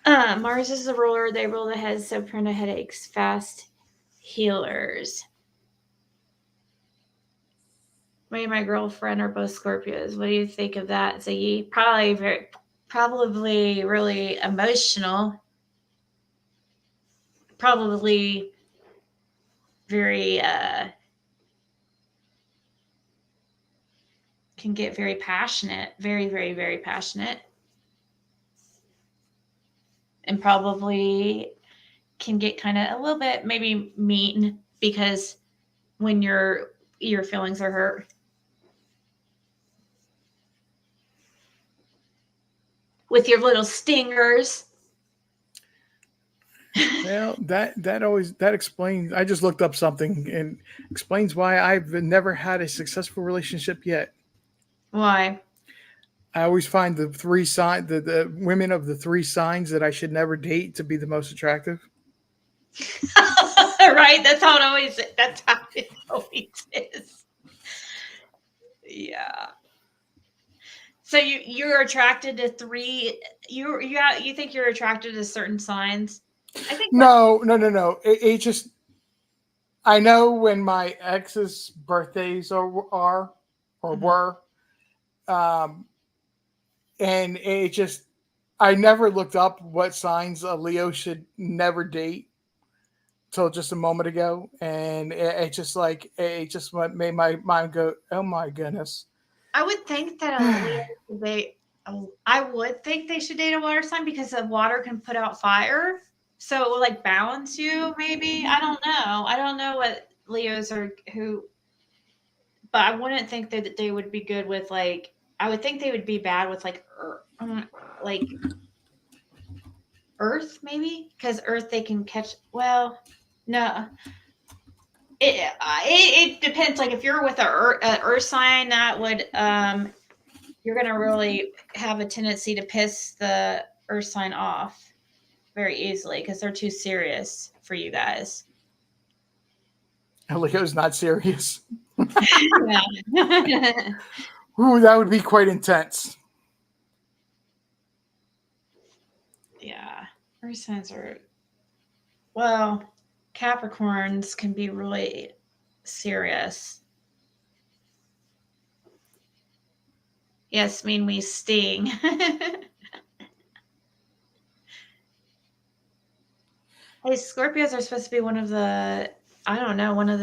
Mars is the ruler. They rule the heads, so prone to headaches. Fast healers. Me and my girlfriend are both Scorpios. What do you think of that, Ziggy? Probably really emotional. Probably very can get very passionate, very, very, very passionate. And probably can get kind of a little bit maybe mean because when your feelings are hurt. With your little stingers. Well, that explains. I just looked up something and explains why I've never had a successful relationship yet. Why? I always find the women of the three signs that I should never date to be the most attractive. Right? That's how it always is. Yeah. So you're attracted to three. You think you're attracted to certain signs? I think No. It just I know when my ex's birthdays are or were, and it just I never looked up what signs a Leo should never date till just a moment ago, and it just made my mind go, oh my goodness. I would think that I would think they should date a water sign because the water can put out fire, so it will like balance you. Maybe I don't know. I don't know what Leos are who, but I wouldn't think that they would be good with like. I would think they would be bad with like Earth maybe because Earth they can catch. Well, no. It depends. Like if you're with a Earth sign, that would you're gonna really have a tendency to piss the Earth sign off very easily because they're too serious for you guys. Leo's not serious. Yeah. Ooh, that would be quite intense. Yeah, Earth signs are well. Capricorns can be really serious. Yes, mean we sting. Hey, Scorpios are supposed to be one of the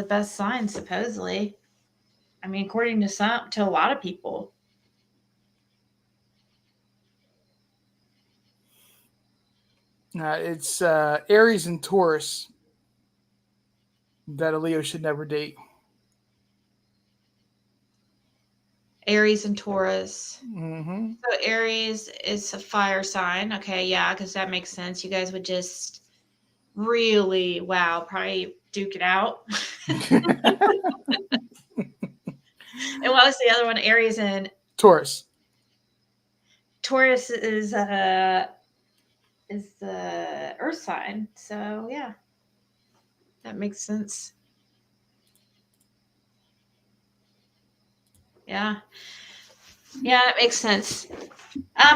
best signs supposedly. I mean, according to a lot of people. It's Aries and Taurus that a Leo should never date. Aries and Taurus. Mm-hmm. So Aries is a fire sign. Okay, yeah, because that makes sense. You guys would just really, probably duke it out. And what was the other one? Aries and Taurus. Taurus is the earth sign. So yeah, that makes sense. Yeah. Yeah, it makes sense.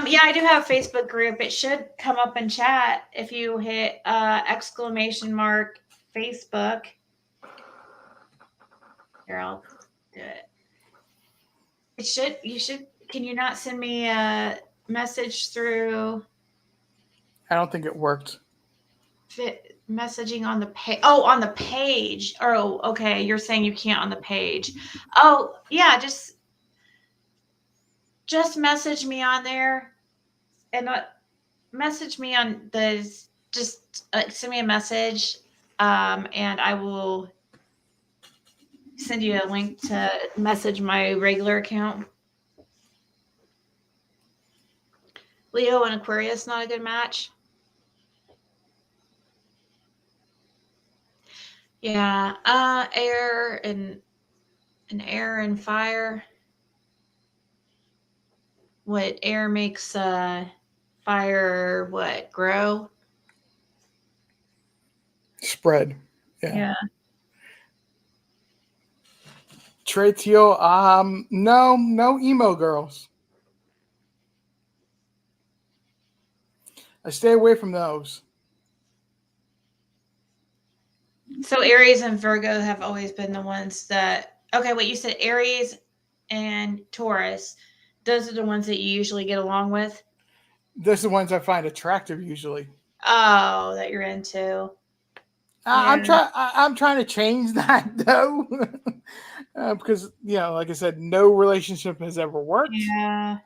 Yeah, I do have a Facebook group. It should come up in chat if you hit exclamation mark Facebook. Here, I'll do it. You should, can you not send me a message through I don't think it worked. messaging on the page? Oh, on the page. Oh, okay. You're saying you can't on the page. Oh, yeah, just message me on there and message me on just send me a message, and I will send you a link to message my regular account. Leo and Aquarius, not a good match. Yeah, air and fire. What air makes fire grow? Spread. Yeah. Tratio, no emo girls. I stay away from those. So Aries and Virgo have always been the ones that. Okay, wait. You said Aries and Taurus. Those are the ones that you usually get along with. Those are the ones I find attractive usually. Oh, that you're into. I'm trying to change that though, because like I said, no relationship has ever worked. Yeah.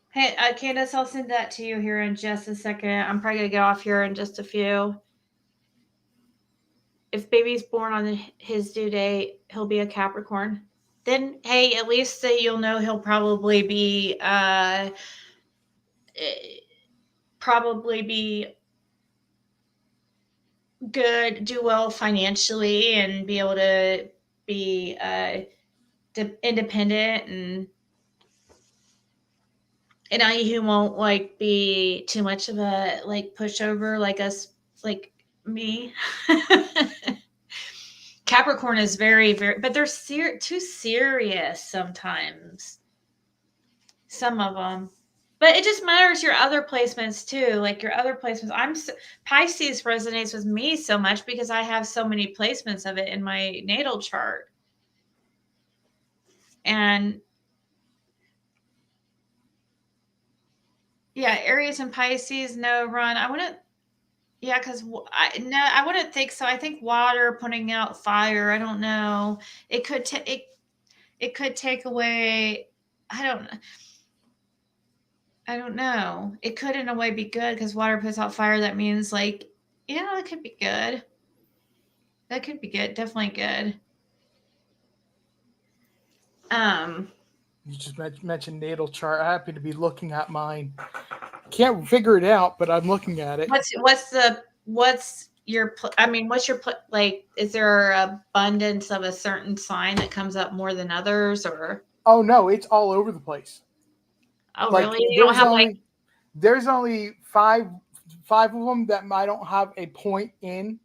Hey, Candace, I'll send that to you here in just a second. I'm probably gonna get off here in just a few. If baby's born on his due date, he'll be a Capricorn. Then, hey, at least you'll know he'll probably be good, do well financially, and be able to be independent, and he won't be too much of a pushover like us, like me. Capricorn is very, very, but they're too serious sometimes. Some of them. But it just matters your other placements too. Like your other placements. Pisces resonates with me so much because I have so many placements of it in my natal chart. And yeah, Aries and Pisces, no run. I wouldn't. Yeah, because I wouldn't think so. I think water putting out fire. I don't know. It could it could take away. I don't know. It could in a way be good because water puts out fire. That means it could be good. That could be good. Definitely good. You just mentioned natal chart. I happen to be looking at mine. Can't figure it out, but I'm looking at it. What's your is there an abundance of a certain sign that comes up more than others, or? Oh no, it's all over the place. Oh really? You don't have there's only five of them that I don't have a point in,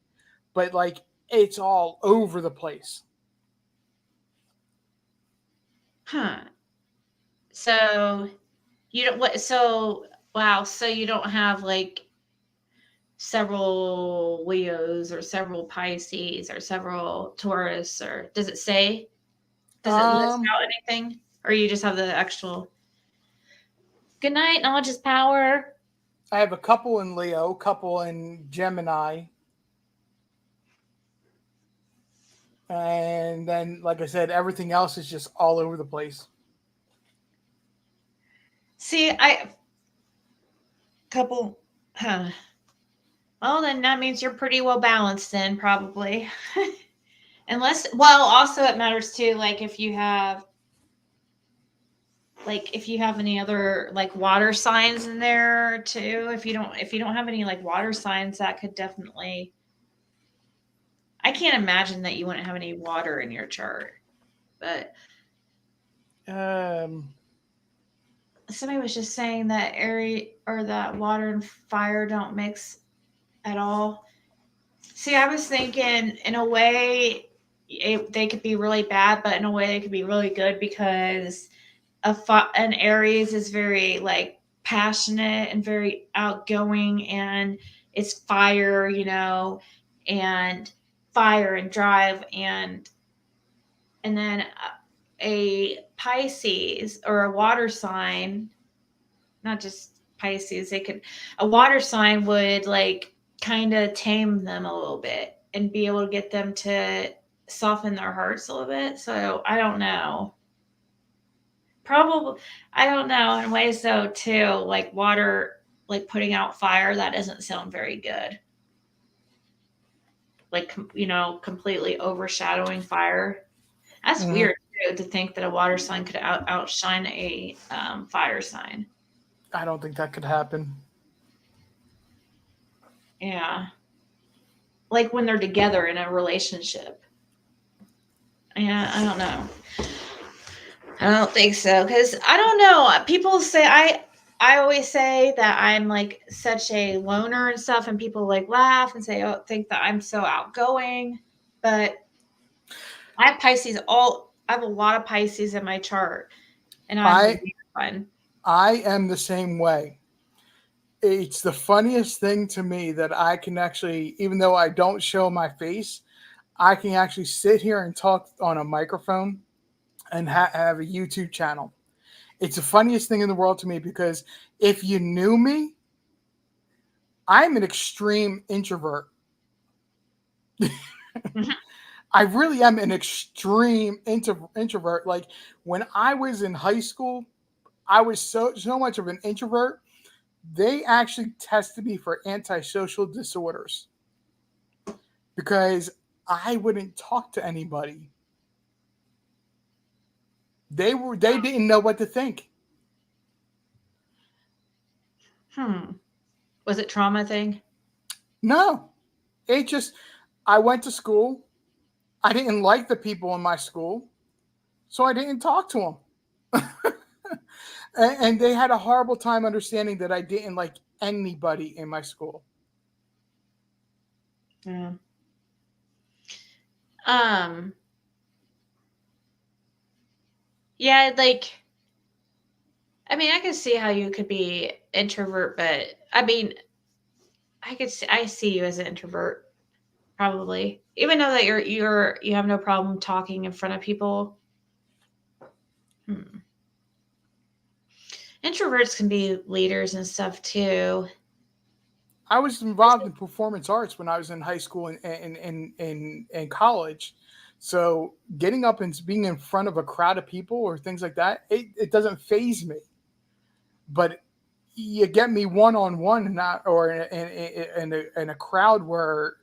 but it's all over the place. Huh. So you don't wow, so you don't have several Leos or several Pisces or several Taurus, or does it say? Does it list out anything? Or you just have the actual good night, knowledge is power? I have a couple in Leo, couple in Gemini. And then, like I said, everything else is just all over the place. See, well, then that means you're pretty well balanced then, probably. Unless, well, also it matters too. Like if you have any other like water signs in there too. If you don't have any like water signs, that could definitely. I can't imagine that you wouldn't have any water in your chart, but Um, somebody was just saying that air or that water and fire don't mix at all. See, I was thinking in a way they could be really bad, but in a way they could be really good because an Aries is very like passionate and very outgoing, and it's fire, and fire and drive, and then a Pisces or a water sign, not just Pisces, a water sign would like kind of tame them a little bit and be able to get them to soften their hearts a little bit. So I don't know. Probably, I don't know. In ways though, too, like water, like putting out fire, that doesn't sound very good. Like, completely overshadowing fire. That's mhm. weird too, to think that a water sign could outshine a fire sign. I don't think that could happen. Yeah. Like when they're together in a relationship. Yeah, I don't know. I don't think so because I don't know. People say I always say that I'm like such a loner and stuff, and people like laugh and say, "Oh, think that I'm so outgoing." But I have Pisces I have a lot of Pisces in my chart, and I'm I really fun. I am the same way. It's the funniest thing to me that I can actually, even though I don't show my face, I can actually sit here and talk on a microphone and have a YouTube channel. It's the funniest thing in the world to me because if you knew me, I'm an extreme introvert. I really am an extreme introvert. Like when I was in high school, I was so much of an introvert. They actually tested me for antisocial disorders because I wouldn't talk to anybody. They didn't know what to think. Was it trauma thing? No, it just I went to school. I didn't like the people in my school, so I didn't talk to them. And they had a horrible time understanding that I didn't like anybody in my school. Yeah. Um. Yeah, like I mean, I can see how you could be introvert, but I mean, I see you as an introvert probably. Even though that you have no problem talking in front of people. Hmm. Introverts can be leaders and stuff too. I was involved in performance arts when I was in high school and college. So getting up and being in front of a crowd of people or things like that, it doesn't phase me. But you get me one on one, not or in a crowd where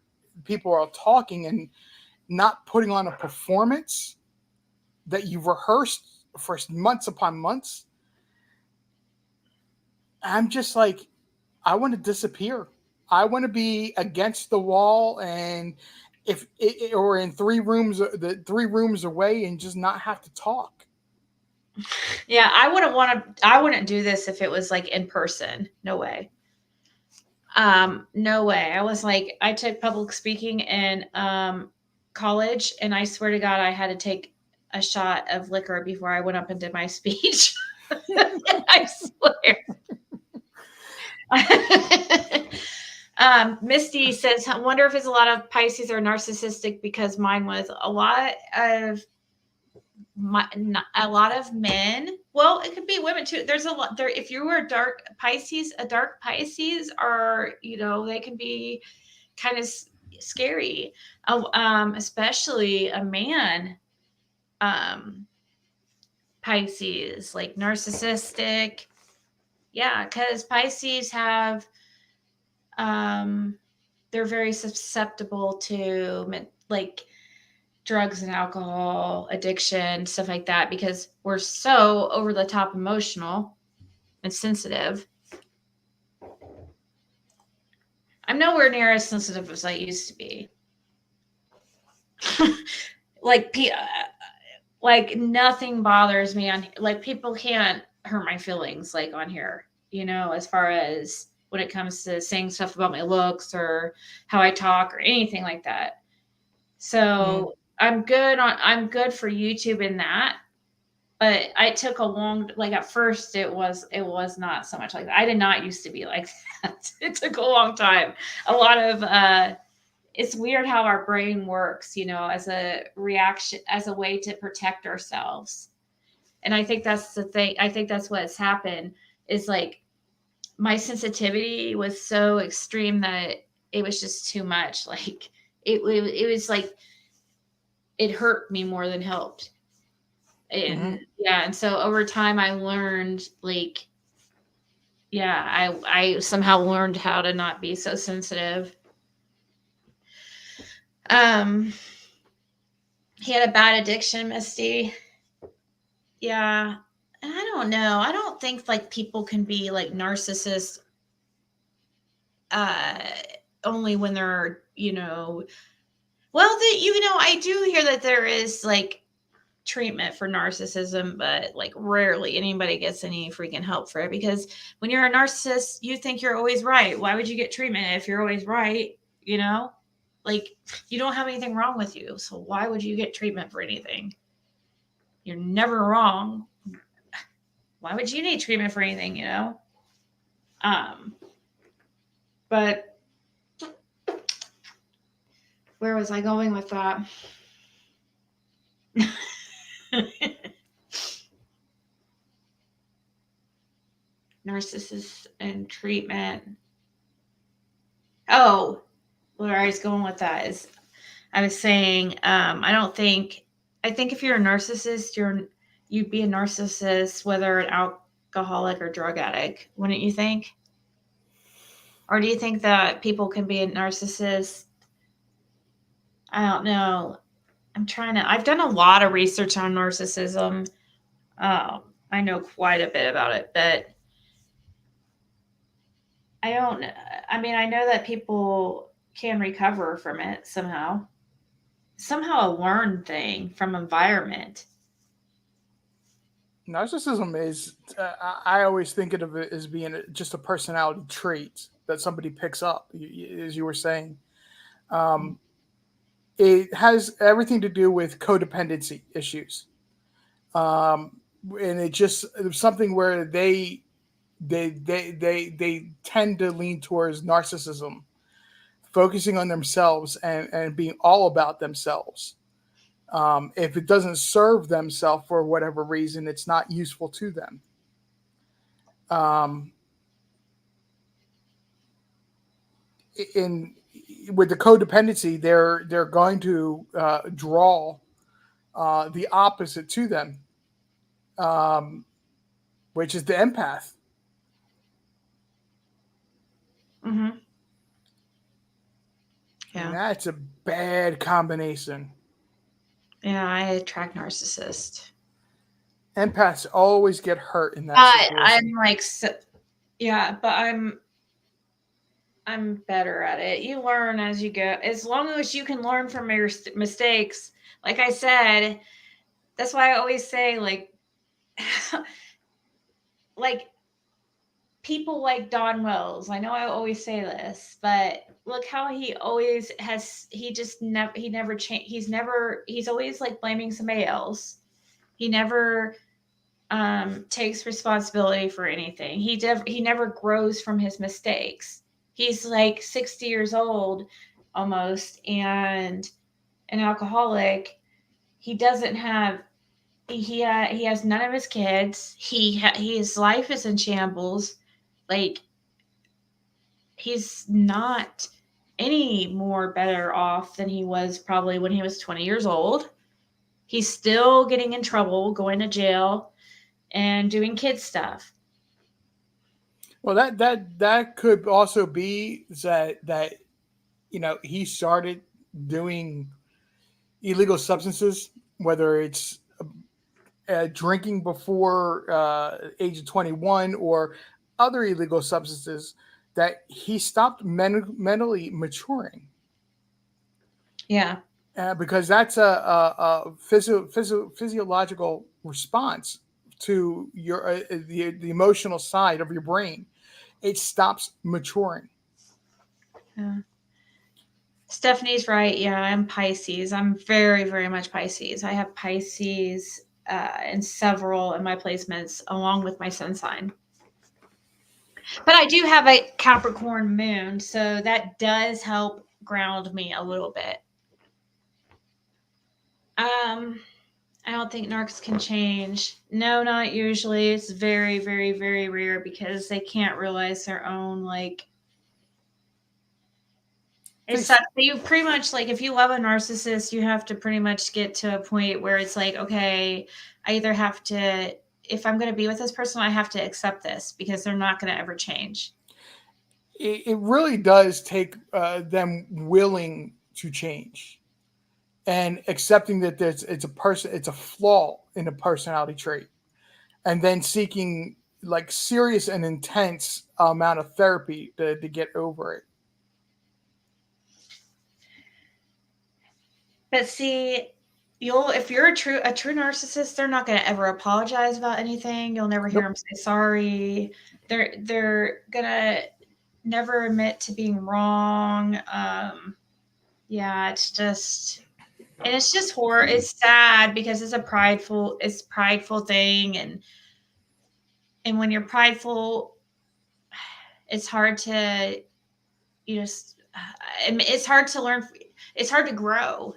people are talking and not putting on a performance that you've rehearsed for months upon months. I'm just like, I want to disappear. I want to be against the wall and if it, or in the 3 rooms away and just not have to talk. Yeah, I wouldn't do this if it was like in person. No way. No way. I took public speaking in college, and I swear to God I had to take a shot of liquor before I went up and did my speech. I swear. Misty says, I wonder if it's a lot of Pisces are narcissistic because mine was a lot of men. Well, it could be women too. There's a lot there. If you were a dark Pisces are, they can be kind of scary. Especially a man, Pisces, like narcissistic. Yeah. Cause Pisces um, they're very susceptible to like drugs and alcohol addiction, stuff like that, because we're so over the top emotional and sensitive. I'm nowhere near as sensitive as I used to be. like like nothing bothers me on, like, people can't hurt my feelings like on here, as far as when it comes to saying stuff about my looks or how I talk or anything like that. So I'm good for YouTube in that. But I took a long, like, at first it was not so much like that. I did not used to be like that. It took a long time. A lot of it's weird how our brain works, as a reaction, as a way to protect ourselves. And I think that's the thing. I think that's what's happened is, like, my sensitivity was so extreme that it was just too much. Like it was like it hurt me more than helped. And yeah, and so over time I learned, like, yeah, I somehow learned how to not be so sensitive. He had a bad addiction, Misty. Yeah. And I don't know. I don't think, like, people can be like narcissists uh only when they're, well, I do hear that there is, like, treatment for narcissism, but, like, rarely anybody gets any freaking help for it, because when you're a narcissist, you think you're always right. Why would you get treatment if you're always right? Like, you don't have anything wrong with you, so why would you get treatment for anything? You're never wrong. Why would you need treatment for anything? But where was I going with that? Narcissists and treatment. Oh, where I was going with that is, I was saying, I think if you're a narcissist, you'd be a narcissist whether an alcoholic or drug addict, wouldn't you think? Or do you think that people can be a narcissist? I don't know. I've done a lot of research on narcissism. I know quite a bit about it, but I don't, I mean, I know that people can recover from it somehow. Somehow a learned thing from environment. Narcissism is, I always think of it as being just a personality trait that somebody picks up, as you were saying. It has everything to do with codependency issues. And it's something where they tend to lean towards narcissism, focusing on themselves and being all about themselves. If it doesn't serve themselves for whatever reason, it's not useful to them. In With the codependency, they're going to draw the opposite to them, which is the empath. Mm-hmm. Yeah. And that's a bad combination. Yeah, I attract narcissists. Empaths always get hurt in that situation. I'm like, yeah, but I'm better at it. You learn as you go. As long as you can learn from your mistakes. Like I said, that's why I always say, like, like, people like Don Wells. I know I always say this, but look how he always has. He just never. He never changed. He's always, like, blaming somebody else. He never takes responsibility for anything. He never grows from his mistakes. He's like 60 years old almost, and an alcoholic. He doesn't have. He has none of his kids. His life is in shambles. Like, he's not any more better off than he was probably when he was 20 years old. He's still getting in trouble, going to jail, and doing kid stuff. Well, that could also be that he started doing illegal substances, whether it's drinking before age of 21 or other illegal substances, that he stopped mentally maturing. Yeah. Because that's a physiological response to your the emotional side of your brain. It stops maturing. Yeah. Stephanie's right. Yeah, I'm Pisces. I'm very, very much Pisces. I have Pisces in several in my placements along with my sun sign. But I do have a Capricorn moon, so that does help ground me a little bit. I don't think narcs can change. No, not usually. It's very, very, very rare because they can't realize their own it sucks. You pretty much if you love a narcissist, you have to pretty much get to a point where it's like, okay, I either have to, if I'm going to be with this person, I have to accept this because they're not going to ever change. It really does take them willing to change and accepting that it's a flaw in a personality trait, and then seeking serious and intense amount of therapy to get over it. But see, if you're a true narcissist, they're not going to ever apologize about anything. You'll never hear them say sorry. They're gonna never admit to being wrong. Yeah, it's just horror. It's sad because it's prideful thing, and when you're prideful, it's hard to it's hard to learn. It's hard to grow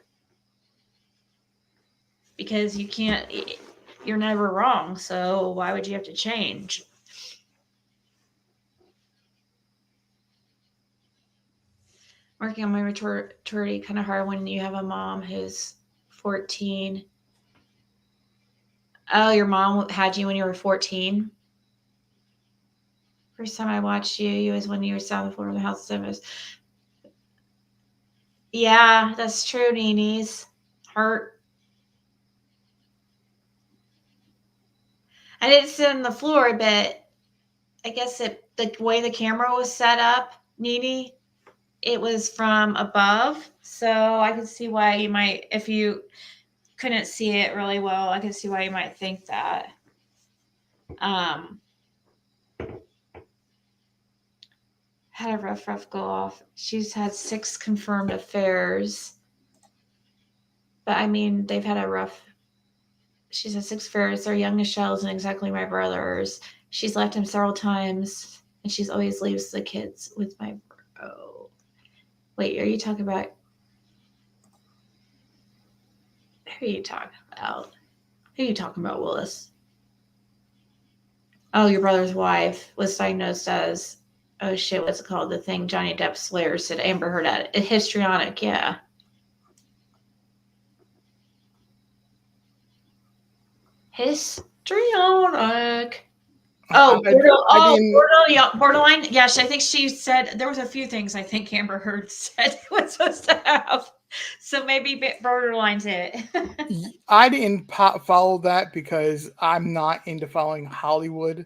because you're never wrong. So why would you have to change? Working on my maturity kind of hard when you have a mom who's 14. Oh, your mom had you when you were 14? First time I watched you was when you were 7 floor of the house of Yeah, that's true, Nini's. Hurt. I didn't sit on the floor, but I guess the way the camera was set up, Nini, it was from above. So I could see why you might, if you couldn't see it really well, I could see why you might think that. Had a rough go off. She's had 6 confirmed affairs. But I mean, they've had a rough. She's had 6 affairs. They're young as shells and exactly my brothers. She's left him several times, and she's always leaves the kids with my bro. Wait, are you talking about? Who are you talking about? Who are you talking about, Willis? Oh, your brother's wife was diagnosed as, oh shit, what's it called? The thing Johnny Depp's lawyer said Amber Heard had. Histrionic, yeah. Histrionic. Borderline. Yeah, I think she said there was a few things I think Amber Heard said it was supposed to have. So maybe borderline's it. I didn't follow that because I'm not into following Hollywood.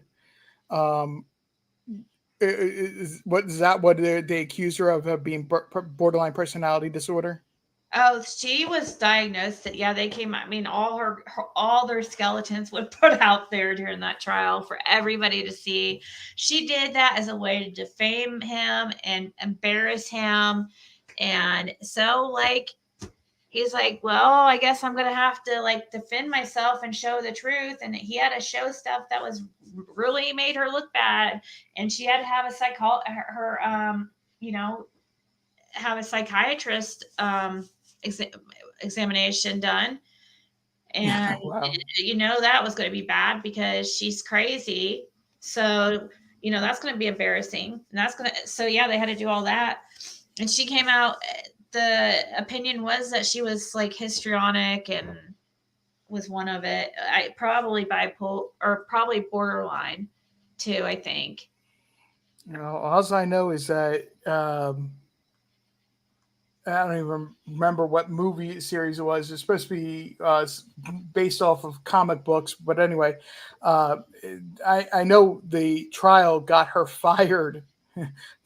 What they accused her of being borderline personality disorder? Oh, she was diagnosed. Yeah, they came. I mean, all their skeletons were put out there during that trial for everybody to see. She did that as a way to defame him and embarrass him, and so he's like, well, I guess I'm gonna have to defend myself and show the truth. And he had to show stuff that was really made her look bad, and she had to have have a psychiatrist examination done, and wow. That was going to be bad because she's crazy. So that's going to be embarrassing, and that's going to. So yeah, they had to do all that, and she came out. The opinion was that she was histrionic and was one of it. Probably bipolar or probably borderline too, I think. All I know is that I don't even remember what movie series it was. It's supposed to be based off of comic books, but anyway, I know the trial got her fired.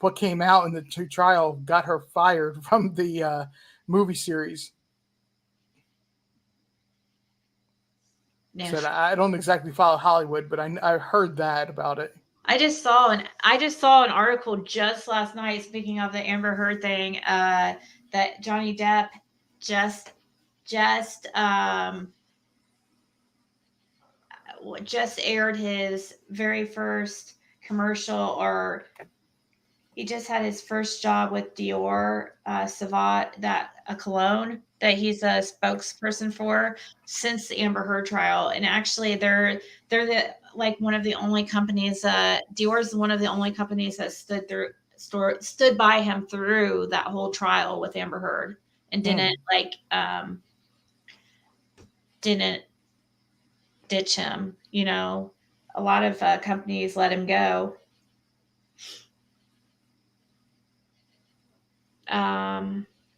What came out in the trial got her fired from the movie series. Yeah. So I don't exactly follow Hollywood, but I heard that about it. I just saw an article just last night. Speaking of the Amber Heard thing, that Johnny Depp just just um just aired his very first commercial, or he just had his first job with Dior Savat, that a cologne that he's a spokesperson for since the Amber Heard trial. And actually, they're the like one of the only companies. Dior is one of the only companies that stood by him through that whole trial with Amber Heard and didn't ditch him. You know, a lot of companies let him go.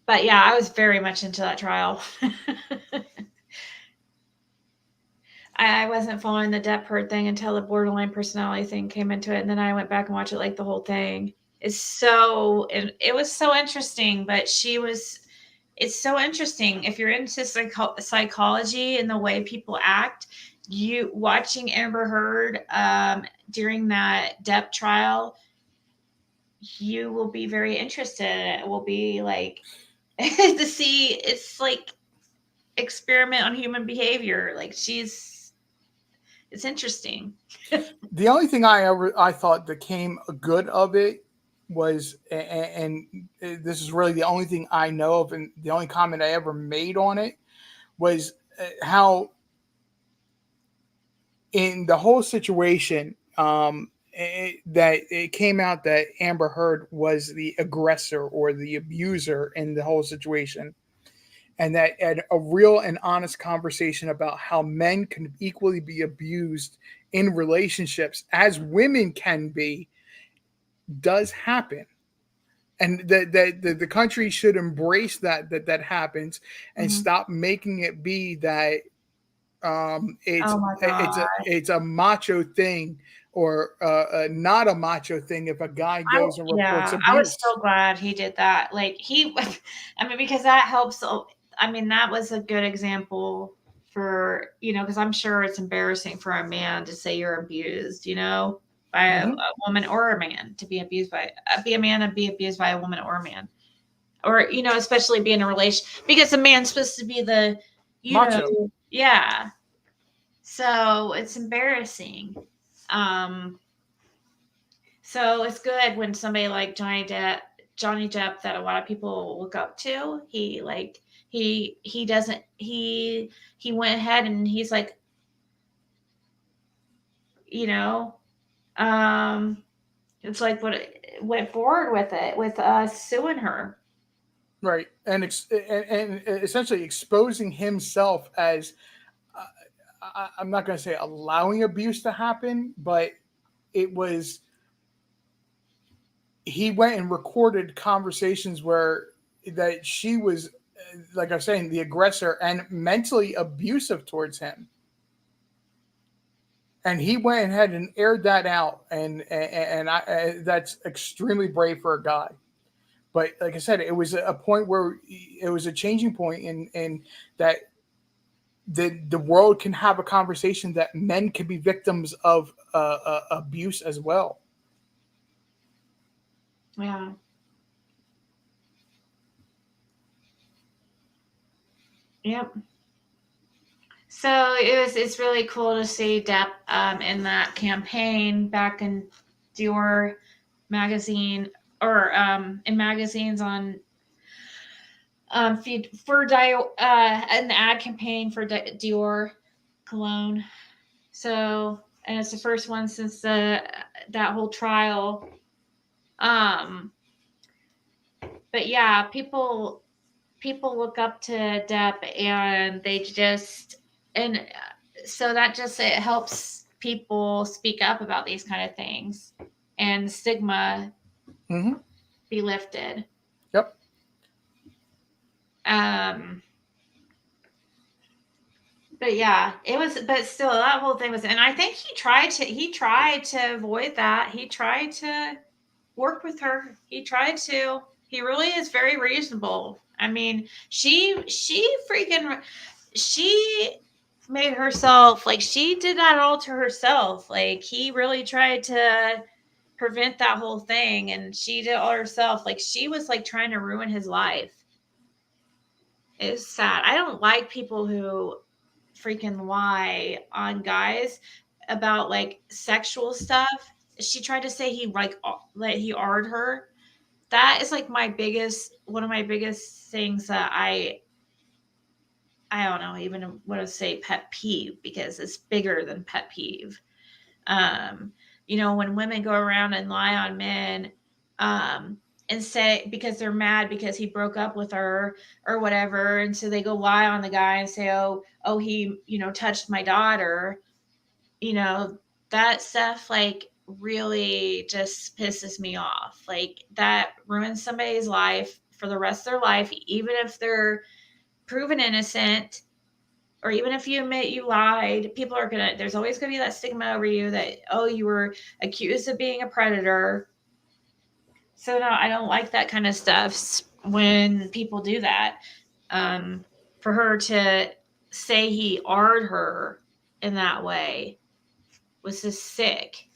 But yeah, I was very much into that trial. I wasn't following the Depp Heard thing until the borderline personality thing came into it, and then I went back and watched it like the whole thing. It was so interesting, but it's so interesting if you're into psychology and the way people act. You watching Amber Heard during that Depp trial, you will be very interested. It will be like to see, it's like experiment on human behavior. Like it's interesting. The only thing I thought that came good of it was, and this is really the only thing I know of, and the only comment I ever made on it was how in the whole situation that it came out that Amber Heard was the aggressor or the abuser in the whole situation, and that a real and honest conversation about how men can equally be abused in relationships as women can be does happen, and that the country should embrace that happens and stop making it be that Oh my god. it's a macho thing or not a macho thing if a guy goes and reports I was abuse. so glad he did that. Like I mean, because that helps. I mean, that was a good example for, because I'm sure it's embarrassing for a man to say you're abused, by a woman or a man, to be abused by, be a man and be abused by a woman or a man. Or, especially be in a relation, because a man's supposed to be the, Macho. Yeah. So it's embarrassing. So it's good when somebody like Johnny Depp, that a lot of people look up to, he doesn't, he went ahead and he's like, it's like went forward with it, with us suing her. Right, and essentially exposing himself as I'm not going to say allowing abuse to happen, but it was, he went and recorded conversations where that she was, like I was saying, the aggressor and mentally abusive towards him. And he went ahead and aired that out, and that's extremely brave for a guy. But like I said, it was a point where it was a changing point in that the world can have a conversation that men can be victims of abuse as well. Yeah. Yep. So it's really cool to see Depp in that campaign back in Dior magazine, or in magazines on feed for an ad campaign for Dior cologne. So, and it's the first one since that whole trial. But yeah, people look up to Depp, and they just, and so that just, it helps people speak up about these kind of things, and stigma be lifted. Yep. But yeah, it was, but still, that whole thing was, and I think he tried to avoid that. He tried to work with her. He really is very reasonable. I mean, she made herself, like, she did that all to herself. Like, he really tried to prevent that whole thing, and she did it all herself. Like, she was like trying to ruin his life. It's sad. I don't like people who freaking lie on guys about like sexual stuff. She tried to say he like he ard her. That is like one of my biggest things that I don't know even want to say pet peeve, because it's bigger than pet peeve. Um, when women go around and lie on men, and say, because they're mad because he broke up with her or whatever, and so they go lie on the guy and say, oh, he, touched my daughter, you know, that stuff like really just pisses me off. Like, that ruins somebody's life for the rest of their life, even if they're proven innocent, or even if you admit you lied. There's always gonna be that stigma over you that, oh, you were accused of being a predator. So no, I don't like that kind of stuff when people do that. For her to say he ard her in that way was just sick.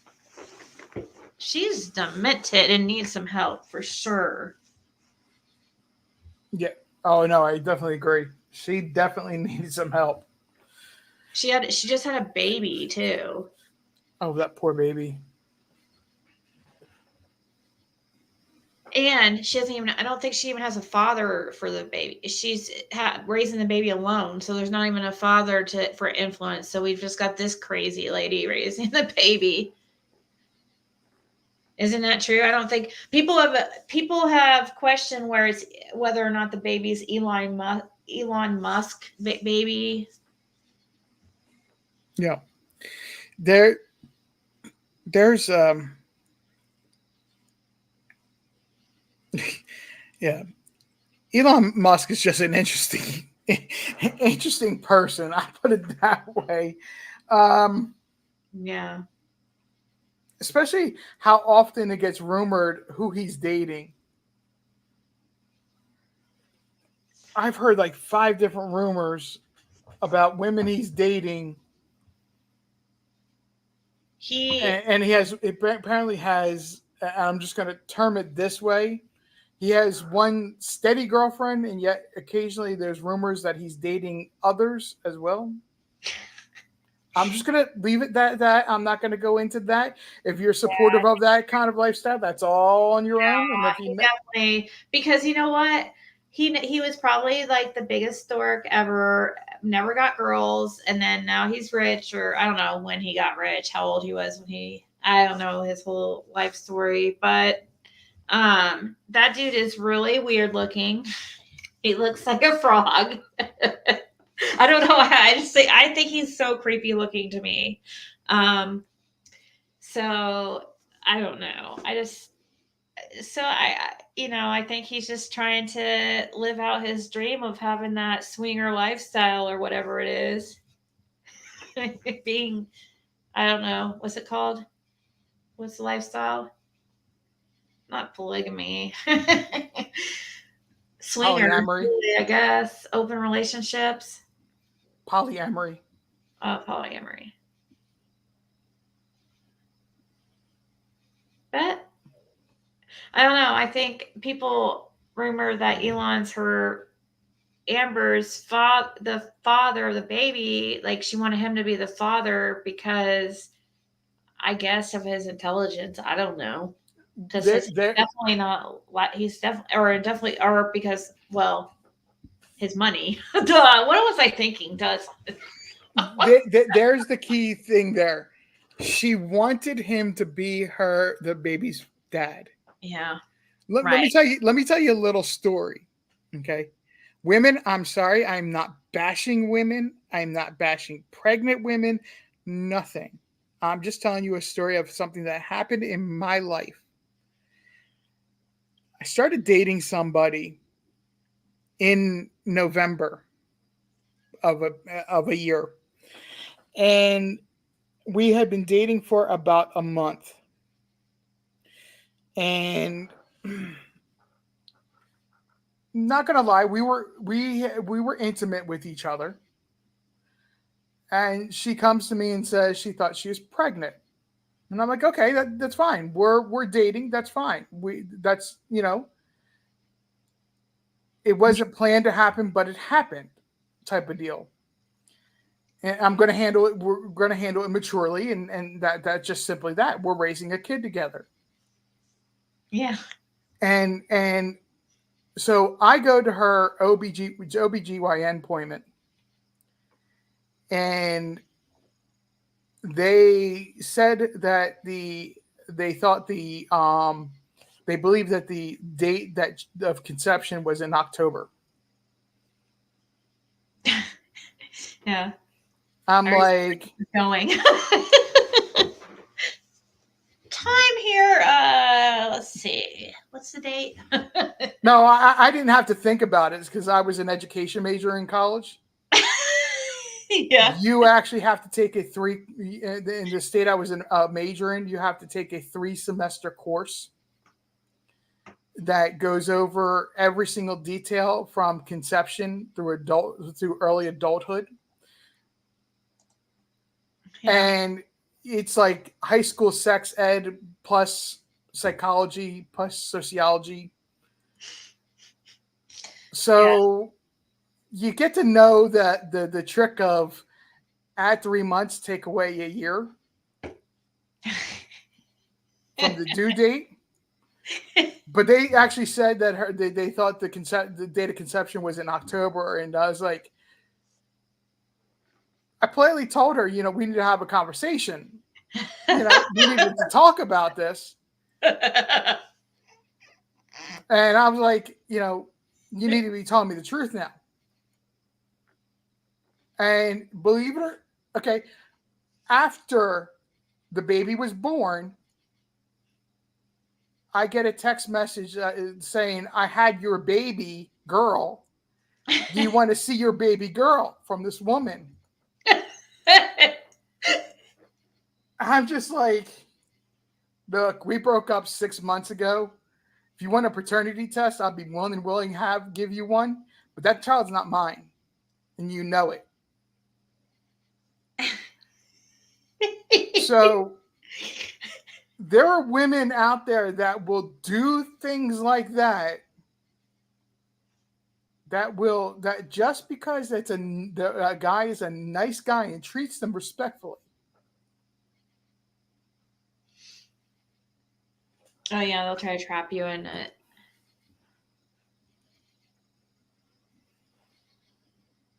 She's demented and needs some help for sure. Yeah. Oh no, I definitely agree. She definitely needs some help. She just had a baby too. Oh, that poor baby. And I don't think she even has a father for the baby. She's raising the baby alone. So there's not even a father for influence. So we've just got this crazy lady raising the baby. Isn't that true? I don't think people have questioned whether or not the baby's Elon Musk baby. Yeah. There's yeah. Elon Musk is just an interesting person. I put it that way. Yeah. Especially how often it gets rumored who he's dating. I've heard like 5 different rumors about women he's dating. And he apparently has, I'm just going to term it this way. He has one steady girlfriend, and yet occasionally there's rumors that he's dating others as well. I'm just going to leave it that. I'm not going to go into that. If you're supportive of that kind of lifestyle, that's all on your own. And if you definitely, because you know what? He was probably like the biggest dork ever, never got girls, and then now he's rich, or I don't know when he got rich, how old he was I don't know his whole life story, but that dude is really weird looking. He looks like a frog. I don't know how. I think he's so creepy looking to me. So I don't know. I think he's just trying to live out his dream of having that swinger lifestyle or whatever it is. Being, I don't know, what's it called? What's the lifestyle? Not polygamy. Swinger, polyamory. I guess. Open relationships. Polyamory. Polyamory. But I don't know. I think people rumor that Elon's Amber's the father of the baby. Like, she wanted him to be the father because, I guess, of his intelligence. I don't know. Because he's definitely not. He's definitely, or because, well, his money. Duh. What was I thinking? There's the key thing there. She wanted him to be the baby's dad. Yeah. Let me tell you a little story. Okay. Women, I'm sorry, I'm not bashing women. I'm not bashing pregnant women. Nothing. I'm just telling you a story of something that happened in my life. I started dating somebody, in November of a year, and we had been dating for about a month, and not gonna lie, we were intimate with each other, and she comes to me and says she thought she was pregnant, and I'm like, okay, that's fine. We're dating. That's fine. That's it wasn't planned to happen, but it happened, type of deal. And I'm going to handle it. We're going to handle it maturely, and that's just simply that. We're raising a kid together. Yeah. And so I go to her OBGYN appointment, and they said that they believe that the date of conception was in October. Yeah. I'm like, going. Time here. Let's see. What's the date? no, I didn't have to think about it because I was an education major in college. Yeah. You actually have to take in the state I was a major in, you have to take a 3-semester course that goes over every single detail from conception through early adulthood. Yeah. And it's like high school sex ed plus psychology plus sociology. So you get to know that the trick of add 3 months, take away a year from the due date. But they actually said that they thought the date of conception was in October, and I was like, I politely told her, we need to have a conversation. We needed to talk about this. And I was like, you need to be telling me the truth now. And believe it or okay, after the baby was born, I get a text message saying, I had your baby girl. Do you want to see your baby girl from this woman? I'm just like, look, we broke up 6 months ago. If you want a paternity test, I'd be more than willing to give you one. But that child's not mine. And you know it. So there are women out there that will do things like that. That just because a guy is a nice guy and treats them respectfully. Oh yeah, they'll try to trap you in it.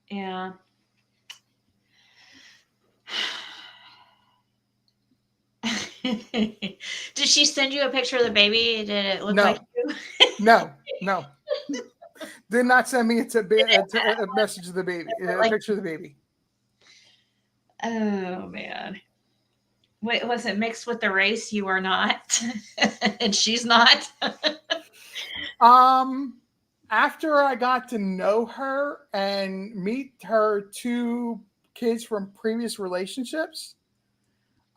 Yeah. Did she send you a picture of the baby? Did it look like you? No. Did not send me a message of the baby, a picture of the baby. Oh man. Wait, was it mixed with the race you are not? And she's not? After I got to know her and meet her 2 kids from previous relationships,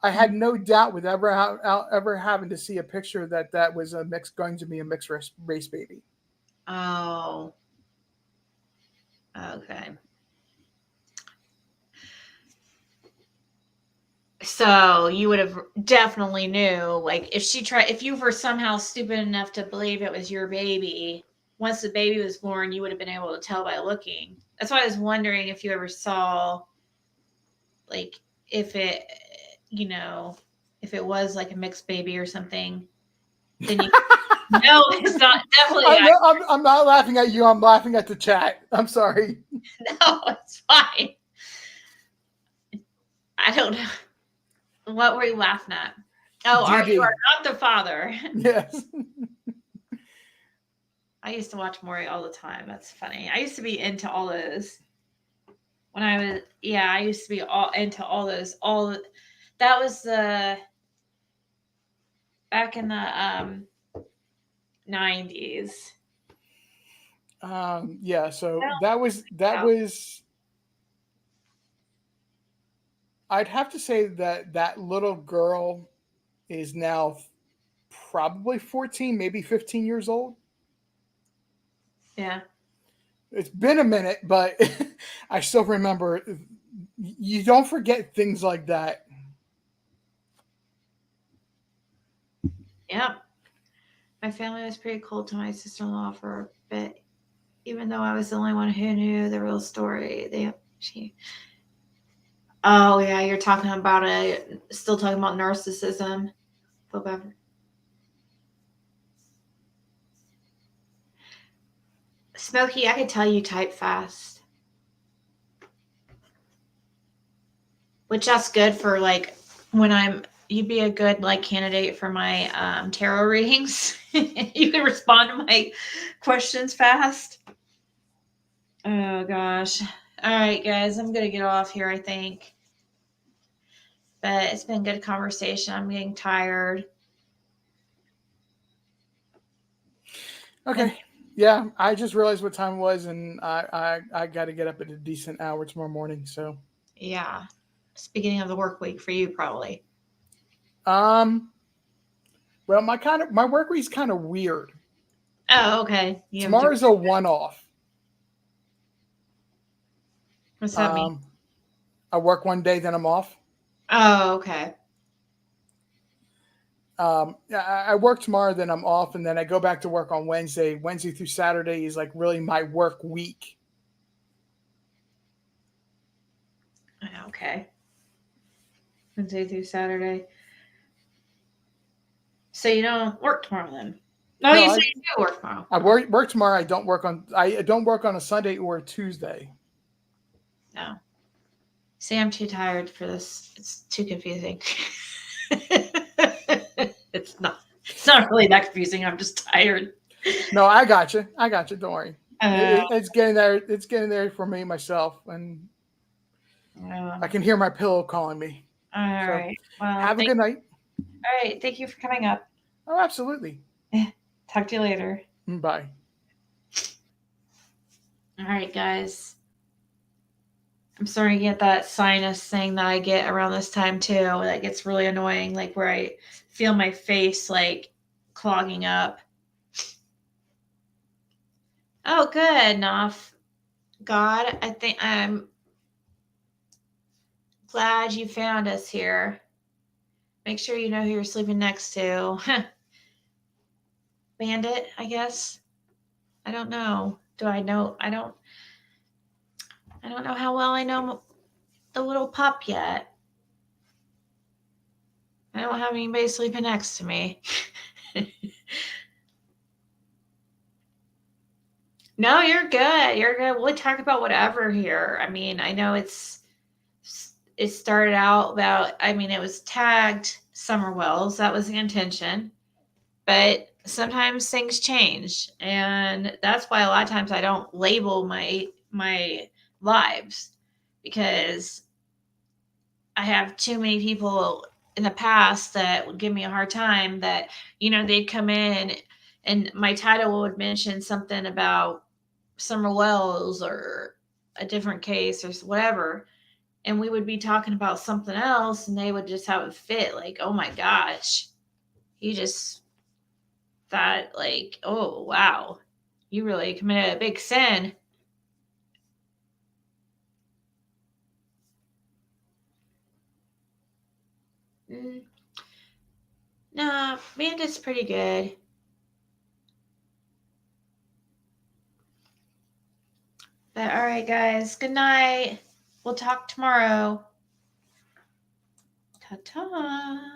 I had no doubt with ever having to see a picture that was going to be a mixed race baby. Oh. Okay. So you would have definitely knew, like, if you were somehow stupid enough to believe it was your baby, once the baby was born, you would have been able to tell by looking. That's why I was wondering if you ever saw, like, if it was like a mixed baby or something, then you no, it's not definitely. I'm not laughing at you. I'm laughing at the chat. I'm sorry. No, it's fine. I don't know. What were you laughing at? Oh, you are not the father. Yes. I used to watch Maury all the time. That's funny. I used to be into all those. When I used to be all into all those. That was back in the 90s. Yeah, so Well, that was yeah. I'd have to say that that little girl is now probably 14, maybe 15 years old. Yeah. It's been a minute, but I still remember. You don't forget things like that. Yep. My family was pretty cold to my sister-in-law for a bit, even though I was the only one who knew the real story. She. Oh yeah, you're talking about still talking about narcissism. Flip over. Smokey, I could tell you type fast, which that's good for like when you'd be a good like candidate for my tarot readings. You can respond to my questions fast. Oh gosh. All right, guys, I'm gonna get off here, I think. But it's been a good conversation. I'm getting tired. Okay. Yeah, I just realized what time it was, and I got to get up at a decent hour tomorrow morning. So, Yeah. It's the beginning of the work week for you, probably. um, well, my work week's kind of weird. Oh, okay. You have Tomorrow's a one off. what's that mean? I work one day, then I'm off. Oh, okay. I work tomorrow, then I'm off, and then I go back to work on Wednesday. Wednesday through Saturday is like really my work week. Okay. Wednesday through Saturday. So you don't work tomorrow then? No, No, you say you do work tomorrow. I work tomorrow. I don't work on a Sunday or a Tuesday. No. See, I'm too tired for this. It's too confusing. It's not. It's not really that confusing. I'm just tired. No, I got you. I got you. Don't worry. Uh, It's getting there. It's getting there for me myself, and I can hear my pillow calling me. all So right. Well, have a good night. all right. Thank you for coming up. Oh, absolutely. Talk to you later. Bye. All right, guys. I'm starting to get that sinus thing that I get around this time too. That gets really annoying, like where I feel my face like clogging up. Oh, good enough. God, I think I'm glad you found us here. Make sure you know who you're sleeping next to. Bandit, I guess. I don't know. Do I know? I don't know how well I know the little pup yet. I don't have anybody sleeping next to me. No, you're good. You're good. We'll talk about whatever here. I mean, I know it started out about, I mean, it was tagged Summer Wells. That was the intention. But sometimes things change, and that's why a lot of times I don't label my lives, because I have too many people in the past that would give me a hard time, that they'd come in and my title would mention something about Summer Wells or a different case or whatever, and we would be talking about something else, and they would just have a fit, like, oh my gosh, you just thought, like, oh wow, you really committed a big sin. Mm, nah, Bandit's pretty good. But all right, guys, good night. We'll talk tomorrow. Ta ta.